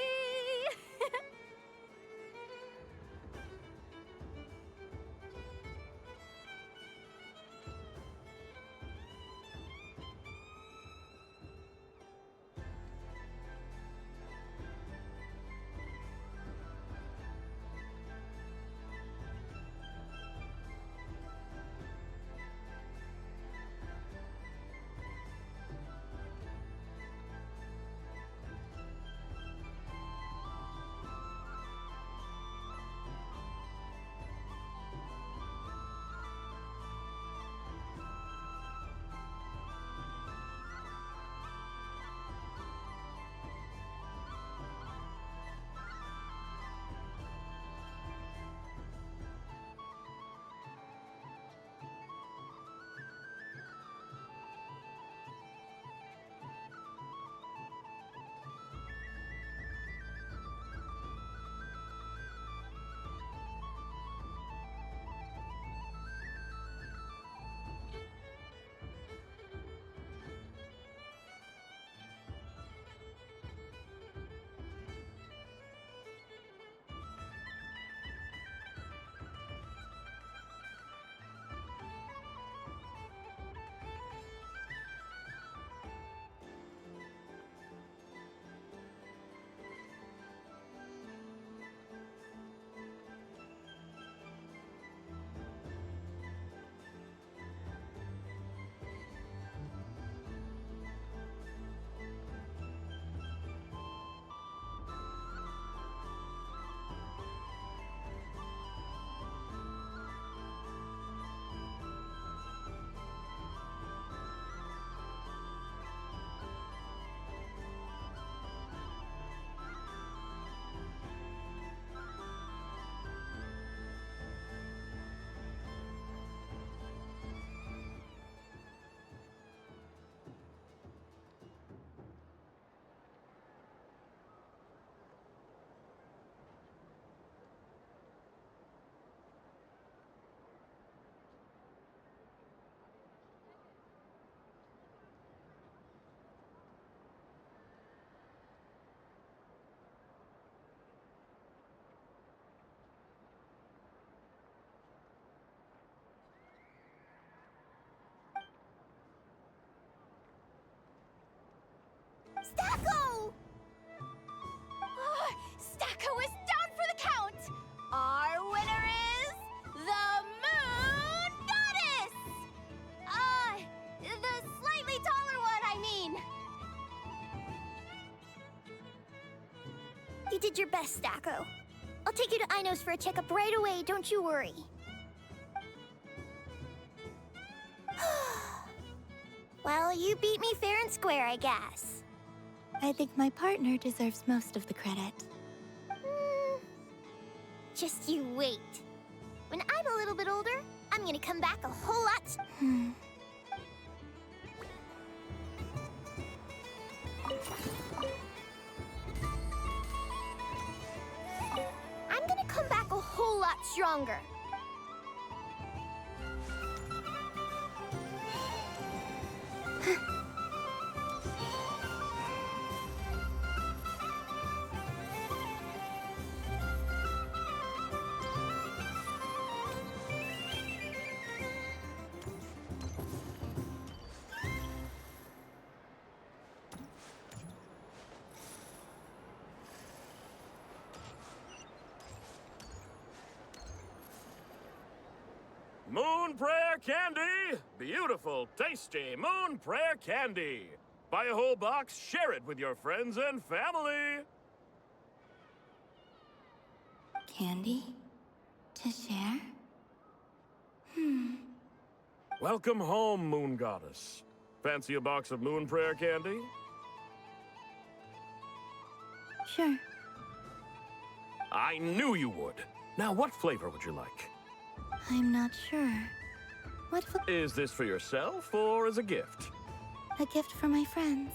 Stacko! Stacko is down for the count! Our winner is the Moon Goddess! The slightly taller one, I mean. You did your best, Stacko. I'll take you to Ino's for a checkup right away, don't you worry. Well, you beat me fair and square, I guess. I think my partner deserves most of the credit. Just you wait. When I'm a little bit older, I'm gonna come back a whole lot. I'm gonna come back a whole lot stronger. Moon Prayer Candy! Beautiful, tasty Moon Prayer Candy! Buy a whole box, share it with your friends and family! Candy? To share? Welcome home, Moon Goddess. Fancy a box of Moon Prayer Candy? Sure. I knew you would. Now, what flavor would you like? I'm not sure. What Is this for yourself or as a gift? a gift for my friends.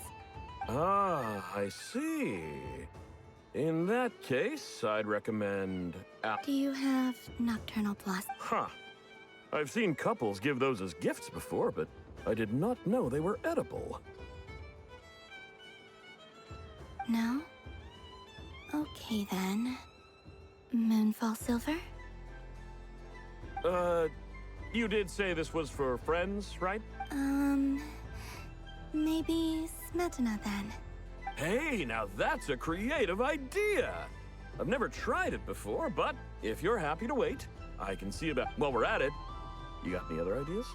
Ah, I see. In that case, I'd recommend... Do you have nocturnal blossom? Huh. I've seen couples give those as gifts before, but I did not know they were edible. No? Okay then. Moonfall silver? You did say this was for friends, right? Maybe smetana then. Hey, now that's a creative idea! I've never tried it before, but if you're happy to wait, I can see about... While we're at it, you got any other ideas?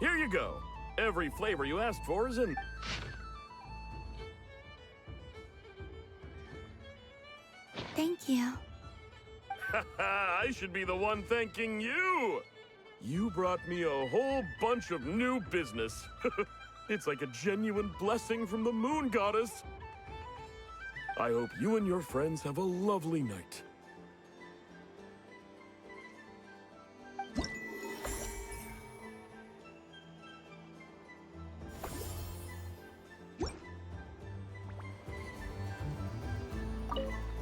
Here you go. Every flavor you asked for is in... Thank you. I should be the one thanking you! You brought me a whole bunch of new business. It's like a genuine blessing from the moon goddess. I hope you and your friends have a lovely night.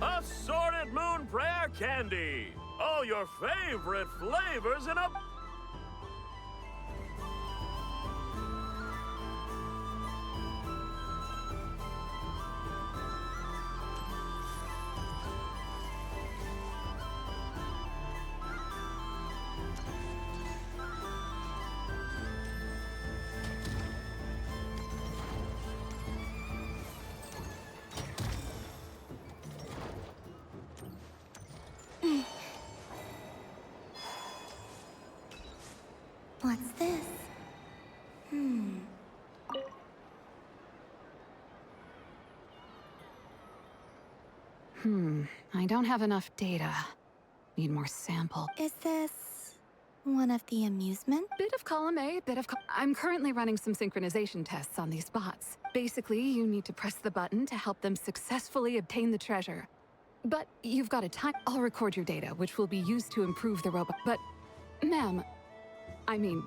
Assorted Moon Prayer Candy! All your favorite flavors in a... What's this? I don't have enough data. Need more sample. Is this one of the amusement? Bit of column A, I'm currently running some synchronization tests on these bots. Basically, you need to press the button to help them successfully obtain the treasure. But you've got a time. I'll record your data, which will be used to improve the robot. But, ma'am, I mean,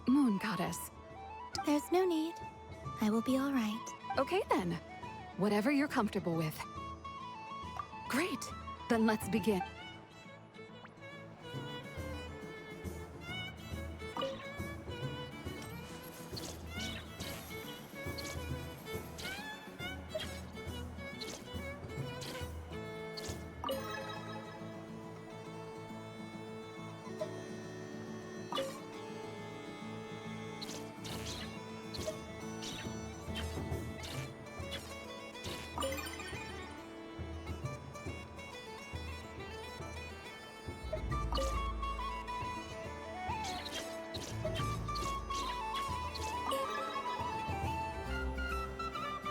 Moon Goddess. There's no need. I will be all right. Okay then. Whatever you're comfortable with. Great. Then let's begin.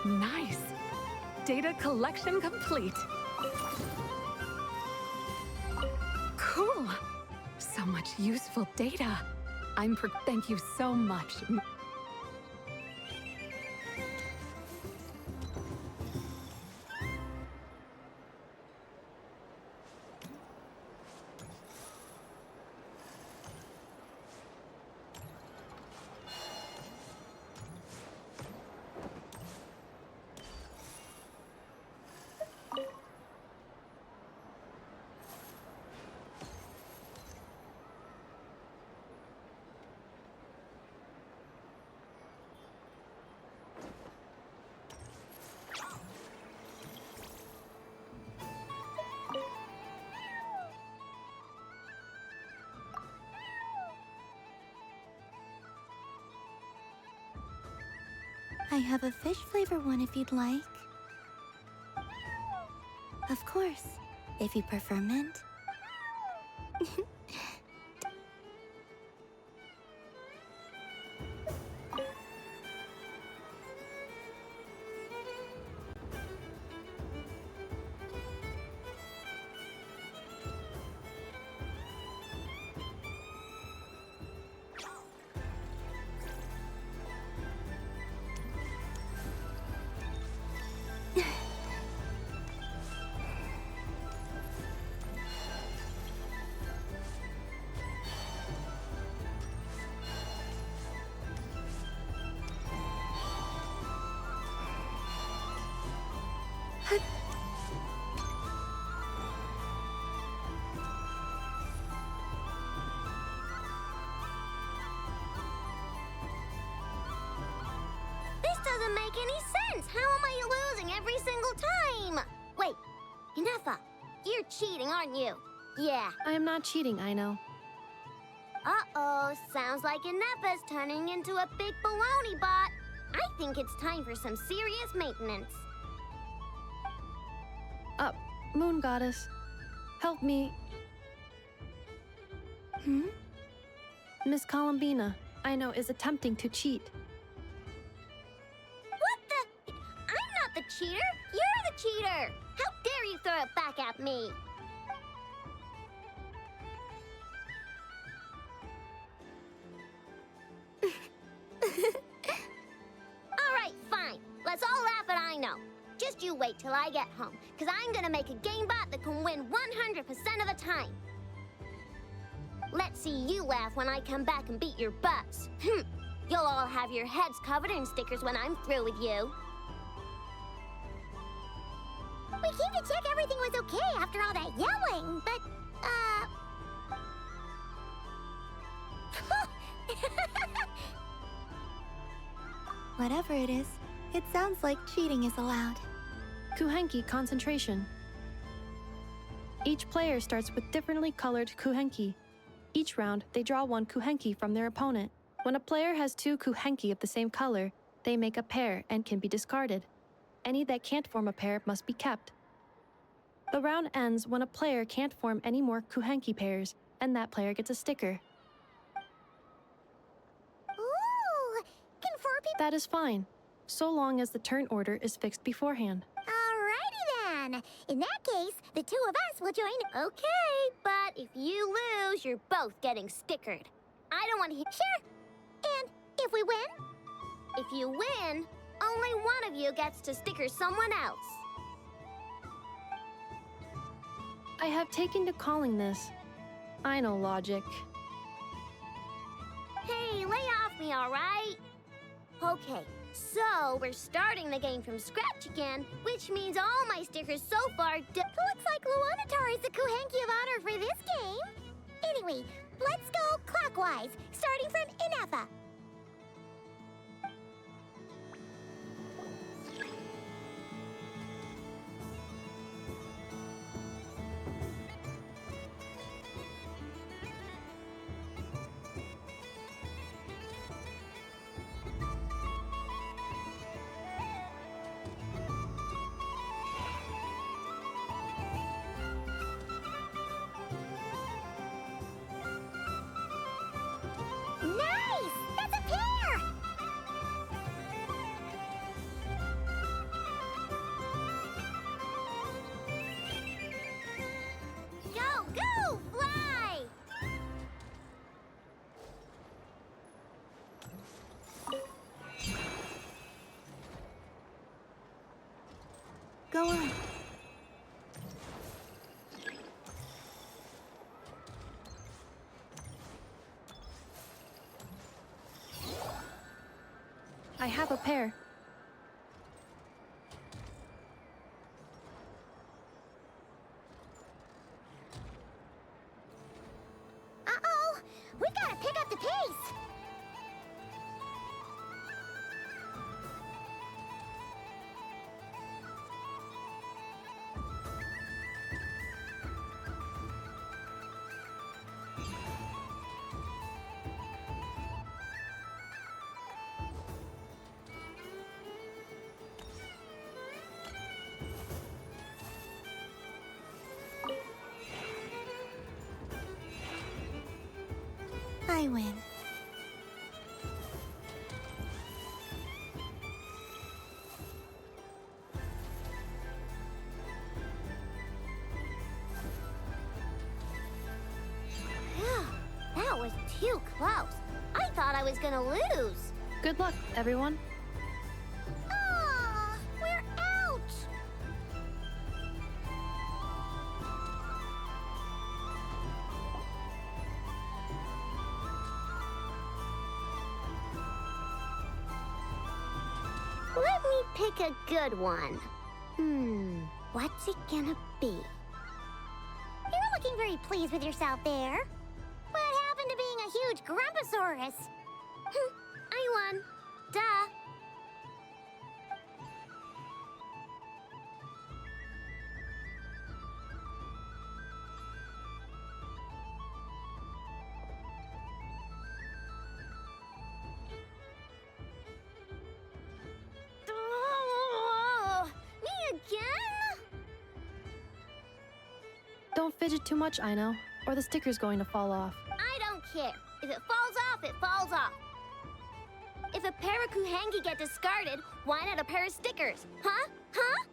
Nice. Data collection complete. Cool. So much useful data. Thank you so much. I have a fish flavor one if you'd like. Of course, if you prefer mint. This doesn't make any sense. How am I losing every single time? Wait, Inefa, you're cheating, aren't you? Yeah. I am not cheating, I know. Uh-oh, sounds like Inefa's turning into a big baloney bot. I think it's time for some serious maintenance. Moon Goddess, help me. Miss Columbina, I know, is attempting to cheat. What the? I'm not the cheater. You're the cheater. How dare you throw it back at me? All right, fine. Let's all laugh at I know. Just you wait till I get home, because I'm gonna make a game bot that can win 100% of the time. Let's see you laugh when I come back and beat your butts. You'll all have your heads covered in stickers when I'm through with you. We came to check everything was okay after all that yelling, but, Whatever it is, it sounds like cheating is allowed. Kuhenki concentration. Each player starts with differently colored kuhenki. Each round, they draw one kuhenki from their opponent. When a player has two kuhenki of the same color, they make a pair and can be discarded. Any that can't form a pair must be kept. The round ends when a player can't form any more kuhenki pairs, and that player gets a sticker. ooh, can 4 people... That is fine, so long as the turn order is fixed beforehand. Alrighty then. In that case, the two of us will join... Okay, but if you lose, you're both getting stickered. I don't want to hear... Sure. And if we win? If you win, only one of you gets to sticker someone else. I have taken to calling this. I know logic. Hey, lay off me, all right? Okay, so we're starting the game from scratch again, which means all my stickers so far looks like Luonatar is the Kuhenki of honor for this game. Anyway, let's go clockwise, starting from Inefa. Nice! That's a pair! Go, go, fly! Go on. I have a pair. Uh-oh! We gotta pick up the pace! I win. That was too close. I thought I was gonna lose. Good luck, everyone. Ah, we're out! Let me pick a good one. What's it gonna be? You're looking very pleased with yourself there. What happened to being a huge Grumposaurus? I won. Duh. Me again? Don't fidget too much, Ino, or the sticker's going to fall off. I don't care. If it falls off, it falls off. If a pair of Kuhengi get discarded, why not a pair of stickers? Huh? Huh?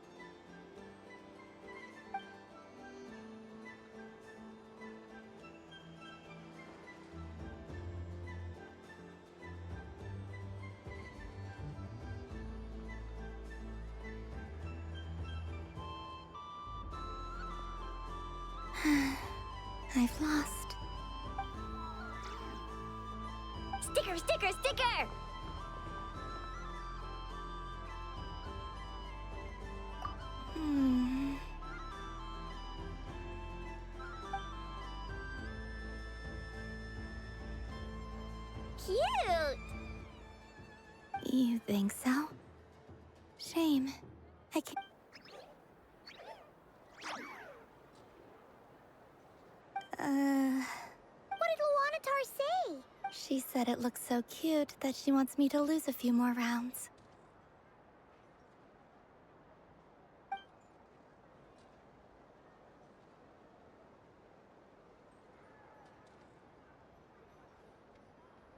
I've lost. Sticker, sticker, sticker! Cute! You think so? Shame. I can't. What did Luanatar say? She said it looks so cute that she wants me to lose a few more rounds.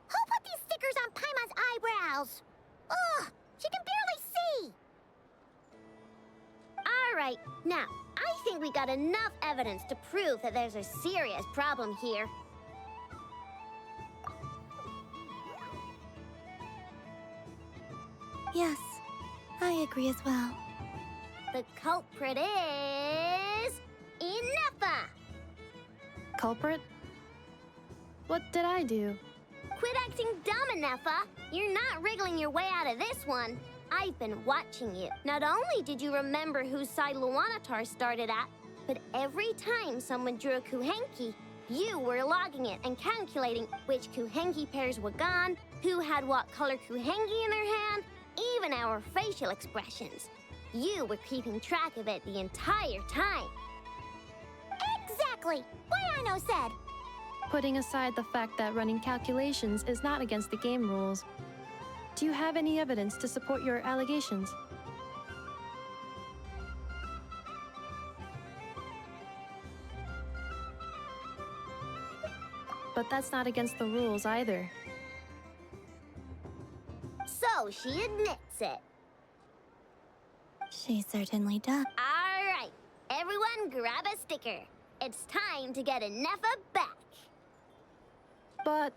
Who put these stickers on Paimon's eyebrows? Ugh, she can barely see! Alright, now, I think we got enough evidence to prove that there's a serious problem here. Yes, I agree as well. The culprit is... Ineffa! Culprit? What did I do? Quit acting dumb, Ineffa! You're not wriggling your way out of this one. I've been watching you. Not only did you remember whose side Luanatar started at, but every time someone drew a Kuhenki, you were logging it and calculating which Kuhenki pairs were gone, who had what color Kuhenki in their hand, even our facial expressions. You were keeping track of it the entire time. Exactly! What Ino said! Putting aside the fact that running calculations is not against the game rules, do you have any evidence to support your allegations? But that's not against the rules either. So she admits it. She certainly does. All right, everyone grab a sticker. It's time to get Ineffa back. But...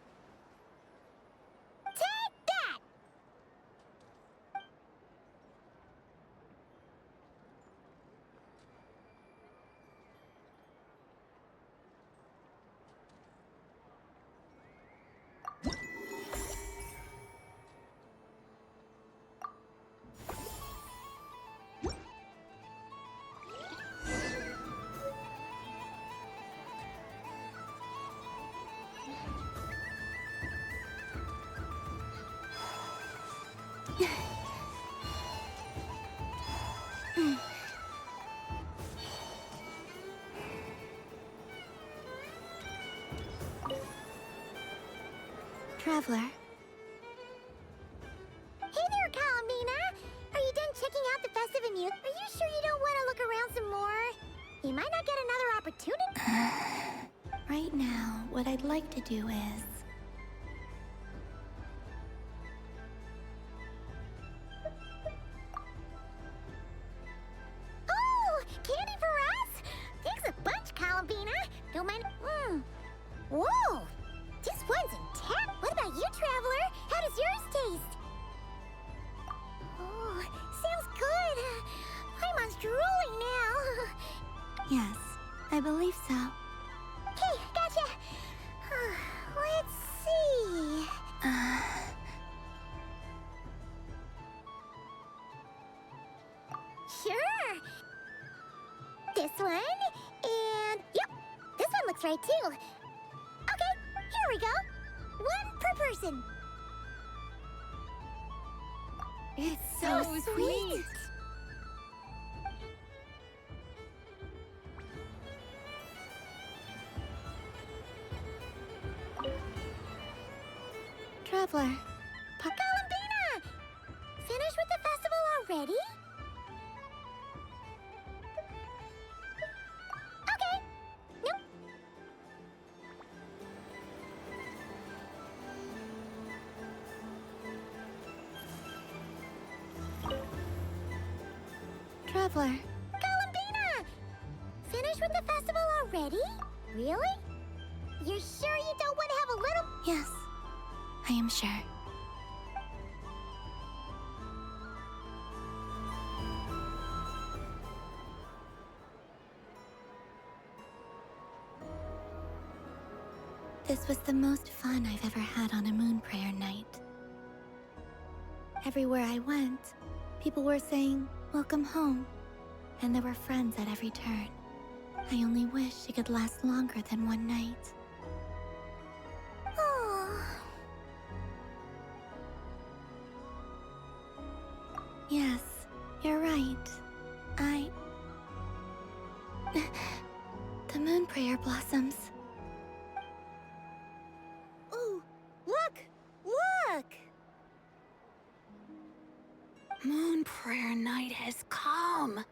Take that! Traveler. Hey there, Colomina! Are you done checking out the festive amuse? Are you sure you don't want to look around some more? You might not get another opportunity. Right now, what I'd like to do is Whoa! This one's intact. What about you, Traveler? How does yours taste? Oh, sounds good. I'm drooling now. Yes, I believe so. Okay, gotcha. Let's see. Sure. This one, and yep, this one looks right too. Okay, here we go. One per person. It's so sweet. Traveler, Columbina! Finished with the festival already? Okay. Nope. Traveler, Columbina! Finished with the festival already? Really? You're sure you don't want to have a little... yes, I am sure. This was the most fun I've ever had on a moon prayer night. Everywhere I went, people were saying, "Welcome home," and there were friends at every turn. I only wish it could last longer than one night. Oh. Yes, you're right. The moon prayer blossoms. Ooh, look! Look! Moon prayer night has come.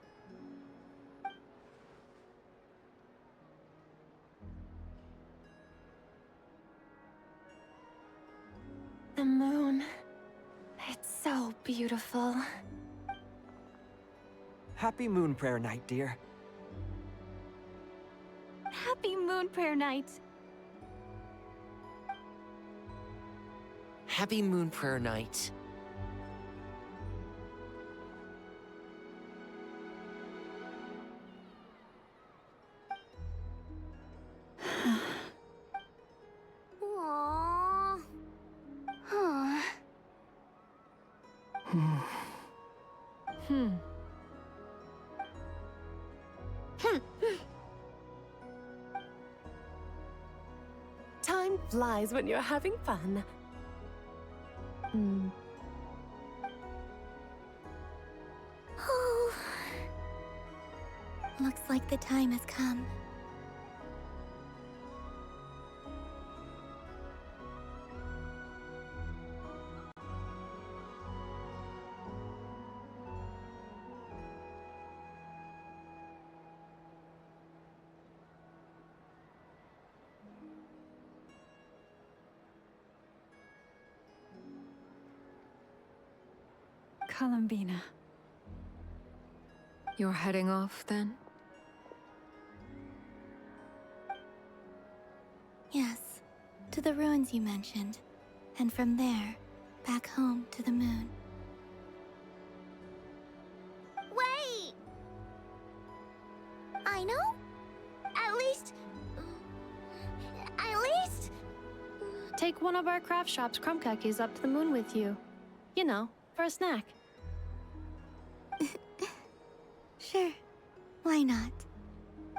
The moon. It's so beautiful. Happy Moon Prayer Night, dear. Happy Moon Prayer Night. Happy Moon Prayer Night. Aww. Huh. Time flies when you're having fun. Oh. Looks like the time has come. Columbina. You're heading off, then? Yes, to the ruins you mentioned. And from there, back home to the moon. Wait! I know? At least... Take one of our craft shop's crumb cookies up to the moon with you. You know, for a snack. Sure, why not?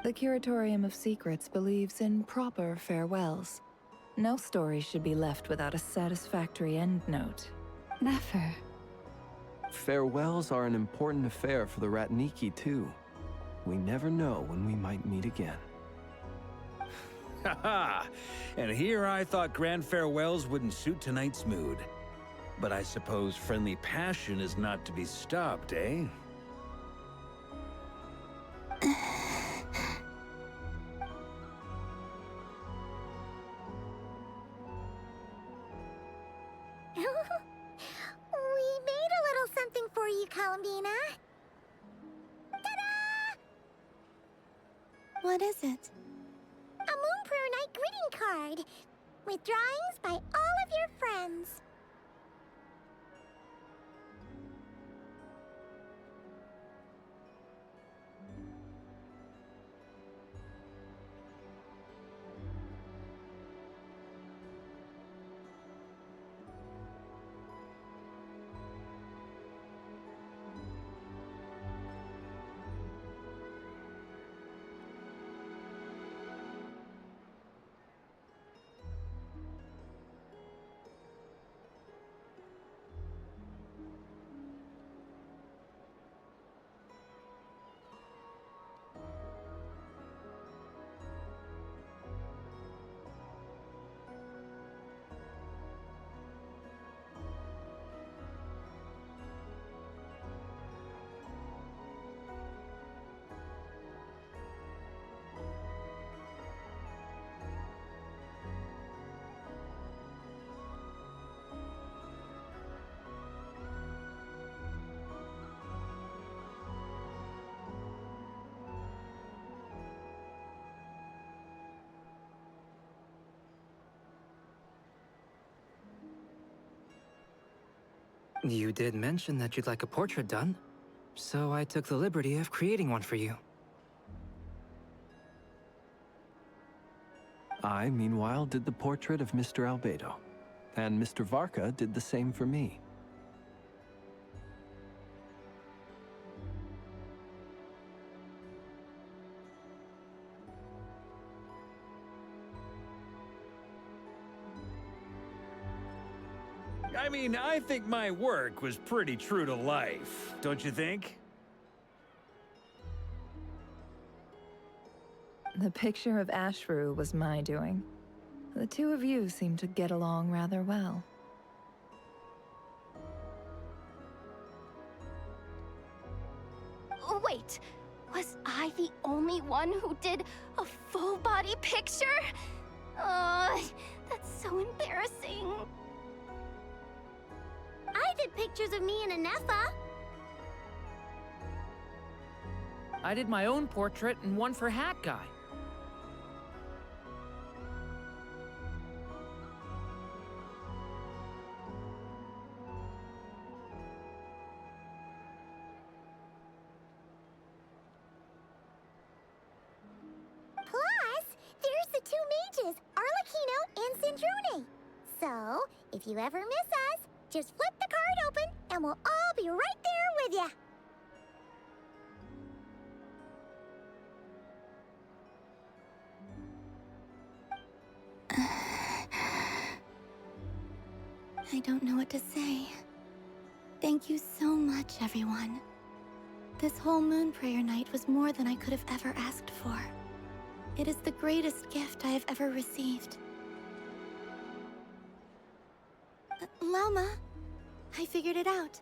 The Curatorium of Secrets believes in proper farewells. No story should be left without a satisfactory endnote. Never. Farewells are an important affair for the Ratniki, too. We never know when we might meet again. Haha! And here I thought grand farewells wouldn't suit tonight's mood. But I suppose friendly passion is not to be stopped, eh? We made a little something for you, Columbina. Ta-da! What is it? A Moon Prayer Night greeting card with drawings by all of your friends. You did mention that you'd like a portrait done, so I took the liberty of creating one for you. I, meanwhile, did the portrait of Mr. Albedo, and Mr. Varka did the same for me. I mean, I think my work was pretty true to life, don't you think? The picture of Ashru was my doing. The two of you seem to get along rather well. Wait, was I the only one who did a full-body picture? That's so embarrassing. I did pictures of me and Anefa. I did my own portrait and one for Hat Guy. Plus, there's the two mages, Arlecchino and Sindrune. So, if you ever miss us, just flip the card open and we'll all be right there with ya. I don't know what to say. Thank you so much, everyone. This whole moon prayer night was more than I could have ever asked for. It is the greatest gift I have ever received. Llama, I figured it out.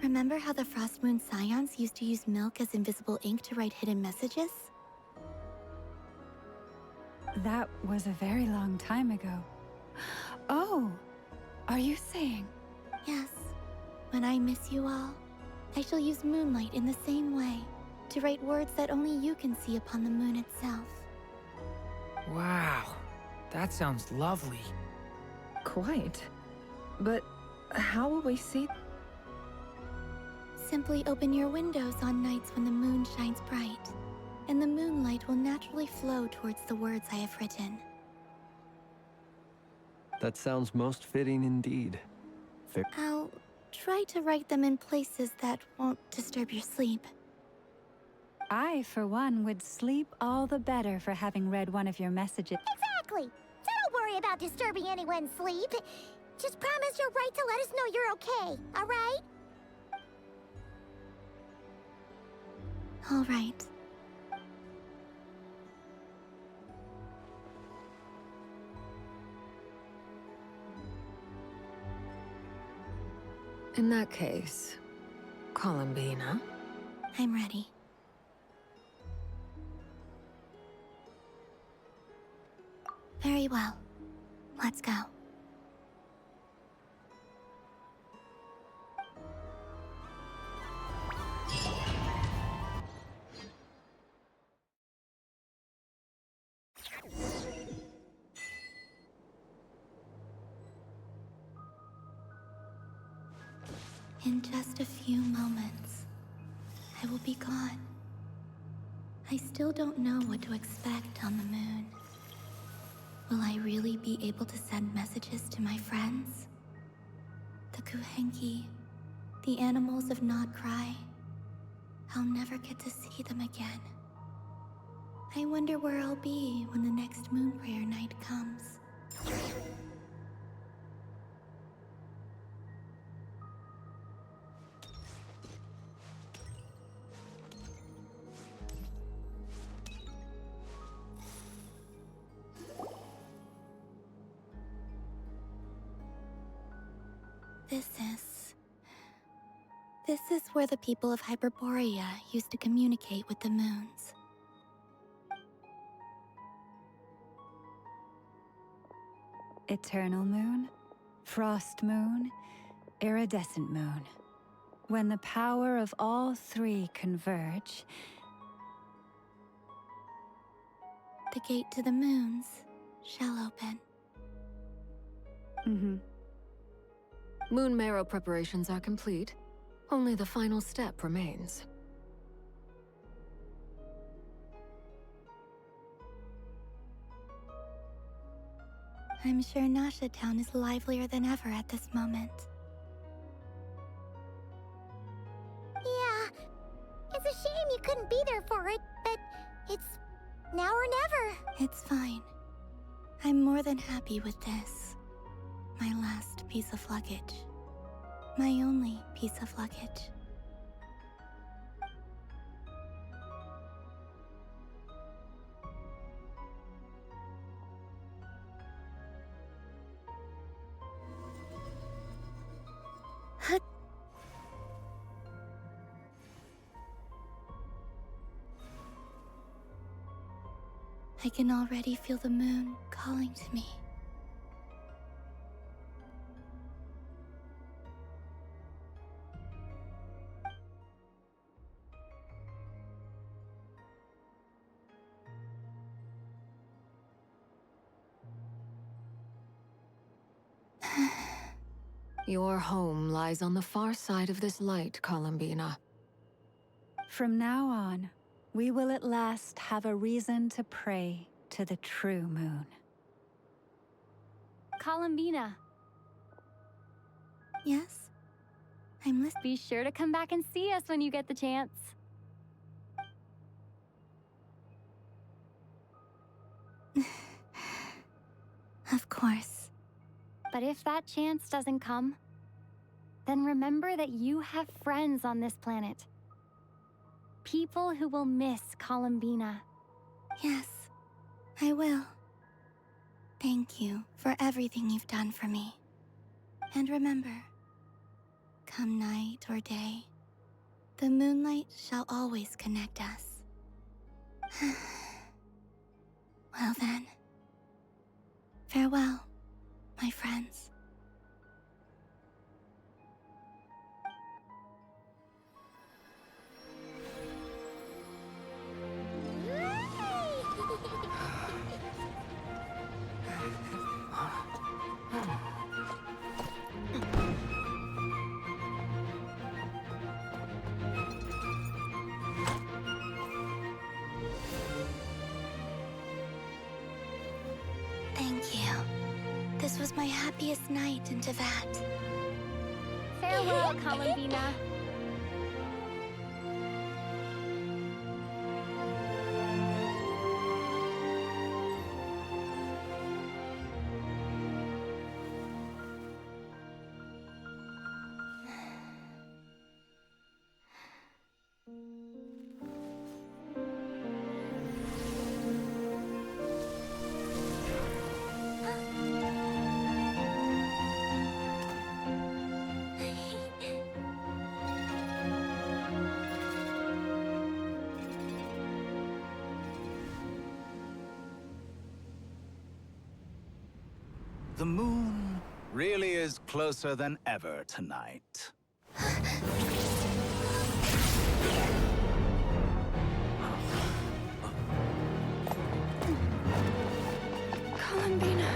Remember how the Frost Moon Scions used to use milk as invisible ink to write hidden messages? That was a very long time ago. Oh, are you saying? Yes. When I miss you all, I shall use moonlight in the same way to write words that only you can see upon the moon itself. Wow, that sounds lovely. Quite. But how will we see? Simply open your windows on nights when the moon shines bright, and the moonlight will naturally flow towards the words I have written. That sounds most fitting indeed. I'll try to write them in places that won't disturb your sleep. I, for one, would sleep all the better for having read one of your messages. Exactly. So don't worry about disturbing anyone's sleep. Just promise you'll write to let us know you're okay, all right? All right. In that case, Columbina. I'm ready. Very well. Let's go. In just a few moments, I will be gone. I still don't know what to expect on the moon. Will I really be able to send messages to my friends? The Kuhenki, the animals of Not Cry. I'll never get to see them again. I wonder where I'll be when the next moon prayer night comes. This is where the people of Hyperborea used to communicate with the moons. Eternal moon, frost moon, iridescent moon. When the power of all three converge, The gate to the moons shall open. Moon marrow preparations are complete. Only the final step remains. I'm sure Nasha Town is livelier than ever at this moment. Yeah, it's a shame you couldn't be there for it, but it's now or never. It's fine. I'm more than happy with this. My last piece of luggage. My only piece of luggage. I can already feel the moon calling to me. Your home lies on the far side of this light, Columbina. from now on, we will at last have a reason to pray to the true moon. Columbina. Yes? I'm listening. Be sure to come back and see us when you get the chance. Of course. But if that chance doesn't come, then remember that you have friends on this planet. People who will miss Columbina. Yes, I will. Thank you for everything you've done for me. And remember, come night or day, the moonlight shall always connect us. Well then, farewell, my friends. Thank you. This was my happiest night in Tevat. Farewell, Columbina. The moon really is closer than ever tonight. Columbina.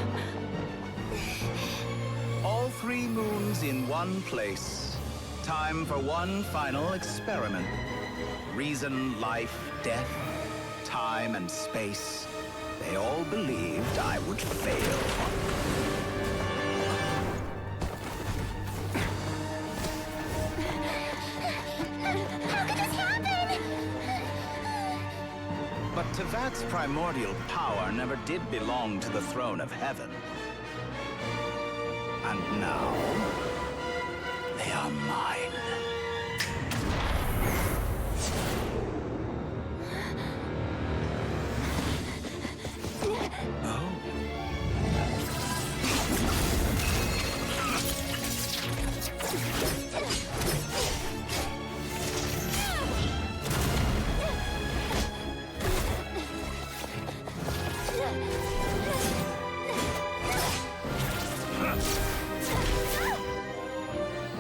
All three moons in one place. Time for one final experiment. Reason, life, death, time and space. They all believed I would fail. How could this happen? But Tevat's primordial power never did belong to the throne of heaven. And now, they are mine.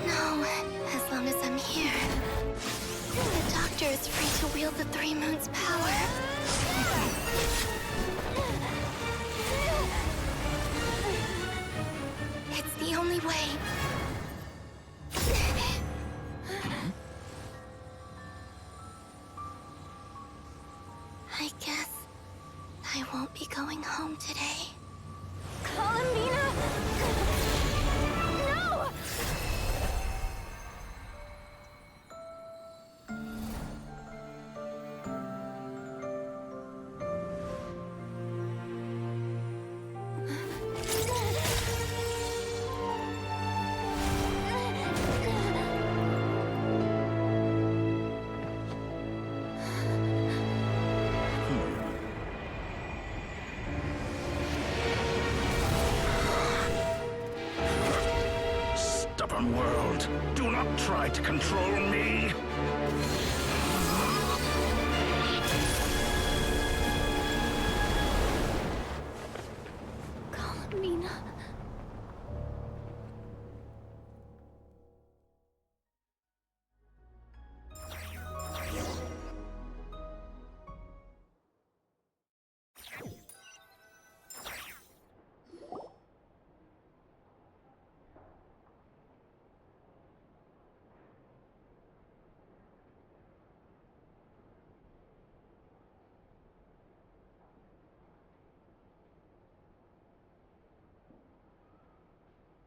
No, as long as I'm here. The Doctor is free to wield the Three Moons' power. It's the only way. I guess I won't be going home today. Columbina! No! Stubborn world, do not try to control me. Columbina.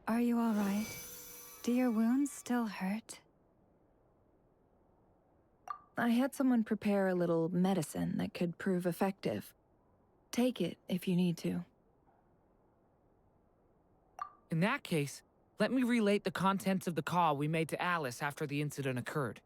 Are you all right? Do your wounds still hurt? I had someone prepare a little medicine that could prove effective. Take it if you need to. In that case, let me relate the contents of the call we made to Alice after the incident occurred.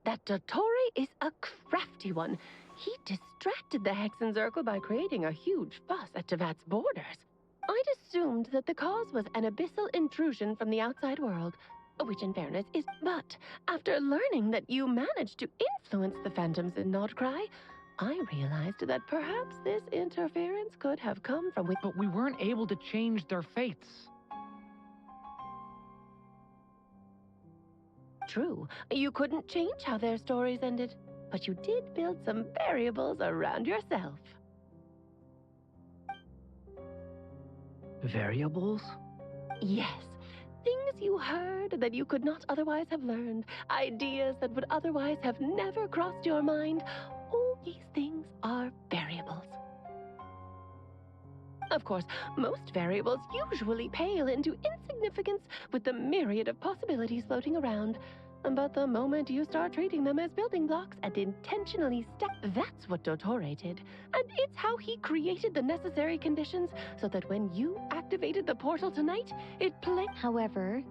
That Dottore is a crafty one. He distracted the Hexenzirkel by creating a huge fuss at Tevat's borders. I'd assumed that the cause was an abyssal intrusion from the outside world, which in fairness is... But after learning that you managed to influence the phantoms in Nordcry, I realized that perhaps this interference could have come from with... But we weren't able to change their fates. True, you couldn't change how their stories ended, but you did build some variables around yourself. Variables? Yes. Things you heard that you could not otherwise have learned. Ideas that would otherwise have never crossed your mind. All these things are variables. Of course, most variables usually pale into insignificance with the myriad of possibilities floating around. But the moment you start treating them as building blocks and intentionally that's what Dottore did. And it's how he created the necessary conditions so that when you activated the portal tonight, it played. However,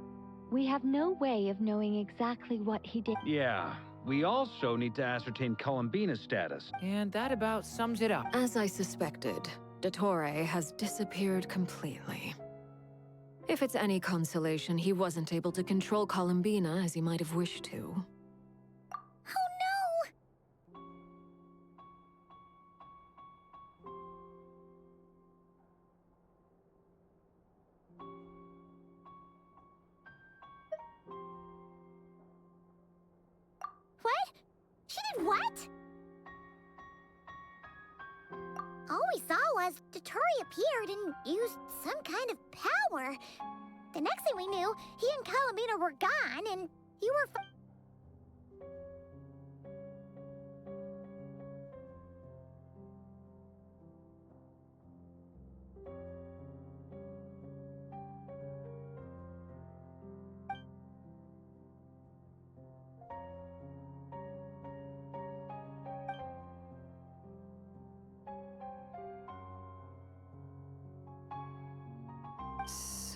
we have no way of knowing exactly what he did. Yeah, we also need to ascertain Columbina's status. And that about sums it up. As I suspected, Dottore has disappeared completely. If it's any consolation, he wasn't able to control Columbina as he might have wished to. Oh no! What? She did what? All we saw was Dottore appeared and used some kind of power. The next thing we knew, he and Columbina were gone, and you were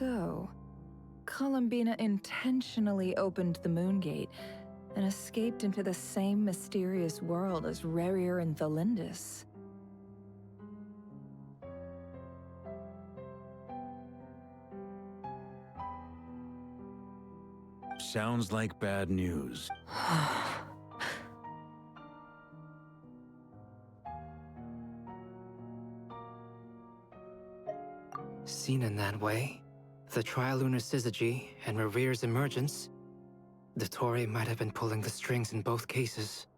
So, Columbina intentionally opened the Moon Gate and escaped into the same mysterious world as Rarier and Thalindus. Sounds like bad news. Seen in that way, the trilunar syzygy and Revere's emergence, Dottore might have been pulling the strings in both cases.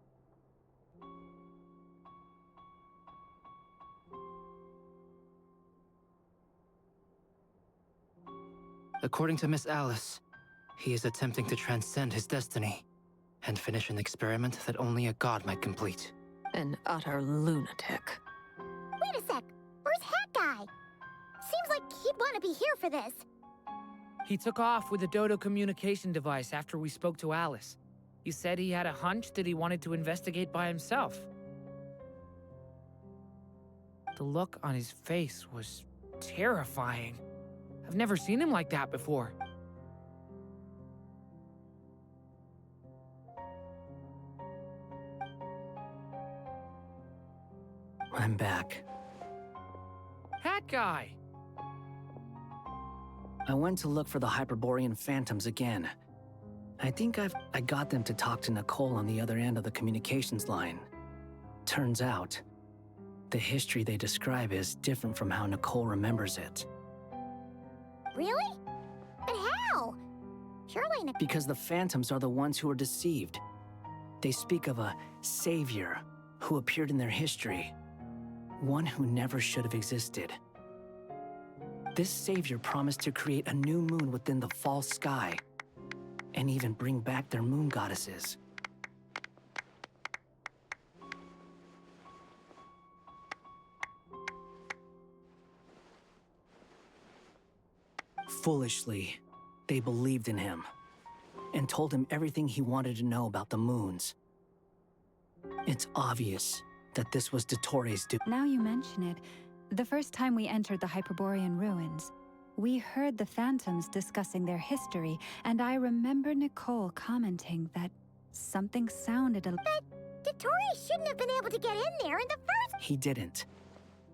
According to Miss Alice, he is attempting to transcend his destiny and finish an experiment that only a god might complete. An utter lunatic. Wait a sec. Where's Hat Guy? Seems like he'd want to be here for this. He took off with the Dodo communication device after we spoke to Alice. He said he had a hunch that he wanted to investigate by himself. The look on his face was terrifying. I've never seen him like that before. I'm back. Hat Guy! I went to look for the Hyperborean phantoms again. I think I got them to talk to Nicole on the other end of the communications line. Turns out, the history they describe is different from how Nicole remembers it. Really? But how? Surely Because the phantoms are the ones who are deceived. They speak of a savior who appeared in their history. One who never should have existed. This savior promised to create a new moon within the false sky, and even bring back their moon goddesses. Foolishly, they believed in him, and told him everything he wanted to know about the moons. It's obvious that this was Dottore's doing. Now you mention it, the first time we entered the Hyperborean ruins, we heard the phantoms discussing their history, and I remember Nicole commenting that something sounded a... But Dottore shouldn't have been able to get in there in the first... He didn't.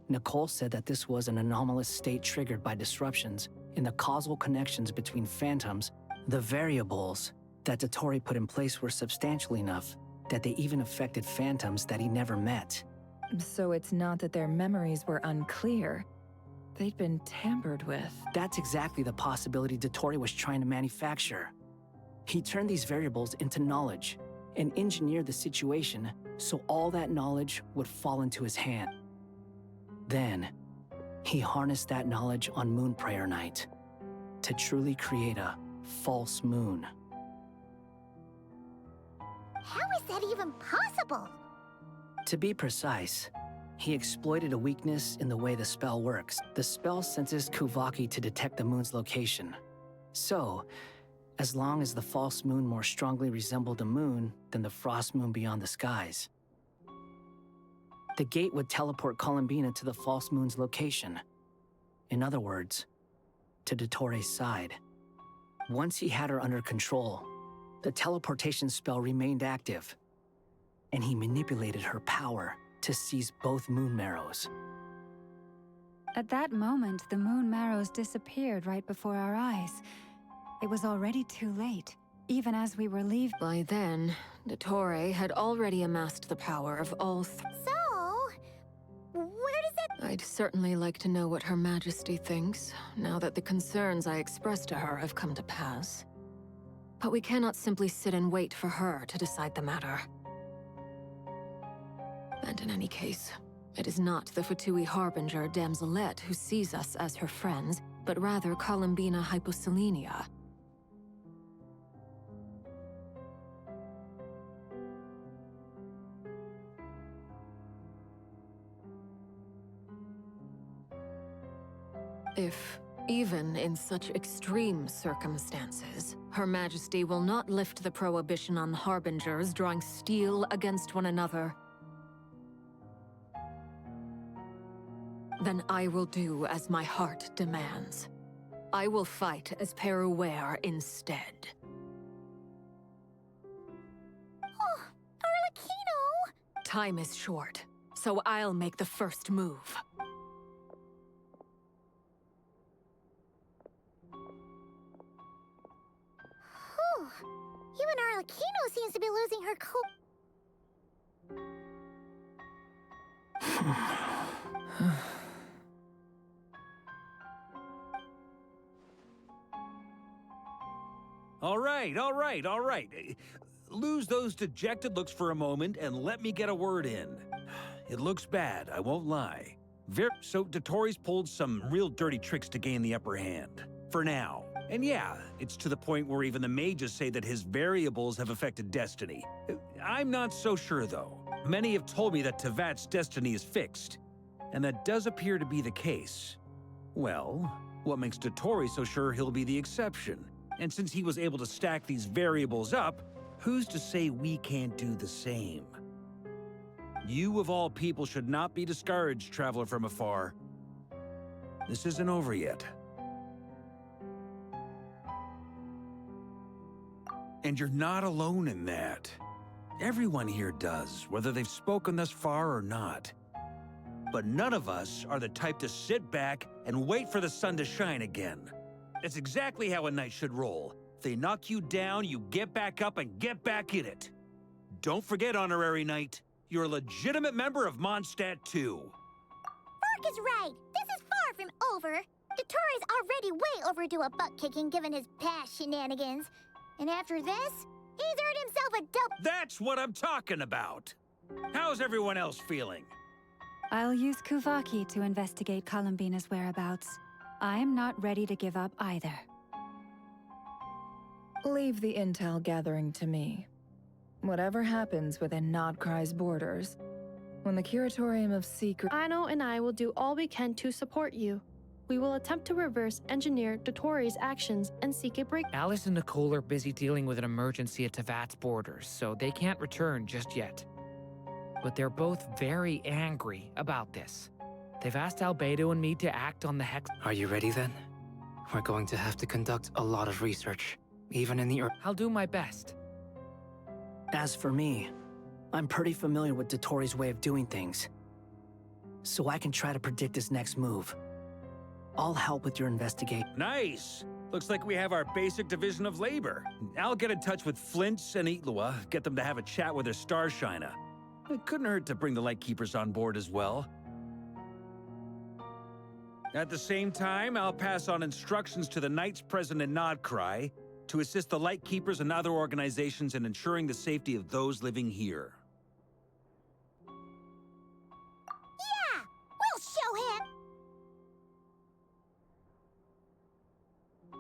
Nicole said that this was an anomalous state triggered by disruptions in the causal connections between phantoms. The variables that Dottore put in place were substantial enough that they even affected phantoms that he never met. So it's not that their memories were unclear. They'd been tampered with. That's exactly the possibility Dottore was trying to manufacture. He turned these variables into knowledge and engineered the situation so all that knowledge would fall into his hand. Then, he harnessed that knowledge on Moon Prayer Night to truly create a false moon. How is that even possible? To be precise, he exploited a weakness in the way the spell works. The spell senses Kuvaki to detect the moon's location. So, as long as the false moon more strongly resembled the moon than the frost moon beyond the skies, the gate would teleport Columbina to the false moon's location. In other words, to Dottore's side. Once he had her under control, the teleportation spell remained active, and he manipulated her power to seize both moon marrows. At that moment, the moon marrows disappeared right before our eyes. It was already too late, even as we were leaving. By then, Dottore had already amassed the power of all three. So, where does it... I'd certainly like to know what Her Majesty thinks, now that the concerns I expressed to her have come to pass. But we cannot simply sit and wait for her to decide the matter. And in any case, It is not the Fatui Harbinger Damselette who sees us as her friends, but rather Columbina Hyposelenia. If, even in such extreme circumstances, Her Majesty will not lift the prohibition on Harbingers drawing steel against one another, then I will do as my heart demands. I will fight as Peruware instead. Oh, Arlecchino! Time is short, so I'll make the first move. Whew. Even Arlecchino seems to be losing her cool. All right. Lose those dejected looks for a moment and let me get a word in. It looks bad, I won't lie. So Dotori's pulled some real dirty tricks to gain the upper hand. For now. And yeah, it's to the point where even the mages say that his variables have affected destiny. I'm not so sure, though. Many have told me that Tevat's destiny is fixed. And that does appear to be the case. Well, what makes Dotori so sure he'll be the exception? And since he was able to stack these variables up, who's to say we can't do the same? You of all people should not be discouraged, traveler from afar. This isn't over yet. And you're not alone in that. Everyone here does, whether they've spoken thus far or not. But none of us are the type to sit back and wait for the sun to shine again. That's exactly how a knight should roll. If they knock you down, you get back up and get back in it. Don't forget, Honorary Knight, you're a legitimate member of Mondstadt too. Vark is right. This is far from over. Dotori's already way overdue a butt-kicking given his past shenanigans. And after this, he's earned himself a double— That's what I'm talking about. How's everyone else feeling? I'll use Kuvaki to investigate Columbina's whereabouts. I'm not ready to give up either. Leave the intel gathering to me. Whatever happens within Nodcry's borders, when the Curatorium of Secret— Ano and I will do all we can to support you. We will attempt to reverse engineer Dotori's actions and seek a break. Alice and Nicole are busy dealing with an emergency at Tevat's borders, so they can't return just yet. But they're both very angry about this. They've asked Albedo and me to act on the hex— Are you ready then? We're going to have to conduct a lot of research, even in the Earth. I'll do my best. As for me, I'm pretty familiar with Dotori's way of doing things, so I can try to predict his next move. I'll help with your investigation. Nice! Looks like we have our basic division of labor. I'll get in touch with Flints and Itlua, get them to have a chat with their Starshiner. It couldn't hurt to bring the Lightkeepers on board as well. At the same time, I'll pass on instructions to the Knights present in Nodcry to assist the Lightkeepers and other organizations in ensuring the safety of those living here. Yeah! We'll show him!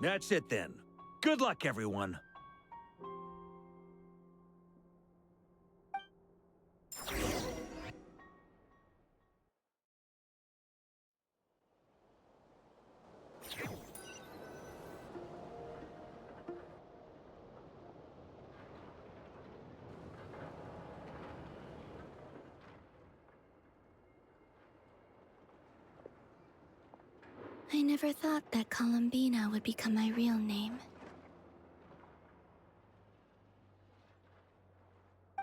That's it then. Good luck, everyone. I never thought that Columbina would become my real name.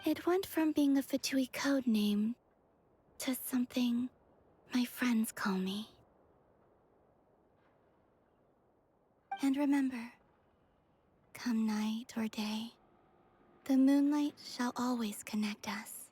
It went from being a Fatui code name to something my friends call me. And remember, come night or day, the moonlight shall always connect us.